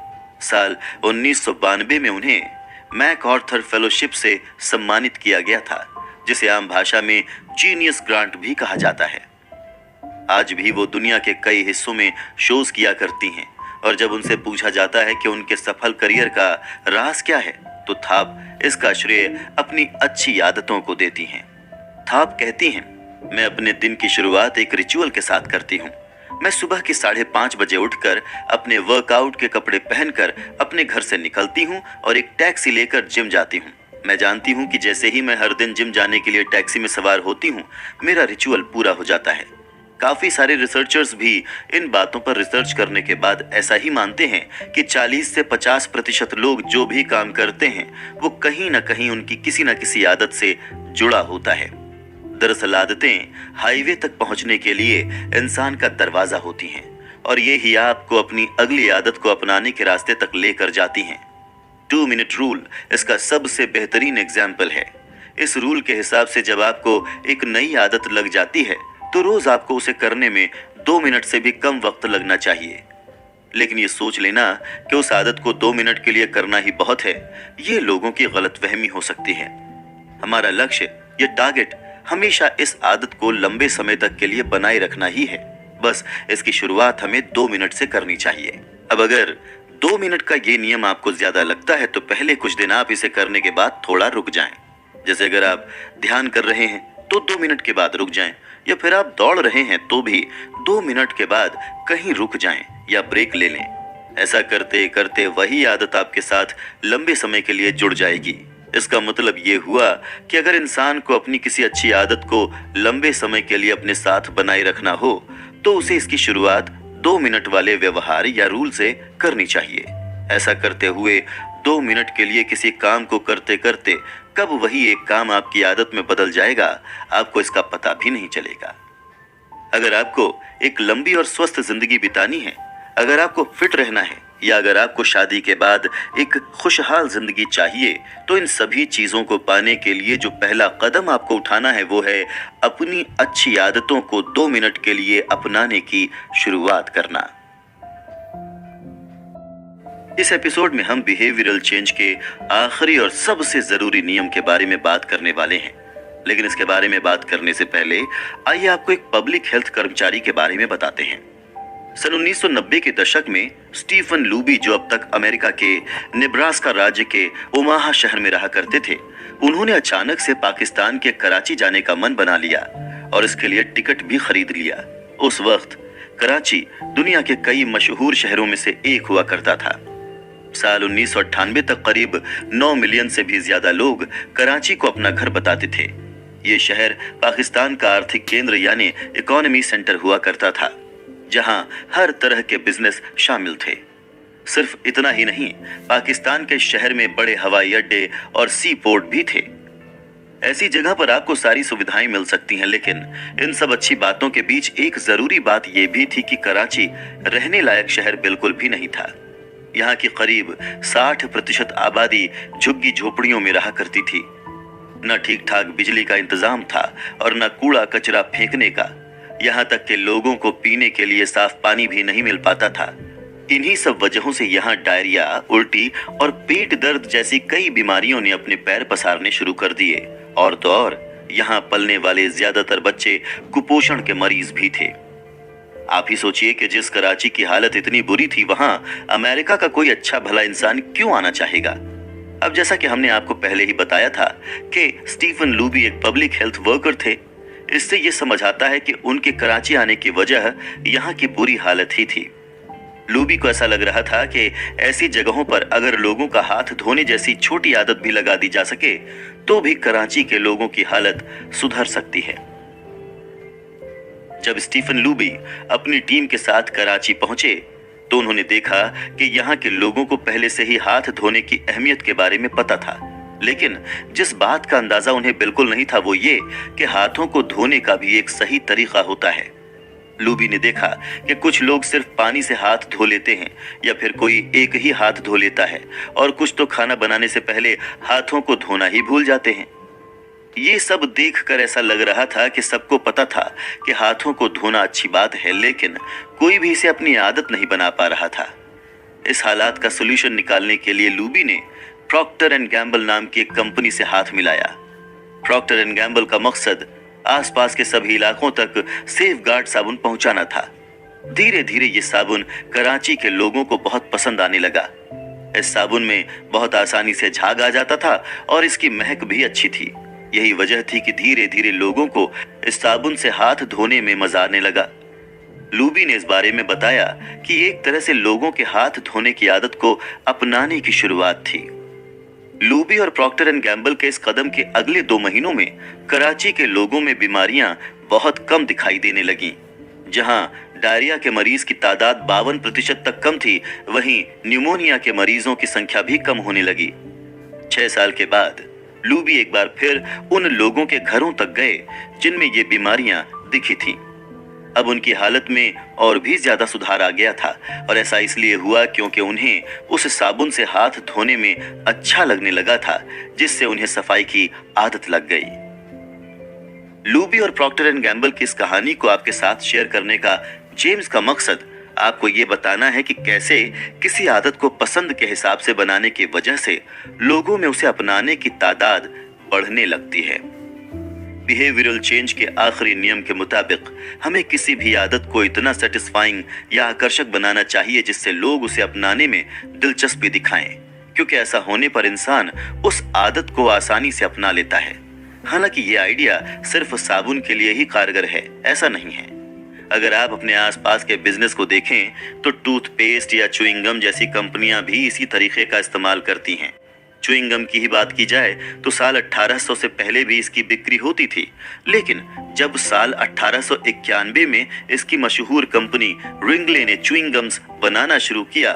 साल 1992 में उन्हें मैक ऑर्थर फेलोशिप से सम्मानित किया गया था, जिसे आम भाषा में जीनियस ग्रांट भी कहा जाता है। आज भी वो दुनिया के कई हिस्सों में शोज किया करती हैं, और जब उनसे पूछा जाता है कि उनके सफल करियर का राज क्या है, तो थाप इसका श्रेय अपनी अच्छी आदतों को देती हैं। थाप कहती हैं, मैं अपने दिन की शुरुआत एक रिचुअल के साथ करती हूँ। मैं सुबह के 5:30 बजे उठकर अपने वर्कआउट के कपड़े पहनकर अपने घर से निकलती हूँ और एक टैक्सी लेकर जिम जाती हूँ। मैं जानती हूँ कि जैसे ही मैं हर दिन जिम जाने के लिए टैक्सी में सवार होती हूँ, मेरा रिचुअल पूरा हो जाता है। काफी सारे रिसर्चर्स भी इन बातों पर रिसर्च करने के बाद ऐसा ही मानते हैं कि 40 से 50% लोग जो भी काम करते हैं वो कहीं ना कहीं उनकी किसी न किसी आदत से जुड़ा होता है। दरअसल आदतें हाईवे तक पहुंचने के लिए इंसान का दरवाजा होती हैं, और ये ही आपको अपनी अगली आदत को अपनाने के रास्ते तक लेकर जाती हैं। 2 मिनट रूल इसका सबसे बेहतरीन एग्जाम्पल है। इस रूल के हिसाब से जब आपको एक नई आदत लग जाती है, तो रोज आपको उसे करने में 2 मिनट से भी कम वक्त लगना चाहिए। लेकिन ये सोच लेना कि उस आदत को 2 मिनट के लिए करना ही बहुत है, ये लोगों की गलतफहमी हो सकती है। हमारा लक्ष्य, ये टारगेट हमेशा इस आदत को लंबे समय तक के लिए बनाए रखना ही है। बस इसकी शुरुआत हमें 2 मिनट से करनी चाहिए। अब अगर 2 मिनट का ये नियम आपको ज्यादा लगता है, तो पहले कुछ दिन आप इसे करने के बाद थोड़ा रुक जाएं। जैसे अगर आप ध्यान कर रहे हैं तो 2 मिनट के बाद रुक जाएं, या फिर आप दौड़ रहे हैं तो भी 2 मिनट के बाद कहीं रुक जाएं या ब्रेक ले लें। ऐसा करते करते वही आदत आपके साथ लंबे समय के लिए जुड़ जाएगी। इसका मतलब ये हुआ कि अगर इंसान को अपनी किसी अच्छी आदत को लंबे समय के लिए अपने साथ बनाए रखना हो, तो उसे इसकी शुरुआत 2 मिनट वाले व्यवहार या रूल से करनी चाहिए। ऐसा करते हुए 2 मिनट के लिए किसी काम को करते करते कब वही एक काम आपकी आदत में बदल जाएगा, आपको इसका पता भी नहीं चलेगा। अगर आपको एक लंबी और स्वस्थ जिंदगी बितानी है, अगर आपको फिट रहना है, या अगर आपको शादी के बाद एक खुशहाल जिंदगी चाहिए, तो इन सभी चीजों को पाने के लिए जो पहला कदम आपको उठाना है वो है अपनी अच्छी आदतों को 2 मिनट के लिए अपनाने की शुरुआत करना। इस एपिसोड में हम बिहेवियरल चेंज के आखिरी और सबसे जरूरी नियम के बारे में बात करने वाले हैं। लेकिन इसके बारे में बात करने से पहले आइए आपको एक पब्लिक हेल्थ कर्मचारी के बारे में बताते हैं। सन 1990 के दशक में स्टीफन लूबी, जो अब तक अमेरिका के नेब्रास्का राज्य के ओमाहा शहर में रहा करते थे, उन्होंने अचानक से पाकिस्तान के कराची जाने का मन बना लिया और इसके लिए टिकट भी खरीद लिया। उस वक्त कराची दुनिया के कई मशहूर शहरों में से एक हुआ करता था। साल 1998 तक करीब 9 मिलियन से भी ज्यादा लोग कराची को अपना घर बताते थे। ये शहर पाकिस्तान का आर्थिक केंद्र यानी इकोनॉमी सेंटर हुआ करता था, जहां हर तरह के बिजनेस शामिल थे। सिर्फ इतना ही नहीं, पाकिस्तान के शहर में बड़े हवाई अड्डे और सी पोर्ट भी थे। ऐसी जगह पर आपको सारी सुविधाएं मिल सकती हैं, लेकिन इन सब अच्छी बातों के बीच एक जरूरी बात यह भी थी कि कराची रहने लायक शहर बिल्कुल भी नहीं था। यहाँ की करीब 60% आबादी झुग्गी झोपड़ियों में रहा करती थी। न ठीक ठाक बिजली का इंतजाम था और न कूड़ा कचरा फेंकने का। यहाँ तक के लोगों को पीने के लिए साफ पानी भी नहीं मिल पाता था। इन्हीं सब वजहों से यहाँ डायरिया, उल्टी और पेट दर्द जैसी कई बीमारियों ने अपने पैर पसारने शुरू कर दिए। और तो और यहाँ पलने वाले ज्यादातर बच्चे कुपोषण के मरीज भी थे। आप ही सोचिए कि जिस कराची की हालत इतनी बुरी थी, वहां अमेरिका का कोई अच्छा भला इंसान क्यों आना चाहेगा। अब जैसा कि हमने आपको पहले ही बताया था कि स्टीफन लूबी एक पब्लिक हेल्थ वर्कर थे, इससे यह समझ आता है कि उनके कराची आने की वजह यहाँ की बुरी हालत ही थी। लूबी को ऐसा लग रहा था कि ऐसी जगहों पर अगर लोगों का हाथ धोने जैसी छोटी आदत भी लगा दी जा सके तो भी कराची के लोगों की हालत सुधर सकती है। जब स्टीफन लूबी अपनी टीम के साथ कराची पहुंचे तो उन्होंने देखा कि यहाँ के लोगों को पहले से ही हाथ धोने की अहमियत के बारे में पता था, लेकिन जिस बात का अंदाजा उन्हें बिल्कुल नहीं था वो ये कि हाथों को धोने का भी एक सही तरीका होता है। लूबी ने देखा कि कुछ लोग सिर्फ पानी से हाथ धो लेते हैं या फिर कोई एक ही हाथ धो लेता है, और कुछ तो खाना बनाने से पहले हाथों को धोना ही भूल जाते हैं। ये सब देखकर ऐसा लग रहा था कि सबको पता था कि हाथों को धोना अच्छी बात है, लेकिन कोई भी इसे अपनी आदत नहीं बना पा रहा था। इस हालात का सलूशन निकालने के लिए लूबी ने प्रॉक्टर एंड गैम्बल नाम की एक कंपनी से हाथ मिलाया। प्रॉक्टर एंड गैम्बल का मकसद आसपास के सभी इलाकों तक सेफगार्ड साबुन पहुंचाना था। धीरे धीरे ये साबुन कराची के लोगों को बहुत पसंद आने लगा। इस साबुन में बहुत आसानी से झाग आ जाता था और इसकी महक भी अच्छी थी। यही वजह थी कि धीरे धीरे लोगों को इस साबुन से हाथ धोने में मजा आने लगा। लूबी ने इस बारे में बताया कि एक तरह से लोगों के हाथ धोने की आदत को अपनाने की शुरुआत थी। लूबी और प्रॉक्टर एंड गैम्बल के इस कदम के अगले 2 महीनों में कराची के लोगों में बीमारियां बहुत कम दिखाई देने लगीं। जहां डायरिया के मरीज की तादाद 52% तक कम थी, वहीं न्यूमोनिया के मरीजों की संख्या भी कम होने लगी। 6 साल के बाद लूबी एक बार फिर उन लोगों के घरों तक गए जिनमें ये बीमारियां दिखी थीं। अब उनकी हालत में और भी ज्यादा सुधार आ गया था, और ऐसा इसलिए हुआ क्योंकि उन्हें उस साबुन से हाथ धोने में अच्छा लगने लगा था, जिससे उन्हें सफाई की आदत लग गई। लूबी और प्रॉक्टर एंड गैम्बल की इस कहानी को आपके साथ शेयर करने का जेम्स का मकसद आपको ये बताना है कि कैसे किसी आदत को पसंद के हिसाब से बनाने की वजह से लोगों में उसे अपनाने की तादाद बढ़ने लगती है। बिहेवियरल चेंज के आखिरी नियम के मुताबिक हमें किसी भी आदत को इतना सेटिस्फाइंग या आकर्षक बनाना चाहिए जिससे लोग उसे अपनाने में दिलचस्पी दिखाएं, क्योंकि ऐसा होने पर इंसान उस आदत को आसानी से अपना लेता है। हालांकि ये आइडिया सिर्फ साबुन के लिए ही कारगर है, ऐसा नहीं है। अगर आप अपने आसपास के बिजनेस को देखें तो टूथपेस्ट या च्युइंगम जैसी कंपनियां भी इसी तरीके का इस्तेमाल करती हैं। च्युइंगम की ही बात की जाए तो साल 1800 से पहले भी इसकी बिक्री होती थी, लेकिन जब साल 1891 में इसकी मशहूर कंपनी रिंगले ने च्युइंगम्स बनाना शुरू किया,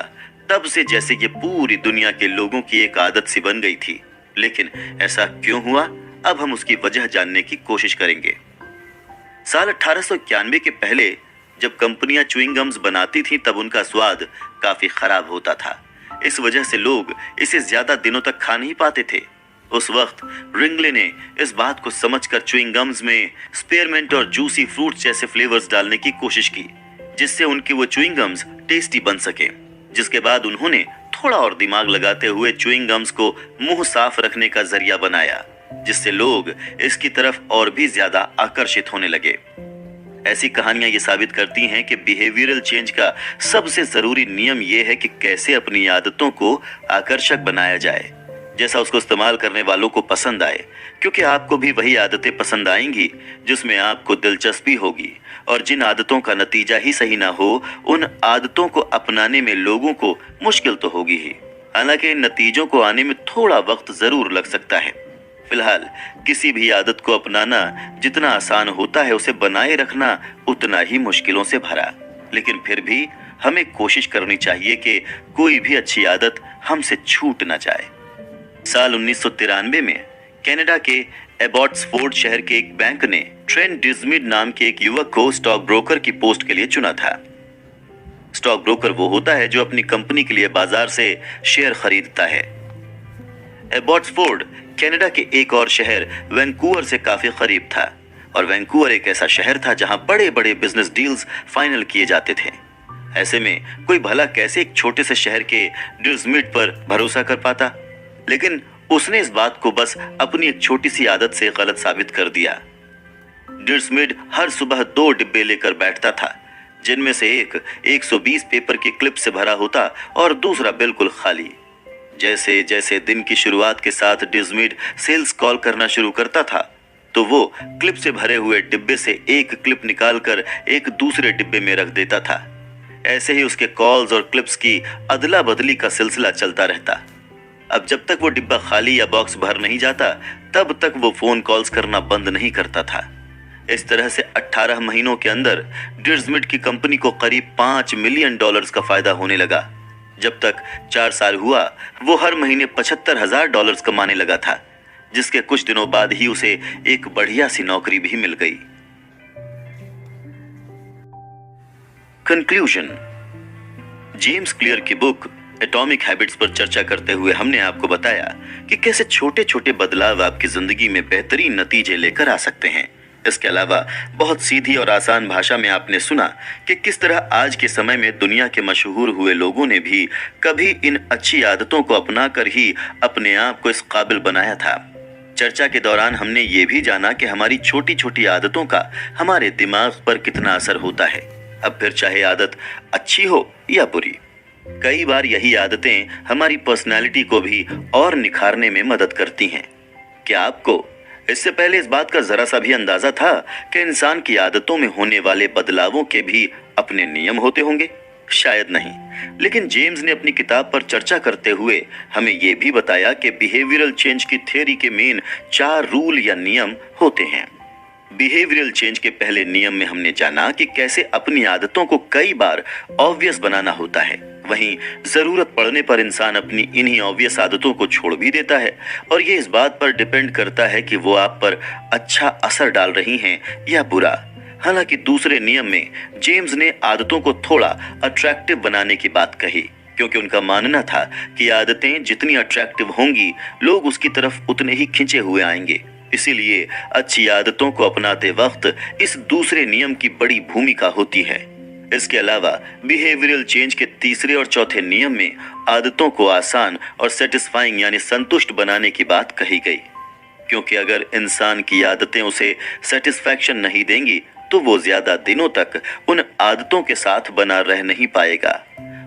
तब से जैसे ये पूरी दुनिया के लोगों की एक आदत सी बन गई थी। लेकिन ऐसा क्यों हुआ, अब हम उसकी वजह जानने की कोशिश करेंगे। साल 1891 के पहले जब कंपनियां च्युइंग गम्स बनाती थीं, तब उनका स्वाद काफी खराब होता था। इस वजह से लोग इसे ज्यादा दिनों तक खा नहीं पाते थे। उस वक्त रिंगले ने इस बात को समझकर च्युइंग गम्स में स्पेयरमेंट और जूसी फ्रूट्स जैसे फ्लेवर्स डालने की कोशिश की, जिससे उनकी वो च्युइंग गम्स टेस्टी बन सके। जिसके बाद उन्होंने थोड़ा और दिमाग लगाते हुए च्युइंग गम्स को मुंह साफ रखने का जरिया बनाया, जिससे लोग इसकी तरफ और भी ज्यादा आकर्षित होने लगे। ऐसी कहानियां ये साबित करती हैं कि बिहेवियरल चेंज का सबसे जरूरी नियम ये है कि कैसे अपनी आदतों को आकर्षक बनाया जाए, जैसा उसको इस्तेमाल करने वालों को पसंद आए, क्योंकि आपको भी वही आदतें पसंद आएंगी जिसमें आपको दिलचस्पी होगी। और जिन आदतों का नतीजा ही सही ना हो, उन आदतों को अपनाने में लोगों को मुश्किल तो होगी ही। हालांकि इन नतीजों को आने में थोड़ा वक्त जरूर लग सकता है। फिलहाल किसी भी आदत को अपनाना जितना आसान होता है, उसे बनाए रखना उतना ही मुश्किलों से भरा। लेकिन फिर भी हमें कोशिश करनी चाहिए कि कोई भी अच्छी आदत हमसे छूट ना जाए। साल 1993 में कनाडा के एबॉट्सफोर्ड शहर के एक बैंक ने ट्रेंट डिस्मिड नाम के एक युवक को स्टॉक ब्रोकर की पोस्ट के लिए चुना था। स्टॉक ब्रोकर वो होता है जो अपनी कंपनी के लिए बाजार से शेयर खरीदता है। एबॉट्सफोर्ड कनाडा के एक और शहर वैंकूवर से काफी करीब था, और वैंकूवर एक ऐसा शहर था जहां बड़े बड़े बिजनेस डील्स फाइनल किए जाते थे। ऐसे में कोई भला कैसे एक छोटे से शहर के डिस्मिड पर भरोसा कर पाता। लेकिन उसने इस बात को बस अपनी एक छोटी सी आदत से गलत साबित कर दिया। डिस्मिड हर सुबह 2 डिब्बे लेकर बैठता था, जिनमें से एक 120 पेपर की क्लिप से भरा होता और दूसरा बिल्कुल खाली। जैसे जैसे दिन की शुरुआत के साथ डिस्मिड सेल्स कॉल करना शुरू करता था, तो वो क्लिप से भरे हुए डिब्बे से एक क्लिप निकालकर एक दूसरे डिब्बे में रख देता था। ऐसे ही उसके कॉल्स और क्लिप्स की अदला बदली का सिलसिला चलता रहता। अब जब तक वो डिब्बा खाली या बॉक्स भर नहीं जाता, तब तक वो फोन कॉल्स करना बंद नहीं करता था। इस तरह से 18 महीनों के अंदर डिस्मिड की कंपनी को करीब $5 मिलियन का फायदा होने लगा। जब तक 4 साल हुआ, वो हर महीने $75,000 कमाने लगा था, जिसके कुछ दिनों बाद ही उसे एक बढ़िया सी नौकरी भी मिल गई। कंक्लूजन। जेम्स क्लियर की बुक एटॉमिक हैबिट्स पर चर्चा करते हुए हमने आपको बताया कि कैसे छोटे छोटे बदलाव आपकी जिंदगी में बेहतरीन नतीजे लेकर आ सकते हैं। इसके अलावा बहुत सीधी और आसान भाषा में आपने सुना कि किस तरह आज के समय में दुनिया के मशहूर हुए लोगों ने भी कभी इन अच्छी आदतों को अपनाकर ही अपने आप को इस काबिल बनाया था। चर्चा के दौरान हमने ये भी जाना कि हमारी छोटी छोटी आदतों का हमारे दिमाग पर कितना असर होता है, अब फिर चाहे आदत अच्छी हो या बुरी। कई बार यही आदतें हमारी पर्सनैलिटी को भी और निखारने में मदद करती हैं। क्या आपको इससे पहले इस बात का जरा सा भी अंदाजा था कि इंसान की आदतों में होने वाले बदलावों के भी अपने नियम होते होंगे? शायद नहीं, लेकिन जेम्स ने अपनी किताब पर चर्चा करते हुए हमें यह भी बताया कि बिहेवियरल चेंज की थ्योरी के मेन 4 रूल या नियम होते हैं। बिहेवियरल चेंज के पहले नियम में हमने जाना कि कैसे अपनी आदतों को कई बार ऑब्वियस बनाना होता है, वहीं जरूरत पड़ने पर इंसान अपनी इन्हीं ऑब्वियस आदतों को छोड़ भी देता है, और ये इस बात पर डिपेंड करता है कि वो आप पर अच्छा असर डाल रही हैं या बुरा। हालांकि दूसरे नियम में जेम्स ने आदतों को थोड़ा अट्रैक्टिव बनाने की बात कही, क्योंकि उनका मानना था कि आदतें जितनी अट्रैक्टिव होंगी, लोग उसकी तरफ उतने ही खिंचे हुए आएंगे। इसीलिए अच्छी आदतों को अपनाते वक्त इस दूसरे नियम की बड़ी भूमिका होती है। इसके अलावा बिहेवियरल चेंज के तीसरे और चौथे नियम में आदतों को आसान और सेटिस्फाइंग यानी संतुष्ट बनाने की बात कही गई, क्योंकि अगर इंसान की आदतें उसे सेटिस्फैक्शन नहीं देंगी तो वो ज्यादा दिनों तक उन आदतों के साथ बना रह नहीं पाएगा।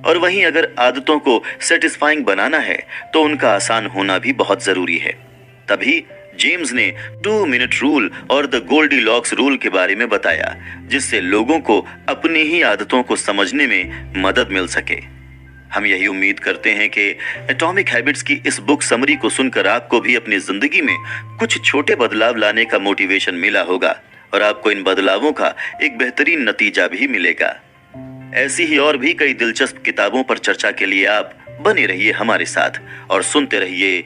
और वहीं अगर आदतों को सेटिस्फाइंग बनाना है तो उनका आसान होना भी बहुत जरूरी है। तभी जेम्स ने 2 मिनट रूल और द गोल्डीलॉक्स रूल के बारे में बताया, जिससे लोगों को अपनी ही आदतों को समझने में मदद मिल सके। हम यही उम्मीद करते हैं कि एटॉमिक हैबिट्स की इस बुक समरी को सुनकर आपको भी अपनी जिंदगी में कुछ छोटे बदलाव लाने का मोटिवेशन मिला होगा और आपको इन बदलावों का एक बेहतरीन नतीजा भी मिलेगा। ऐसी ही और भी कई दिलचस्प किताबों पर चर्चा के लिए आप बने रहिए हमारे साथ और सुनते रहिए